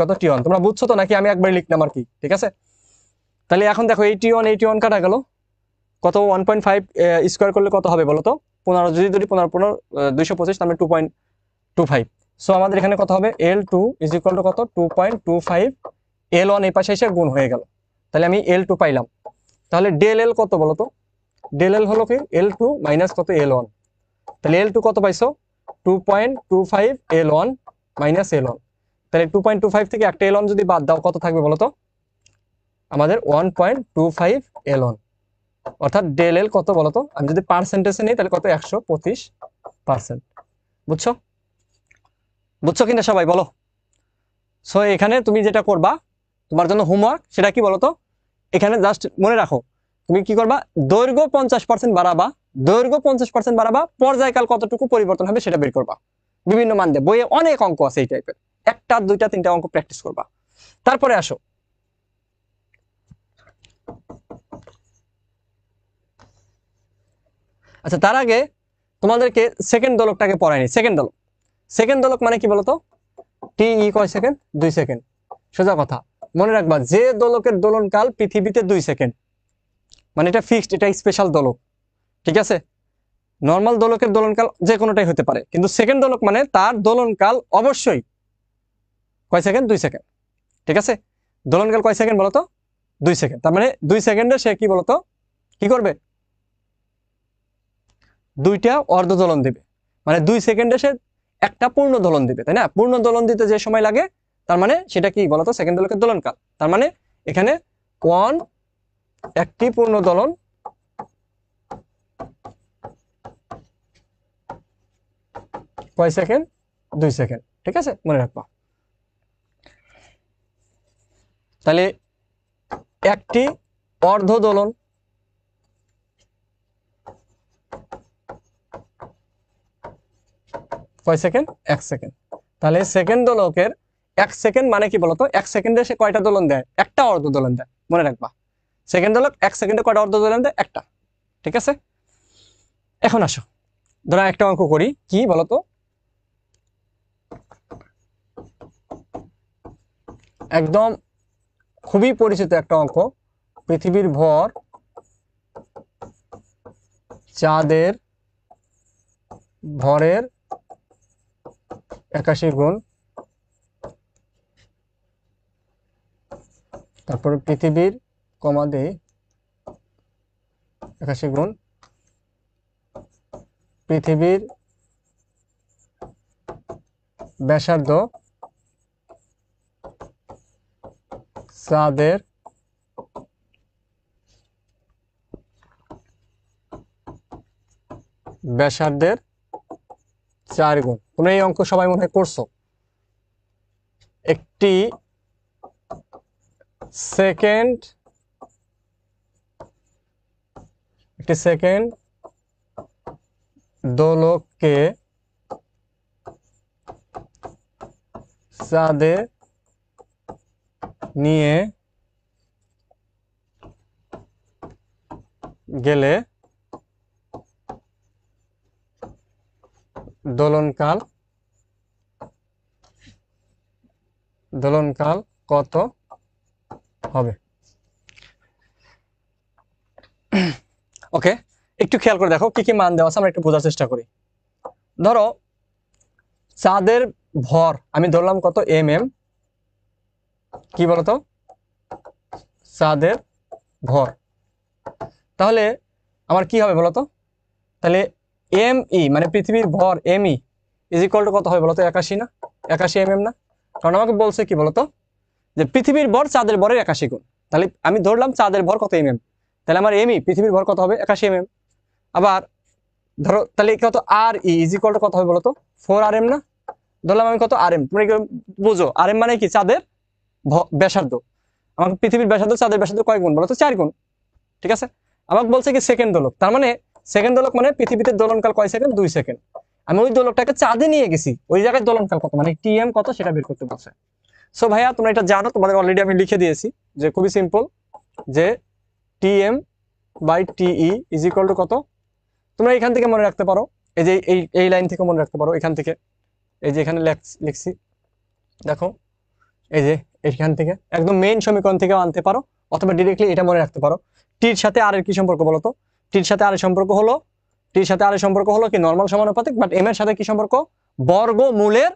কত T1। তোমরা বুঝছো তো নাকি আমি একবারে লিখলাম আর কি? ঠিক আছে, তাহলে এখন দেখো এই T1 কাটা গেল, কত 1.5 স্কোয়ার করলে কত হবে বলতো? 15, যদি 15 15 225, তার মানে 2.25। সো আমাদের এখানে কত হবে? L2 = কত? 2.25। L1 এই পাশে এসে গুণ হয়ে গেল, তাহলে আমি L2 পাইলাম। তাহলে ডেল এল কত বলতো? ডেল এল হলো কি L2 মাইনাস কত L1। তাহলে L2 কত পাইছো? 2.25 L1 মাইনাস L1। তাহলে 2.25 থেকে একটা L1 যদি বাদ দাও কত থাকবে বলতো? আমাদের 1.25 L1। অর্থাৎ ডেল এল কত বলতো? আমি যদি পার্সেন্টেজে নিই তাহলে কত? 125%। বুঝছো? বুঝছো কিনা সবাই বলো? সো এখানে তুমি যেটা করবা, তোমার জন্য হোমওয়ার্ক, সেটা কি বলতো? এখানে জাস্ট মনে রাখো, তুমি কি করবা? দৈর্ঘ্য 50% বাড়াবা, দৈর্ঘ্য 50% বাড়াবা, পর্যায়কাল কতটুকু পরিবর্তন হবে সেটা বের করবা। বিভিন্ন মান দিয়ে বইয়ে অনেক অঙ্ক আছে এই টাইপের, একটা দুইটা তিনটা অঙ্ক প্র্যাকটিস করবা। তারপরে আসো, আচ্ছা তার আগে তোমাদেরকে সেকেন্ড দোলকটাকে পড়ায়নি। সেকেন্ড দোলক মানে কি বলতো? টি কয় সেকেন্ড? 2 সেকেন্ড। সোজা কথা মনে রাখবা, যে দোলকের দোলনকাল পৃথিবীতে 2 সেকেন্ড, মানে এটা ফিক্সড, এটা স্পেশাল দোলক, ঠিক আছে? নর্মাল দোলকের দোলনকাল যে কোনোটাই হতে পারে, কিন্তু সেকেন্ড দোলক মানে তার দোলনকাল অবশ্যই কয় সেকেন্ড? 2 সেকেন্ড, ঠিক আছে? দোলনকাল কয় সেকেন্ড বলতো? 2 সেকেন্ড। তার মানে 2 সেকেন্ডে সে কি বলতো কি করবে, দুইটা অর্ধ দোলন দিবে, মানে 2 সেকেন্ডে সে একটা পূর্ণ দোলন দিবে, তাই না? পূর্ণ দোলন দিতে যে সময় লাগে, তার মানে সেটা কি বলতো, সেকেন্ড দোলকের দোলনকাল। তার মানে এখানে 1 একটি পূর্ণ দোলন কয় সেকেন্ড, 2 সেকেন্ড। ঠিক আছে, মনে রাখবা। তাহলে একটি অর্ধ দোলন কয় সেকেন্ড, 1 সেকেন্ড। তাহলে সেকেন্ড দোলকের 1 সেকেন্ড মানে কি বলতো, 1 সেকেন্ডে সে কয়টা দোলন দেয়, একটা অর্ধ দোলন দেয়, মনে রাখবা। সেকেন্ড দোলক 1 সেকেন্ডে কয়টা অর্ধ দোলন দেয়, একটা। ঠিক আছে, এখন আসো ধরো একটা অঙ্ক করি, কি বলতো, একদম খুবই পরিচিত একটা অঙ্ক, পৃথিবীর ভর চাঁদের ভরের 81 গুণ, তারপরে পৃথিবীর কমা দেই 81 গুণ পৃথিবীর ব্যাসার্ধ চাঁদের ব্যাসার্ধের 4 গুণ। তোমরা এই অঙ্ক সবাই মনে হয় করছো। একটি সেকেন্ড দোলককে চাঁদে নিয়ে গেলে দোলনকাল কত হবে? ওকে, একটু খেয়াল করে দেখো কি কি মান দেওয়া আছে, আমরা একটু বোঝার চেষ্টা করি। ধরো চাঁদের ভর আমি ধরলাম কত, mm, কি বলতো, চাঁদের ভর। তাহলে আমার কি হবে বলতো, তাহলে me মানে পৃথিবীর ভর me ইজ ইকুয়াল টু কত হবে বলতো, 81 না, 81 mm না? কারণ আমাকে বলছে কি বলতো, যে পৃথিবীর ভর চাঁদের ভরের 81 গুণ। তাহলে আমি ধরলাম চাঁদের ভর কত mm, তাহলে আমার me পৃথিবীর ভর কত হবে, 81 mm। আবার ধরো তাহলে কত, আর ইজ ইকুয়াল টু কত হবে বলতো, 4rm না? ধরলাম আমি কত, rm। তুমি বুঝো rm মানে কি, চাঁদের ব্যাসার্ধ। আমাকে পৃথিবীর ব্যাসার্ধ চাঁদের ব্যাসার্ধ কয় গুণ বলতো, 4 গুণ। ঠিক আছে, আমাকে বলছে কি সেকেন্ড দোলক, তার মানে সেকেন্ড দোলক মানে পৃথিবীতে দোলনকাল কয় সেকেন্ড, 2 সেকেন্ড। আমি ওই দোলকটাকে চাঁদে নিয়ে গেছি, ওই জায়গায় দোলনকাল কত মানে tm কত সেটা বের করতে বলছে। সো ভাইয়া তোমরা এটা জানো, তোমাদের অলরেডি আমি লিখে দিয়েছি, যে খুবই সিম্পল, যে tm by t is equal to কত। তোমরা এখান থেকে মনে রাখতে পারো, এই যে এই লাইন থেকে মনে রাখতে পারো, এখান থেকে, এই যে এখানে লিখছি দেখো, এই যে এখান থেকে একদম মেইন সমীকরণ থেকে আনতে পারো, অথবা ডিরেক্টলি এটা মনে রাখতে পারো। টির সাথে আর এর কি সম্পর্ক বলতো, টির সাথে আর এর সম্পর্ক হলো, কি নরমাল সমানুপাতিক, বাট এম এর সাথে কি সম্পর্ক, বর্গমূলের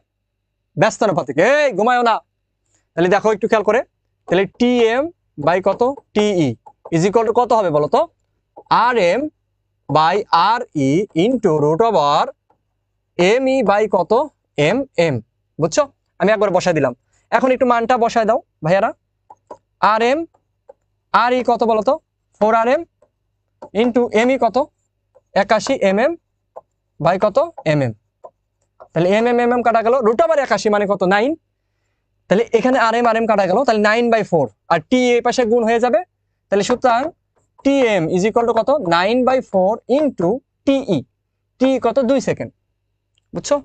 ব্যস্তানুপাতিক। এই ঘুমায়ও না। তাহলে দেখো একটু খেয়াল করে, তাহলে tm বাই কত, টি ইজ ইকুয়াল টু কত হবে বলতো, rm by r e into root over me by কত, mm। বুঝছো, আমি একবার বসাই দিলাম। এখন একটু মানটা বসায় দাও ভাইয়ারা, rm আর ই কত বলতো, 4rm ইন্টু me কত, 81 mm বাই কত, mm। তাহলে mm কাটা গেল, রুট ওভার 81 মানে কত, 9। তাহলে এখানে rm কাটা গেল, তাহলে 9/4, আর টি এই পাশে গুণ হয়ে যাবে। তাহলে সুতরাং tm ইজ ইকুয়াল টু কত, 9/4 ইন্টু টিই, টি কত, 2 সেকেন্ড। বুঝছো,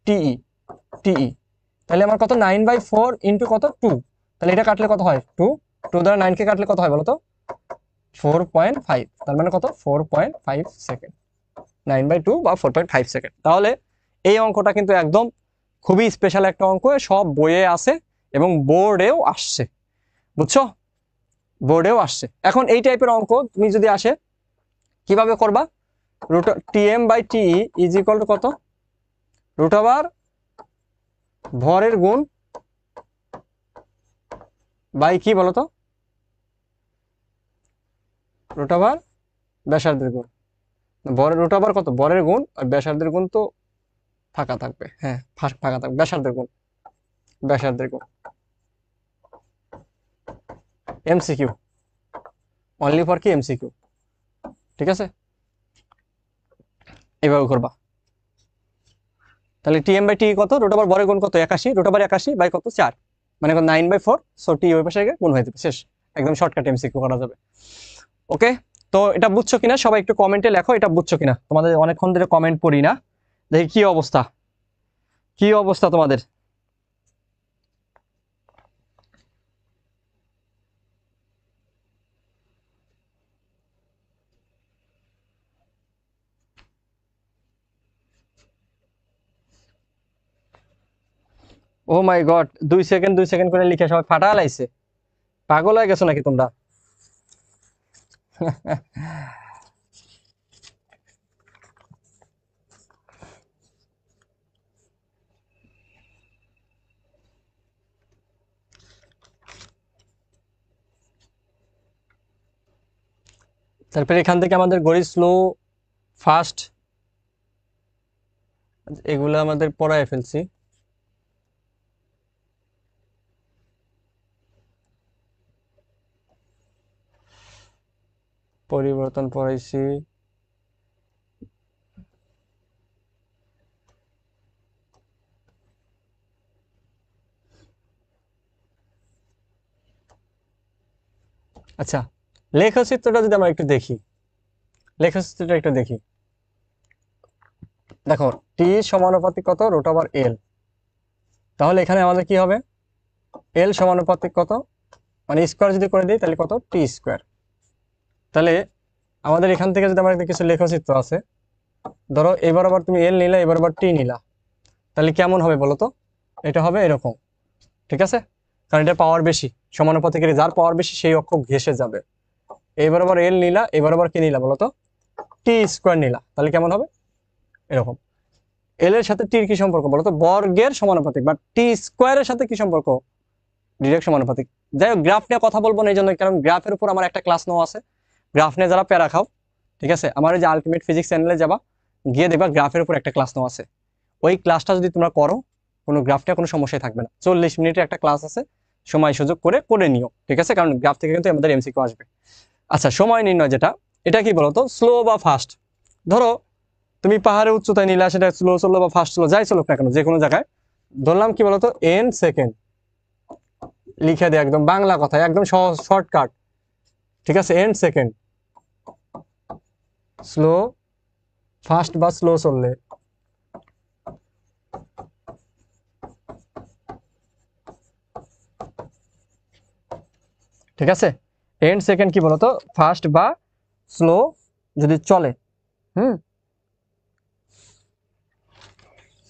টিই, তাহলে আমার কত, 9/4 ইন্টু কত, 2। তাহলে এটা কাটলে কত হয়, 2 দ্বারা 9 কে কাটলে কত হয় বলতো, 4.5। তার মানে কত, 4.5 সেকেন্ড, 9/2 বা 4.5 সেকেন্ড। তাহলে এই অঙ্কটা কিন্তু একদম খুবই স্পেশাল একটা অঙ্ক, সব বইয়ে আছে এবং বোর্ডেও আসছে। বুঝছো, বোর্ডেও আসছে। এখন এই টাইপের অঙ্ক তুমি যদি আসে, কিভাবে করবা, root tm by t is equal to কত, রুট ওভার ভরের গুণ বাই কি বলতো, রুট ওভার ব্যাসার্ধের গুণ। বরের রুট আবার কত? বরের গুণ আর ব্যাসার্ধের গুণ তো ফাঁকা থাকবে, হ্যাঁ ফাঁকা থাকবে, ব্যাসার্ধের গুণ, ব্যাসার্ধের গুণ। এমসিকিউ, অনলি ফর কি এমসিকিউ, ঠিক আছে, এভাবে করবা। তাহলে টিএম বাই টি কত? রুট ওভার বরের গুণ কত? 81, রুট ওভার 81 বাই কত? 4, মানে 9/4। সো টি ওই পাশে গুণ হয়ে যাবে, শেষ। একদম শর্টকাট এমসিকিউ করা যাবে। ওকে, তো এটা বুঝছো কিনা সবাই একটু কমেন্টে লেখো, এটা বুঝছো কিনা। তোমাদের অনেকক্ষণ ধরে কমেন্ট পড়ি না, দেখি কি অবস্থা, কি অবস্থা তোমাদের। ও মাই গড, 2 সেকেন্ড 2 সেকেন্ড করে লিখে সবাই ফাটা লাইছে, পাগল হয়ে গেছো নাকি তোমরা? তারপরে এখান থেকে আমাদের গড়ি, স্লো, ফাস্ট, এগুলো আমাদের পড়ায় ফেলছি। পরিবর্তন পড়াইছি। আচ্ছা, লেখচিত্রটা যদি আমরা একটু দেখি, লেখচিত্রটা একটু দেখি, দেখো টি সমানুপাতিক কত? রুট ওভার এল। তাহলে এখানে আমাদের কি হবে? এল সমানুপাতিক কত, মানে স্কোয়ার যদি করে দিই তাহলে কত? টি স্কোয়ার। তাহলে আমাদের এখান থেকে যদি আমাদের কিছু লেখচিত্র আছে, ধরো এবার আবার তুমি এল নিলা, এবার আবার টি নিলা, তাহলে কেমন হবে বলো তো? এটা হবে এরকম, ঠিক আছে, কারণ এটা পাওয়ার বেশি, সমানুপাতিকের যার পাওয়ার বেশি সেই অক্ষ ঘেঁষে যাবে। এবার আবার এল নিলা, এবার আবার কি নিলা বলো তো? টি স্কোয়ার নিলা, তাহলে কেমন হবে? এরকম। এল এর সাথে টির কি সম্পর্ক বলো তো? বর্গের সমানুপাতিক, বা টি স্কোয়ারের সাথে কি সম্পর্ক? ডিরেক্ট সমানুপাতিক। যাই হোক, গ্রাফ নিয়ে কথা বলবো না এই জন্য, কারণ গ্রাফের উপর আমার একটা ক্লাস নেওয়া আছে। গ্রাফ নিয়ে যারা প্যারা খাও, ঠিক আছে, আমার এই যে আলটিমেট ফিজিক্স চ্যানেলে যাবা, গিয়ে দেখবা গ্রাফের উপর একটা ক্লাস নেওয়া আছে। ওই ক্লাসটা যদি তোমরা করো, কোনো গ্রাফ নিয়ে কোনো সমস্যাই থাকবে না। 40 মিনিটের একটা ক্লাস আছে, সময় সুযোগ করে করে নিও, ঠিক আছে, কারণ গ্রাফ থেকে কিন্তু আমাদের এমসিকিউ আসবে। আচ্ছা, সময় নির্ণয় যেটা, এটা কি বলতো? স্লো বা ফাস্ট। ধরো তুমি পাহাড়ের উচ্চতায় নিলা, সেটা স্লো চললো বা ফাস্ট চলো, যাই চলুক না কেন, যে কোনো জায়গায় ধরলাম কি বলতো? এন সেকেন্ড লিখে দেয়, একদম বাংলা কথায়, একদম সহজ শর্টকাট, ঠিক আছে, এন সেকেন্ড। স্লো, ফাস্ট বা স্লো চললে, ঠিক আছে, এন্ড সেকেন্ড কি বলতো? ফাস্ট বা স্লো যদি চলে, হুম,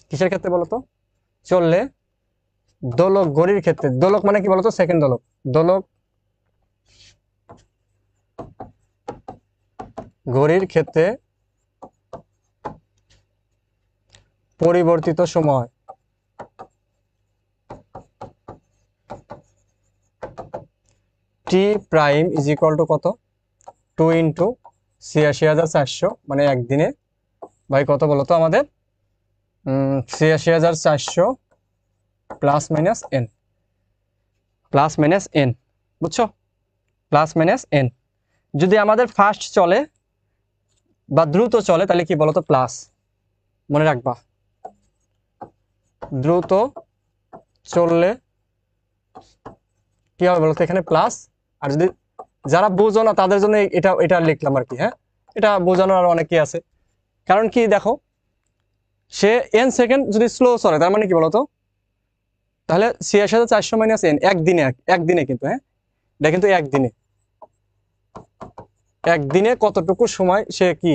কিসের ক্ষেত্রে বলতো? চললে, দোলক ঘড়ির ক্ষেত্রে। দোলক মানে কি বলতো? সেকেন্ড দোলক। দোলক ঘড়ির ক্ষেত্রে পরিবর্তিত সময় টি প্রাইম ইজ ইকুয়াল টু কত? 2 ইন্টু 86,400, মানে একদিনে, ভাই কত বলতো আমাদের? 86,400 plus minus n, plus minus n, বুঝছো? Plus minus n. যদি আমাদের ফাস্ট চলে বা দ্রুত চলে তাহলে কি বলতো? প্লাস, মনে রাখবা, দ্রুত চললে কি হবে বলতো? এখানে প্লাস। আর যদি যারা বোঝো না তাদের জন্য এটা এটা লিখলাম আর কি, হ্যাঁ, এটা বোঝানোর আর অনেকেই আছে। কারণ কি দেখো, সে এন সেকেন্ড যদি স্লো চলে, তার মানে কি বলতো? তাহলে 86,400 মাইনাস এন, একদিনে, একদিনে কিন্তু, হ্যাঁ, এটা কিন্তু একদিনে, একদিনে কতটুকু সময় সে কি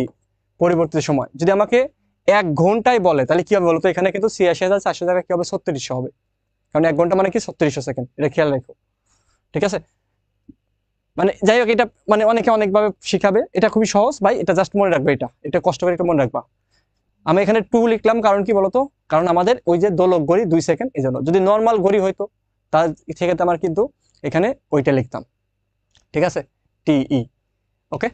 পরিবর্তিত সময়। যদি আমাকে 1 ঘন্টায় বলে তাহলে কি হবে বলতো? এখানে কিন্তু 86,400 জায়গায় কি হবে? 3600 হবে, কারণ 1 ঘন্টা মানে কি 3600 সেকেন্ড, এটা খেয়াল রাখো, ঠিক আছে। মানে যাই হোক, এটা মানে অনেকে অনেকভাবে শিখাবে, এটা খুবই সহজ ভাই, এটা জাস্ট মনে রাখবে, এটা এটা কষ্ট করে একটু মনে রাখবা। আমি এখানে 2 লিখলাম, কারণ কি বলতো? কারণ আমাদের ওই যে দোলক ঘড়ি 2 সেকেন্ড, এই জন্য। যদি নর্মাল ঘড়ি হইতো তার সেক্ষেত্রে আমার কিন্তু এখানে ওইটা লিখতাম, ঠিক আছে, টিই। ওকে,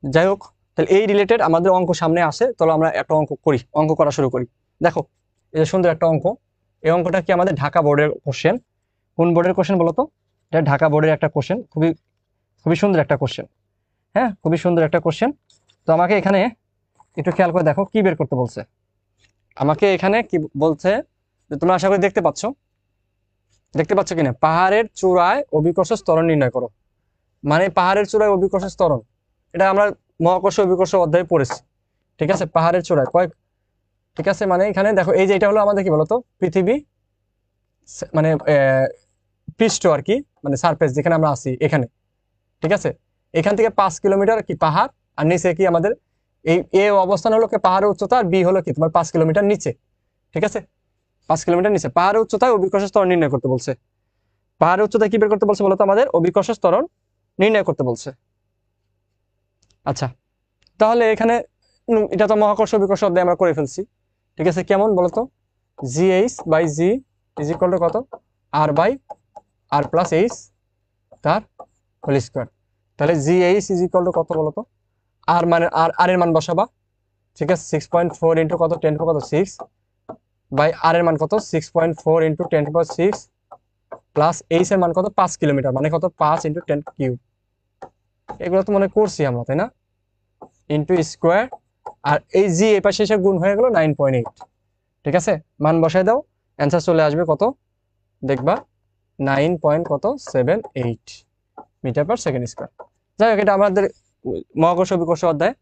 যাই হোক, তাহলে এই রিলেটেড আমাদের অঙ্ক সামনে আসে, তাহলে আমরা একটা অঙ্ক করি, অঙ্ক করা শুরু করি। দেখো এই যে সুন্দর একটা অঙ্ক, এই অঙ্কটা কি আমাদের ঢাকা বোর্ডের কোশ্চেন। কোন বোর্ডের কোশ্চেন বলো তো? এটা ঢাকা বোর্ডের একটা কোশ্চেন, খুবই খুবই সুন্দর একটা কোশ্চেন। হ্যাঁ, খুবই সুন্দর একটা কোশ্চেন। তো আমাকে এখানে একটু খেয়াল করে দেখো কি বের করতে বলছে। আমাকে এখানে কি বলছে, যে তোমরা আশা করি দেখতে পাচ্ছ, দেখতে পাচ্ছ কিনা, পাহাড়ের চূড়ায় অভিকর্ষ ত্বরণ নির্ণয় করো। মানে পাহাড়ের চূড়ায় অভিকর্ষ ত্বরণ, এটা আমরা মহাকর্ষ অভিকর্ষ অধ্যায়ে পড়েছি। ঠিক আছে, পাহাড়ের চূড়ায় কয়েক, ঠিক আছে, মানে এখানে দেখো এই যে এটা হলো আমাদের কি বলতো পৃথিবী, মানে পৃষ্ঠ আর কি, মানে সারফেস যেখানে আমরা আছি এখানে। ঠিক আছে, এখান থেকে 5 কিলোমিটার কি পাহাড়, আর নিচে কি আমাদের এই এ অবস্থান হলো কি পাহাড়ের উচ্চতা, আর বি হলো কি তোমার 5 কিলোমিটার নিচে। ঠিক আছে, 5 কিলোমিটার নিচে পাহাড়ের উচ্চতায় অভিকর্ষ ত্বরণ নির্ণয় করতে বলছে। পাহাড়ের উচ্চতায় কি বের করতে বলছে বলতো? আমাদের অভিকর্ষ ত্বরণ নির্ণয় করতে বলছে। আচ্ছা, তাহলে এখানে এটা তো মহাকর্ষ অভিকর্ষ অধ্যায় আমরা করে ফেলছি। ঠিক আছে, কেমন বলতো? GH/G ইজ ইকুয়াল টু কত? R/R+H তার হোল স্কয়ার। তাহলে GH ইজ ইকুয়াল টু কত বলতো? আর মানে আর এর মান বসাবা। ঠিক আছে, 6.4 ইন্টু কত, 10 কত 6 বাই আর এর মান কত 6.4 ইন্টু 10⁶ প্লাস এইচ এর মান কত 5 কিলোমিটার, মানে কত 5 ইন্টু 10 কিউব। এগুলো তো মনে করছি আমরা, তাই না? ইন্টু স্কোয়ার, আর এই জি এই পাশে এসে গুণ হয়ে গেল 9.8। ঠিক আছে, মান বসাই দাও, অ্যান্সার চলে আসবে কত দেখবা, 9.78 মিটার/সেকেন্ড স্কোয়ার। যাই হোক, এটা আমাদের মহাকর্ষ অভিকর্ষ অধ্যায়।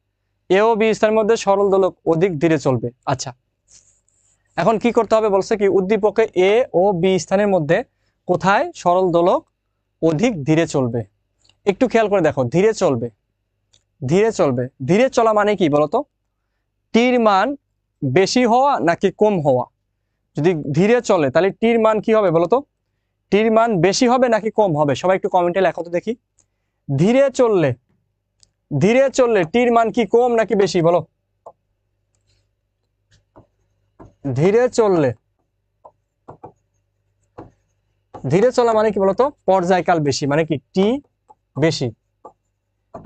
এ ও বি স্থানের মধ্যে সরল দোলক অধিক ধীরে চলবে। আচ্ছা, এখন কি করতে হবে বলছে কি, উদ্দীপকে এ ও বি স্থানের মধ্যে কোথায় সরল দোলক অধিক ধীরে চলবে। একটু খেয়াল করে দেখো, ধীরে চলবে, ধীরে চলবে, ধীরে চলা মানে কি বলতো? টির মান বেশি হওয়া নাকি কম হওয়া। যদি ধীরে চলে তাহলে টির মান কি হবে বলতো? টির মান বেশি হবে নাকি কম হবে? সবাই একটু কমেন্টে লেখো তো দেখি। ধীরে চললে, ধীরে চললে টির মান কি কম নাকি বেশি বলো? ধীরে চললে, ধীরে চলা মানে কি বলতো? পর্যায়কাল বেশি, মানে কি টি বেশি।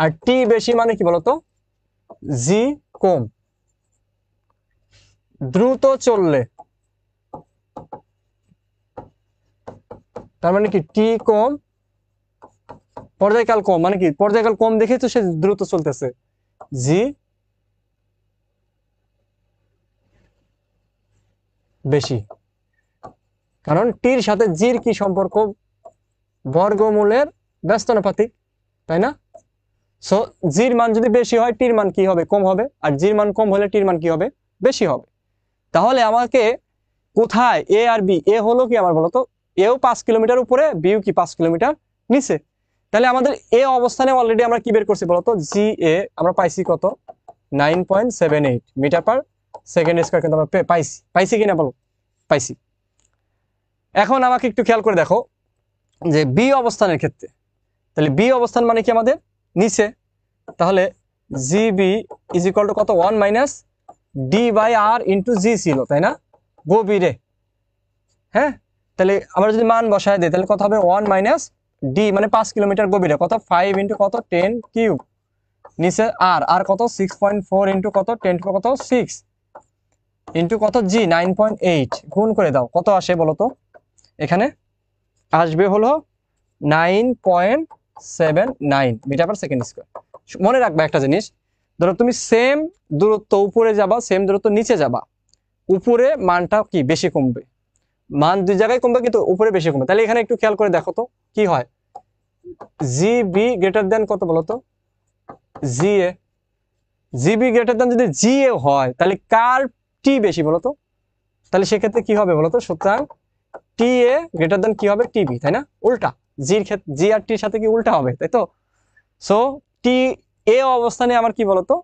আর টি বেশি মানে কি বলতো? জি কম। দ্রুত চললে, তার মানে কি টি কম, পর্যায়কাল কম, মানে কি পর্যায়কাল কম দেখে তো সে দ্রুত চলতেছে। জি বেশি, কারণ টির সাথে জির কি সম্পর্ক? বর্গমূলের ব্যস্তানুপাতিক, তাই না? সো জির মান যদি বেশি হয় টির মান কি হবে? কম হবে। আর জির মান কম হলে টির মান কি হবে? বেশি হবে। তাহলে আমাকে কোথায় এ আর বি, এ হলো কি আমার বলতো এও 5 কিলোমিটার উপরে, বিও কি 5 কিলোমিটার নিচে। তাহলে আমাদের এ অবস্থানে অলরেডি আমরা কি বের করছি বলতো? জি এ আমরা পাইছি কত? 9.78 মিটার/সেকেন্ড স্কয়ার, কিন্তু আমরা পাইছি, পাইছি কিনা বলো? পাইছি। এখন আমাকে একটু খেয়াল করে দেখো যে বি অবস্থানের ক্ষেত্রে, তাহলে বি অবস্থান মানে কি আমাদের নিচে, তাহলে জিবি ইজ ইকুয়াল টু কত? 1 - d/r ইন্টু জি ছিল, তাই না? গভীরে। হ্যাঁ, তাহলে আমরা যদি মান বসায় দিই তাহলে কত হবে? 1 - d, মানে 5 কিলোমিটার গভীরে, কত 5 ইন্টু কত 10 কিউব, নিচে আর আর কত 6.4 ইন্টু কত 10 কত 6 ইন্টু কত জি 9.8, গুণ করে দাও, কত আসে বলো তো? এখানে আসবে হলো 9.79 মিটার/সেকেন্ড স্কয়ার। মনে রাখবা একটা জিনিস, ধরো তুমি সেম দূরত্ব উপরে যাবা, সেম দূরত্ব নিচে যাবা, উপরে মানটা কি বেশি কমবে, মান দুই জায়গায় কমবে কিন্তু উপরে বেশি কমবে। তাহলে এখানে একটু খেয়াল করে দেখো তো কি হয়। জিবি গ্রেটার দেন কত বলতো? জি এ। জিবি গ্রেটার দেন যদি জি এ হয় তাহলে কার টি বেশি বলতো? তাহলে সেক্ষেত্রে কি হবে বলতো? সুতরাং টি এ গ্রেটার দেন কি হবে? টিবি, তাই না? উল্টা, জির ক্ষেত্রে জি আর টির সাথে কি উল্টা হবে, তাই তো? সো টি এ অবস্থানে আমার কি বলতো?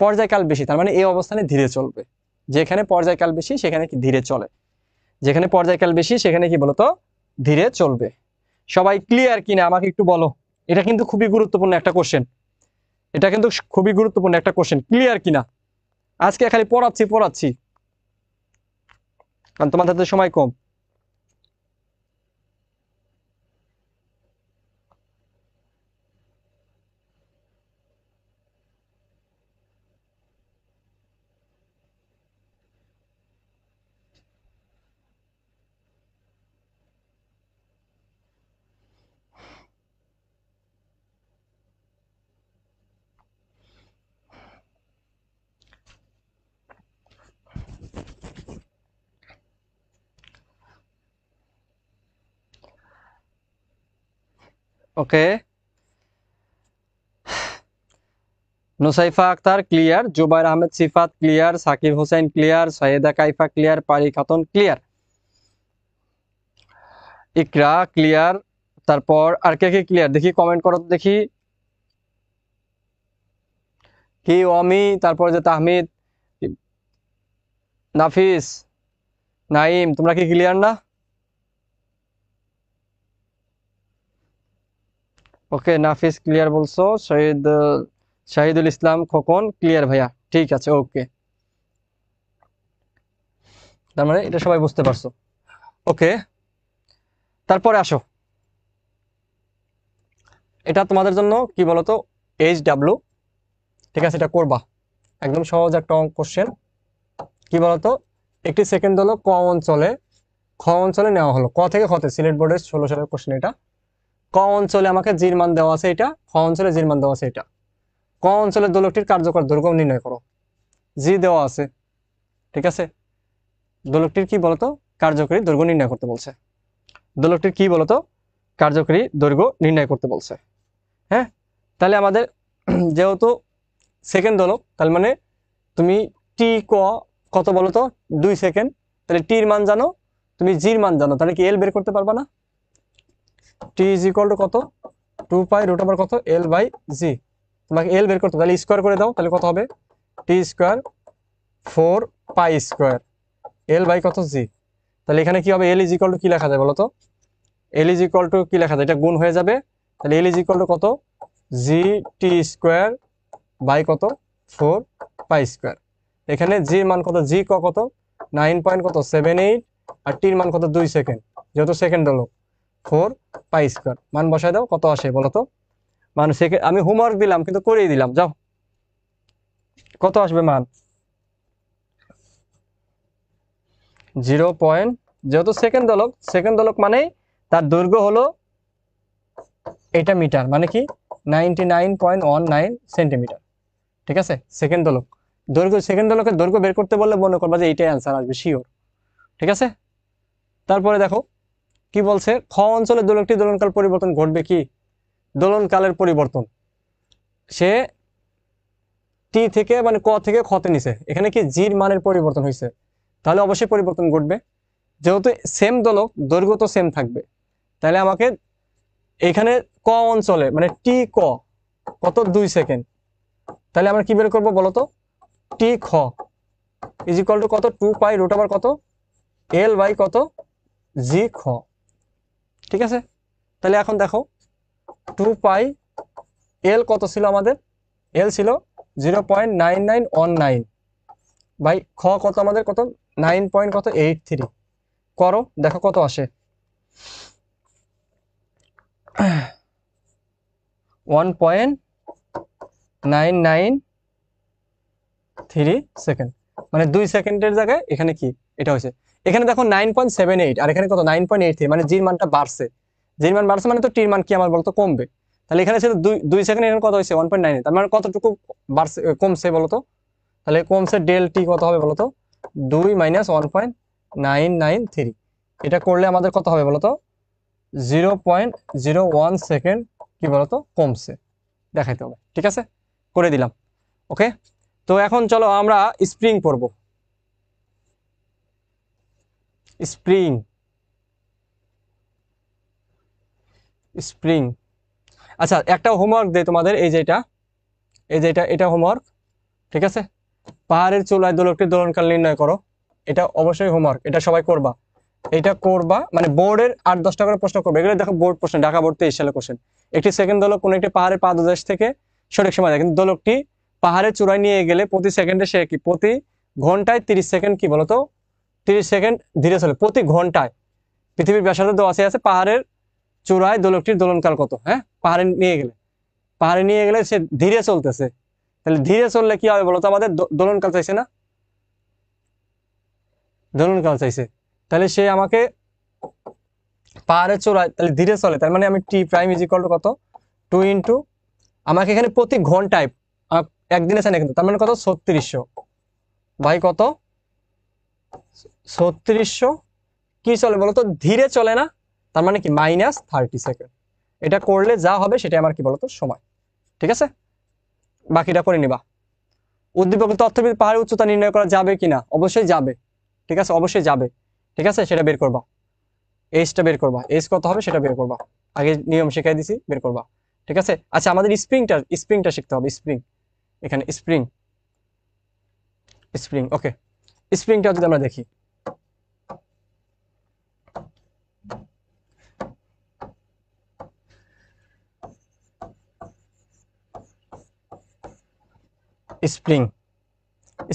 পর্যায়কাল বেশি, তার মানে এ অবস্থানে ধীরে চলবে। যেখানে পর্যায়কাল বেশি সেখানে কি ধীরে চলে, যেখানে পর্যায়কাল বেশি সেখানে কি বলতো? ধীরে চলবে। সবাই ক্লিয়ার কিনা আমাকে একটু বলো। এটা কিন্তু খুবই গুরুত্বপূর্ণ একটা কোশ্চেন, এটা কিন্তু খুবই গুরুত্বপূর্ণ একটা কোশ্চেন। ক্লিয়ার কিনা? আজকে খালি পড়াচ্ছি পড়াচ্ছি, কারণ তোমাদের হাতে সময় কম। ওকে, নুসাইফা আক্তার ক্লিয়ার, জুবাইর আহমেদ সিফাত ক্লিয়ার, সাকিব হোসেন ক্লিয়ার, সৈয়দা কাইফা ক্লিয়ার, পারি খাতুন ক্লিয়ার, ইকরা ক্লিয়ার। তারপর আর কে কে ক্লিয়ার দেখি, কমেন্ট করো তো দেখি। কি অমি, তারপর যে তাহমিদ, নাফিস, নাইম, তোমরা কি ক্লিয়ার না? ওকে, নাফিস ক্লিয়ার বলছো, শাহিদুল ইসলাম খোকন ক্লিয়ার ভাইয়া, ঠিক আছে ওকে। তার মানে এটা সবাই বুঝতে পারছো। ওকে, তারপরে আসো, এটা তোমাদের জন্য কি বলতো HW, ঠিক আছে, এটা করবা, একদম সহজ একটা কোশ্চেন। কি বলতো, একটি সেকেন্ড হলো ক অঞ্চলে, খ অঞ্চলে নেওয়া হলো, ক থেকে খতে, সিলেট বোর্ডের 16 সালের কোশ্চেন এটা। ক অঞ্চলে আমাকে জির মান দেওয়া আছে এটা, খ অঞ্চলে জির মান দেওয়া আছে এটা। ক অঞ্চলের দোলকটির কার্যকর দৈর্ঘ্য নির্ণয় করো, জি দেওয়া আছে, ঠিক আছে। দোলকটির কি বলতো কার্যকরী দৈর্ঘ্য নির্ণয় করতে বলছে, দোলকটির কি বলতো কার্যকরী দৈর্ঘ্য নির্ণয় করতে বলছে। হ্যাঁ, তাহলে আমাদের যেহেতু সেকেন্ড দোলক, তার মানে তুমি টি ক কত বলতো 2 সেকেন্ড, তাহলে টির মান জানো, তুমি জির মান জানো, তাহলে কি এল বের করতে পারবা না? টি ইজ ইকুয়াল টু কত, 2 পাই রুট ওভার কত এল বাই জি। তোমাকে এল বের করতে, তাহলে স্কোয়ার করে দাও, তাহলে কত হবে, t square 4 pi square l by কত জি। তাহলে এখানে কি হবে, এল ইজ ইকুয়াল টু কি লেখা যায় বলো তো, এল ইজ ইকুয়াল টু কি লেখা যায়, এটা গুণ হয়ে যাবে, তাহলে এল ইজ ইকুয়াল টু কত, জি টি স্কোয়ার বাই কত 4 পাই স্কোয়ার। এখানে জির মান কত, জি কত 9.78, আর টির মান কত 2 সেকেন্ড, যেহেতু সেকেন্ড হলো 4 পাই স্কোয়ার, মান বসায় দাও, কত আসে বলো তো। মান সেকেন্ড, আমি হোমওয়ার্ক দিলাম কিন্তু করিয়ে দিলাম, যাও কত আসবে মান, 0. যেহেতু সেকেন্ড দলক মানে তার দৈর্ঘ্য হলো এটা মিটার, মানে কি 99.19 সেন্টিমিটার, ঠিক আছে। সেকেন্ড দলক দৈর্ঘ্য, সেকেন্ড দলকের দৈর্ঘ্য বের করতে বললে মনে করবা যে এইটাই অ্যান্সার আসবে শিওর, ঠিক আছে। তারপরে দেখো কি বলছে, খ অঞ্চলে দোলকটি দোলনকাল পরিবর্তন ঘটবে, কি দোলনকালের পরিবর্তন, সে টি থেকে মানে ক থেকে খতে নিছে, এখানে কি জির মানের পরিবর্তন হয়েছে, তাহলে অবশ্যই পরিবর্তন ঘটবে। যেহেতু সেম দোলক দৈর্ঘ্য তো সেম থাকবে, তাহলে আমাকে এখানে ক অঞ্চলে মানে টি ক কত 2 সেকেন্ড, তাহলে আমরা কি বের করবো বলতো, টি খ ইজ ইকুয়াল টু কত 2 পাই রুট ওভার কত এল বাই কত জি খ, ঠিক আছে। তাহলে এখন দেখো 2 পাই এল কত ছিল আমাদের, এল ছিল 0.9919 বাই খ কত আমাদের কত 9.83, করো দেখো কত আসে, 1.993 সেকেন্ড, মানে 2 সেকেন্ডের জায়গায় এখানে কি এটা হয়েছে। এখানে দেখো 9.78 আর এখানে কত 9.83, মানে জির মানটা বাড়ছে, জির মান বাড়ছে মানে তো টির মান কি আমার বলতো কমবে। তাহলে এখানে ছিল 2 সেকেন্ড, এখানে কত হয়েছে 1.9, তার মানে কতটুকু বাড়ছে কমছে বলতো, তাহলে কমছে ডেল টি কত হবে বলতো 2 মাইনাস 1.993, এটা করলে আমাদের কত হবে বলতো 0.01 সেকেন্ড কি বলতো কমছে, দেখাইতে হবে, ঠিক আছে, করে দিলাম। ওকে, তো এখন চলো আমরা স্প্রিং পড়বো, স্প্রিং স্প্রিং। আচ্ছা একটা হোমওয়ার্ক দেই তোমাদের, এই যে এটা হোমওয়ার্ক, ঠিক আছে। পাহাড়ের চূড়ায় দোলকটির দোলনকাল নির্ণয় করো, এটা অবশ্যই হোমওয়ার্ক, এটা সবাই করবা, এটা করবা, মানে বোর্ডের 8-10টা করে প্রশ্ন করবে, এগুলো দেখো বোর্ড প্রশ্ন, ঢাকা বোর্ড 23 সালের কোশ্চেন। একটি সেকেন্ড দোলক কোন একটি পাহাড়ের পাদদেশ থেকে সঠিক সময় দেয়, কিন্তু দোলকটি পাহাড়ের চূড়ায় নিয়ে গেলে প্রতি সেকেন্ডে সে কি প্রতি ঘন্টায় 30 সেকেন্ড কি বলতো 30 সেকেন্ড ধীরে চলে, প্রতি ঘন্টায় পৃথিবীর ব্যাসার্ধ দেওয়া আছে পাহাড়ের চূড়ায় দোলকটির দোলনকাল কত। হ্যাঁ, পাহাড়ে নিয়ে গেলে সে ধীরে চলতেছে, তাহলে ধীরে চললে কি হবে বলতো, আমাদের দোলনকাল চাইছে না, দোলনকাল চাইছে, তাহলে সে আমাকে পাহাড়ের চূড়ায় তাহলে ধীরে চলে, তার মানে আমি টি প্রাইম ইজ ইকুয়াল টু কত 2 ইন্টু, আমাকে এখানে প্রতি ঘন্টায় একদিনে চাই না কিন্তু, তার মানে কত 3600 ভাই কত 3600 কি চলে বলতো ধীরে চলে না, তার মানে কি -30 সেকেন্ড, এটা করলে যা হবে সেটাই আমার কি বলতো সময়। ঠিক আছে, বাকিটা করে নিবা। উদ্দীপক তথ্যভিত্তিক পাহাড়ের উচ্চতা নির্ণয় করা যাবে কিনা? অবশ্যই যাবে। ঠিক আছে, অবশ্যই যাবে। ঠিক আছে, সেটা বের করবা। এইচটা বের করবা, এইচ কত হবে সেটা বের করবা। আগে নিয়ম শিখাই দিছি, বের করবা। ঠিক আছে, আচ্ছা আমাদের স্প্রিংটা শিখতে হবে। স্প্রিং, এখানে স্প্রিং, স্প্রিং ওকে। স্প্রিংটা যদি আমরা দেখি, স্প্রিং,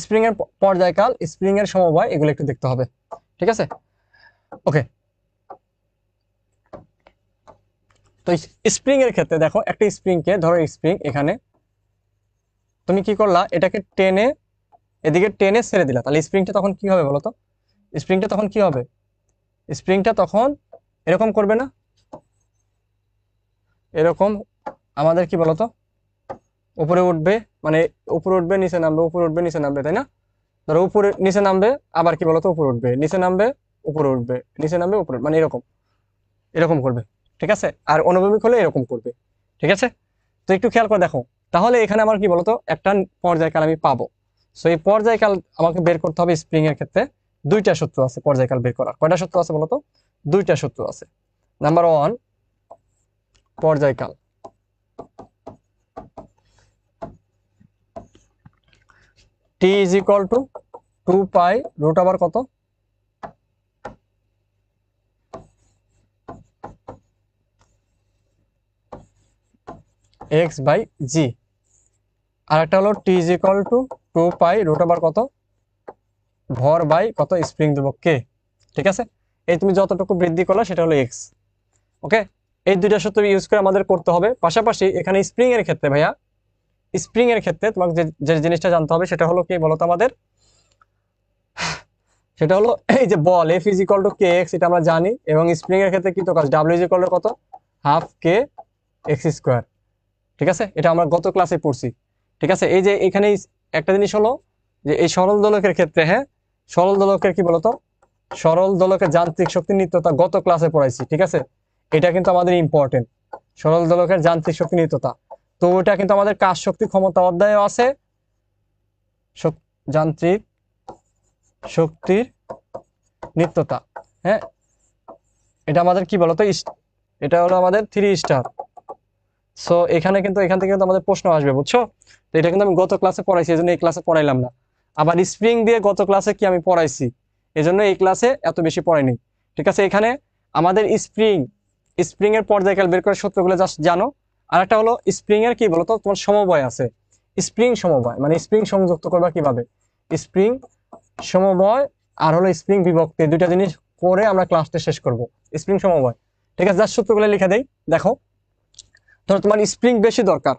স্প্রিং এর পর্যায়কাল, স্প্রিং এর সমবায়, এগুলো একটু দেখতে হবে। ঠিক আছে, ওকে। তো স্প্রিং এর ক্ষেত্রে দেখো, একটা স্প্রিং কে ধরো, স্প্রিং এখানে তুমি কি করলা, এটাকে টেনে এদিকে টেনে ছেড়ে দিলা, তাহলে স্প্রিংটা তখন কি হবে বলতো? স্প্রিংটা তখন কি হবে? স্প্রিংটা তখন এরকম করবে না? এরকম আমাদের কি বলতো, উপরে উঠবে, মানে উপরে উঠবে নিচে নামবে, উপরে উঠবে নিচে নামবে, তাই না? ধরো উপরে নিচে নামবে, আবার কি বলতো উপরে উঠবে, নিচে নামবে, উপরে উঠবে, নিচে নামবে, উপরে, মানে এরকম এরকম করবে। ঠিক আছে, আর অনুভূমিক হলে এরকম করবে। ঠিক আছে, তো একটু খেয়াল করে দেখো, তাহলে এখানে আমার কি বলতো একটা পর্যায়কাল আমি পাবো। সো এই পর্যায়কাল আমাকে বের করতে হবে। স্প্রিং এর ক্ষেত্রে দুইটা সূত্র আছে পর্যায়কাল বের করার। কয়টা সূত্র আছে বলতো? দুইটা সূত্র আছে। নাম্বার 1, পর্যায়কাল t is equal to 2 pi root আবার কত, এক্স বাই জি। আর একটা হলো t is equal to 2 pi root আবার কত, ভর বাই কত, স্প্রিং ধ্রুবক কে। ঠিক আছে, এই তুমি যতটুকু বৃদ্ধি করলে সেটা হলো এক্স। ওকে, এই দুইটা সূত্র ইউজ করে আমাদের করতে হবে। পাশাপাশি এখানে স্প্রিং এর ক্ষেত্রে ভাইয়া, স্প্রিং এর ক্ষেত্রে তোমাকে যে জিনিসটা জানতে হবে সেটা হলো কি বলতো আমাদের, সেটা হলো এই যে বল f is equal to k x, এটা আমরা জানি। এবং স্প্রিং এর ক্ষেত্রে কি তো কাজ, ডাব্লিউ ইজ ইকুয়াল টু কত, হাফ কে এক্স স্কোয়ার। ঠিক আছে, এটা আমরা গত ক্লাসে পড়ছি। ঠিক আছে, এই যে এখানে একটা জিনিস হলো যে এই সরল দোলকের ক্ষেত্রে, হ্যাঁ, সরল দোলকের কি বলতো, সরল দোলকের যান্ত্রিক শক্তি নিত্যতা গত ক্লাসে পড়াইছি। ঠিক আছে, এটা কিন্তু আমাদের ইম্পর্টেন্ট, সরল দোলকের যান্ত্রিক শক্তি নিত্যতা। তো ওটা কিন্তু আমাদের কাজ শক্তি ক্ষমতা অধ্যায়ে আছে, যান্ত্রিক শক্তির নিত্যতা। হ্যাঁ, এটা আমাদের কি বলতো, এটা হলো আমাদের 3 স্টার। সো এখানে কিন্তু এখান থেকে কিন্তু আমাদের প্রশ্ন আসবে, বুঝছো? তো এটা কিন্তু আমি গত ক্লাসে পড়াইছি, এই জন্য এই ক্লাসে পড়াইলাম না। আবার স্প্রিং দিয়ে গত ক্লাসে কি আমি পড়াইছি, এই জন্য এই ক্লাসে এত বেশি পড়াইনি। ঠিক আছে, এখানে আমাদের স্প্রিং এর পর্যায়কাল বের করার সূত্রগুলো জাস্ট জানো। আর একটা হলো স্প্রিং এর কি বলতো, তোমার সমবায় আছে, স্প্রিং সমবায়, মানে স্প্রিং সংযুক্ত করবা কিভাবে, স্প্রিং সমবায় আর হলো স্প্রিং বিভক্তি, দুইটা জিনিস করে আমরা ক্লাসটা শেষ করব। স্প্রিং সমবায়, ঠিক আছে, জাস্ট সূত্রগুলো লিখে দেই। দেখো, ধরো তোমার স্প্রিং বেশি দরকার,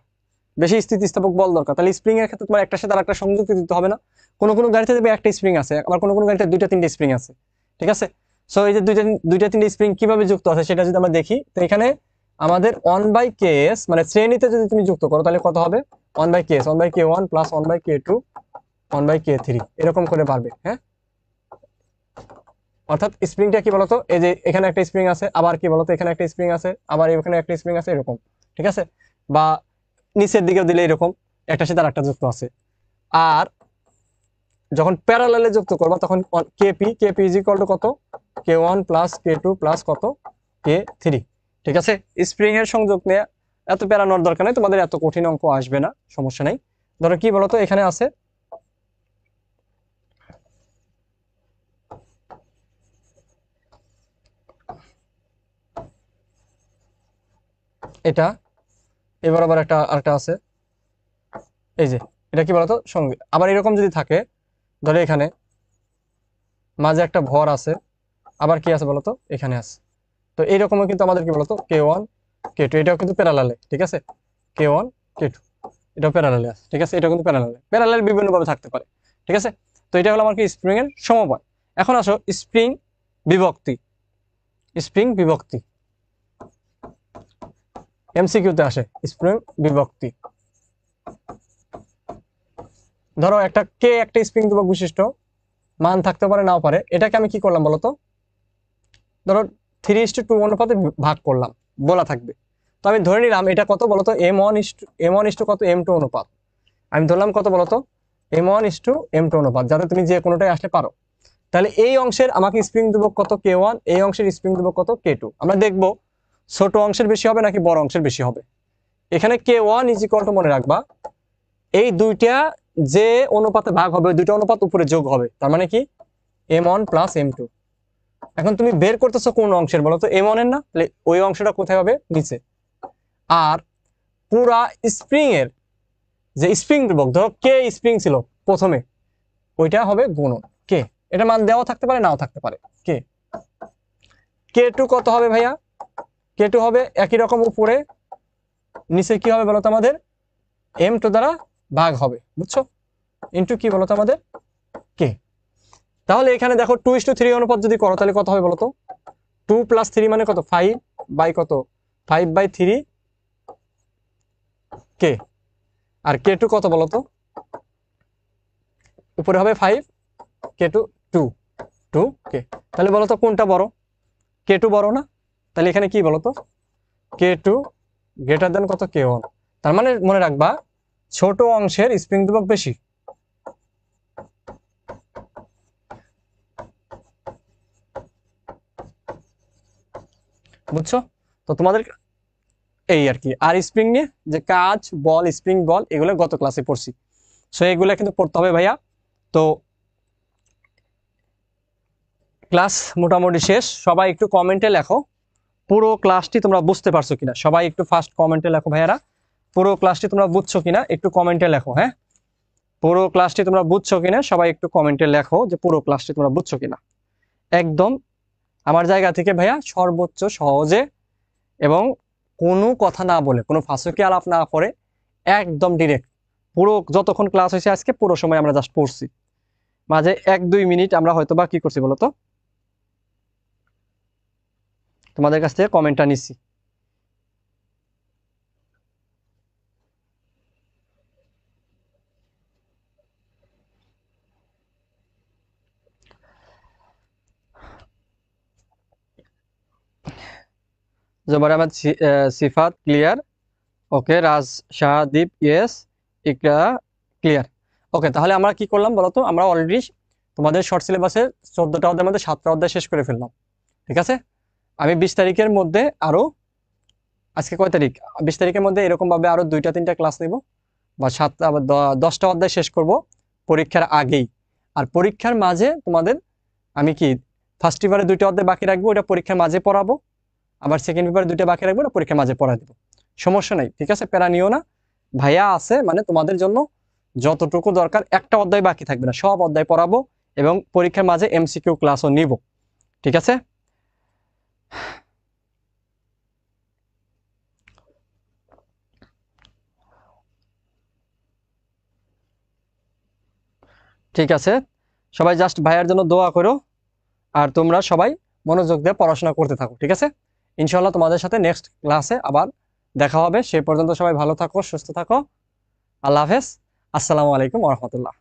বেশি স্থিতিস্থাপক বল দরকার, তাহলে স্প্রিং এর ক্ষেত্রে তোমার একটার সাথে আরেকটা সংযুক্তি দিতে হবে না? কোনো কোনো গাড়িতে দেখবে একটা স্প্রিং আছে, আবার কোনো কোনো গাড়িতে দুইটা তিনটে স্প্রিং আছে। ঠিক আছে, সো এই যে দুইটা তিনটে স্প্রিং কিভাবে যুক্ত আছে সেটা যদি আমরা দেখি, তো এখানে আমাদের 1/ks, মানে শ্রেণীতে যদি তুমি যুক্ত করো তাহলে কত হবে, 1/ks, 1/k1 plus 1/k2 1/k3, এরকম করে পারবে। হ্যাঁ, অর্থাৎ স্প্রিংটা কি বলতো, এই যে এখানে একটা স্প্রিং আছে, আবার কি বলতো এখানে একটা স্প্রিং আছে, আবার এখানে একটা স্প্রিং আছে, এরকম। ঠিক আছে, বা নিচের দিকেও দিলে এরকম একটা সাথে আরেকটা যুক্ত আছে। আর যখন প্যারালালে যুক্ত করবা তখন কেপি ইজ ইকুয়াল টু কত, k1 প্লাস k2 প্লাস কত, k3। ঠিক আছে, স্প্রিং এর সংযোগ নিয়ে এত প্যারানোর দরকার নেই, তোমাদের এত কঠিন অঙ্ক আসবে না, সমস্যা নেই। ধরো কি বলতো, এখানে আছে এটা, এবার আবার আরেকটা আছে, এই যে এটা কি বলতো সঙ্গে। আবার এরকম যদি থাকে, ধরো এখানে মাঝে একটা ভর আছে, আবার কি আছে বলতো এখানে আছে। তো এইরকমও কিন্তু আমাদের কি বলতো k1 k2, এটাও কিন্তু প্যারালালে। ঠিক আছে, k1 k2 এটাও প্যারালালে আছে। ঠিক আছে, এটাও কিন্তু প্যারালাল বিভিন্ন ভাবে থাকতে পারে। ঠিক আছে, তো এটা হলো আমার কি স্প্রিং এর সমবায়। এখন আসো স্প্রিং বিভক্তি, স্প্রিং বিভক্তি এমসিকিউতে আসে। স্প্রিং বিভক্তি, ধরো একটা স্প্রিং ধ্রুবক বিশিষ্ট, মান থাকতে পারে নাও পারে, এটাকে আমি কি করলাম বলতো, ধরো 3:2 অনুপাতে ভাগ করলাম, বলা থাকবে। তো আমি ধরে নিলাম এটা কত বলতো m1 কত m2 অনুপাত। আমি ধরলাম কত বলতো m1 m2 অনুপাত, যাতে তুমি যে কোনোটাই আসলে পারো। তাহলে এই অংশের আমাকে স্প্রিং ধ্রুবক কত k1, এই অংশের স্প্রিং ধ্রুবক কত k2। আমরা দেখব ছোট অংশের বেশি হবে নাকি বড় অংশের বেশি হবে। এখানে k1 মনে রাখবা এই দুইটা যে অনুপাতে ভাগ হবে, দুইটা অনুপাত উপরে যোগ হবে, তার মানে কি m1 প্লাস m2। এখন তুমি বের করতেছো কোন অংশের বলো তো, m1 এর না, তাহলে ওই অংশটা কোথায় হবে, নিচে। আর পুরা স্প্রিং এর যে স্প্রিং ধ্রুবক, ধরো কে স্প্রিং ছিল প্রথমে, ওইটা হবে গুণন কে। এটা মান দেওয়া থাকতে পারে, নাও থাকতে পারে। k2 কত হবে ভাইয়া, k2 হবে একই রকম উপরে, নিচে কি হবে বলতো আমাদের m2 দ্বারা ভাগ হবে, বুঝছো, ইনটু কি বলতো আমাদের কে। তাহলে এখানে দেখো 2:3 অনুপাত যদি করো তাহলে কত হবে বলতো, 2 + 3 মানে কত, 5 বাই কত, 5/3 কে। আর k2 কত বলতো, উপরে হবে 5, k2 2 কে। তাহলে বলতো কোনটা বড়, k2 বড় না? তাহলে এখানে কি বলতো, k2 গ্রেটার দেন কত, k1। তার মানে মনে রাখবা ছোট অংশের স্প্রিং ধ্রুবক বেশি। বুঝছো? তো তোমাদের এই আর কি। আর স্প্রিং নিয়ে যে কাজ, বল, স্প্রিং বল, এগুলো গত ক্লাসে পড়ছি, সো এগুলো কিন্তু পড়তে হবে ভাইয়া। তো ক্লাস মোটামুটি শেষ। সবাই একটু কমেন্টে লেখো পুরো ক্লাসটি তোমরা বুঝতে পারছো কিনা। সবাই একটু ফার্স্ট কমেন্টে লেখো ভাইয়ারা, পুরো ক্লাসটি তোমরা বুঝছো কিনা, একটু কমেন্টে লেখো। হ্যাঁ, পুরো ক্লাসটি তোমরা বুঝছো কিনা, সবাই একটু কমেন্টে লেখো যে পুরো ক্লাসটি তোমরা বুঝছো কিনা। একদম আমার জায়গা থেকে ভাইয়া সর্বোচ্চ সহজে এবং কোনো কথা না বলে, কোনো ফাঁসুকি আলাপ না করে, একদম ডিরেক্ট পুরো যতক্ষণ ক্লাস হয়েছে আজকে পুরো সময় আমরা জাস্ট পড়ছি, মাঝে 1-2 মিনিট আমরা হয়তো বা কি করছি বলতো, তোমাদের কাছ থেকে কমেন্টটা নিচ্ছি। জোবার আহমেদ সিফাত ক্লিয়ার, ওকে। রাজ শাহদীপ ইয়েস, ইকরা ক্লিয়ার। ওকে, তাহলে আমরা কি করলাম বলতো, আমরা অলরেডি তোমাদের শর্ট সিলেবাসের 14টা অধ্যায়ের মধ্যে 7টা অধ্যায় শেষ করে ফেললাম, ঠিক আছে। আমি 20 তারিখের মধ্যে আরো, আজকে কয় তারিখ, 20 তারিখের মধ্যে এরকম ভাবে আরো 2টা-3টা ক্লাস নিব, বা 7টা বা 10টা অধ্যায় শেষ করব পরীক্ষার আগেই। আর পরীক্ষার মাঝে তোমাদের আমি কি ফার্স্ট পেপারে 2টা অধ্যায় বাকি রাখবো, ওটা পরীক্ষার মাঝে পড়াবো। আবার সেকেন্ড পেপারে 2টা বাকি রাখবো, ওটা পরীক্ষার মাঝে পড়া দেবো। সমস্যা নাই, ঠিক আছে, প্যারা নিও না। ভাইয়া আছে মানে তোমাদের জন্য যতটুকু দরকার, একটা অধ্যায় বাকি থাকবে না, সব অধ্যায় পড়াবো এবং পরীক্ষার মাঝে এমসিকিউ ক্লাসও নিব, ঠিক আছে। ঠিক আছে, সবাই জাস্ট ভাইয়ার জন্য দোয়া করো। আর তোমরা সবাই মনোযোগ দিয়ে পড়াশোনা করতে থাকো, ঠিক আছে। ইনশাল্লাহ তোমাদের সাথে নেক্সট ক্লাসে আবার দেখা হবে। সে পর্যন্ত সবাই ভালো থাকো, সুস্থ থাকো। আল্লাহ হাফেজ। আসসালামু আলাইকুম ওয়া রাহমাতুল্লাহ।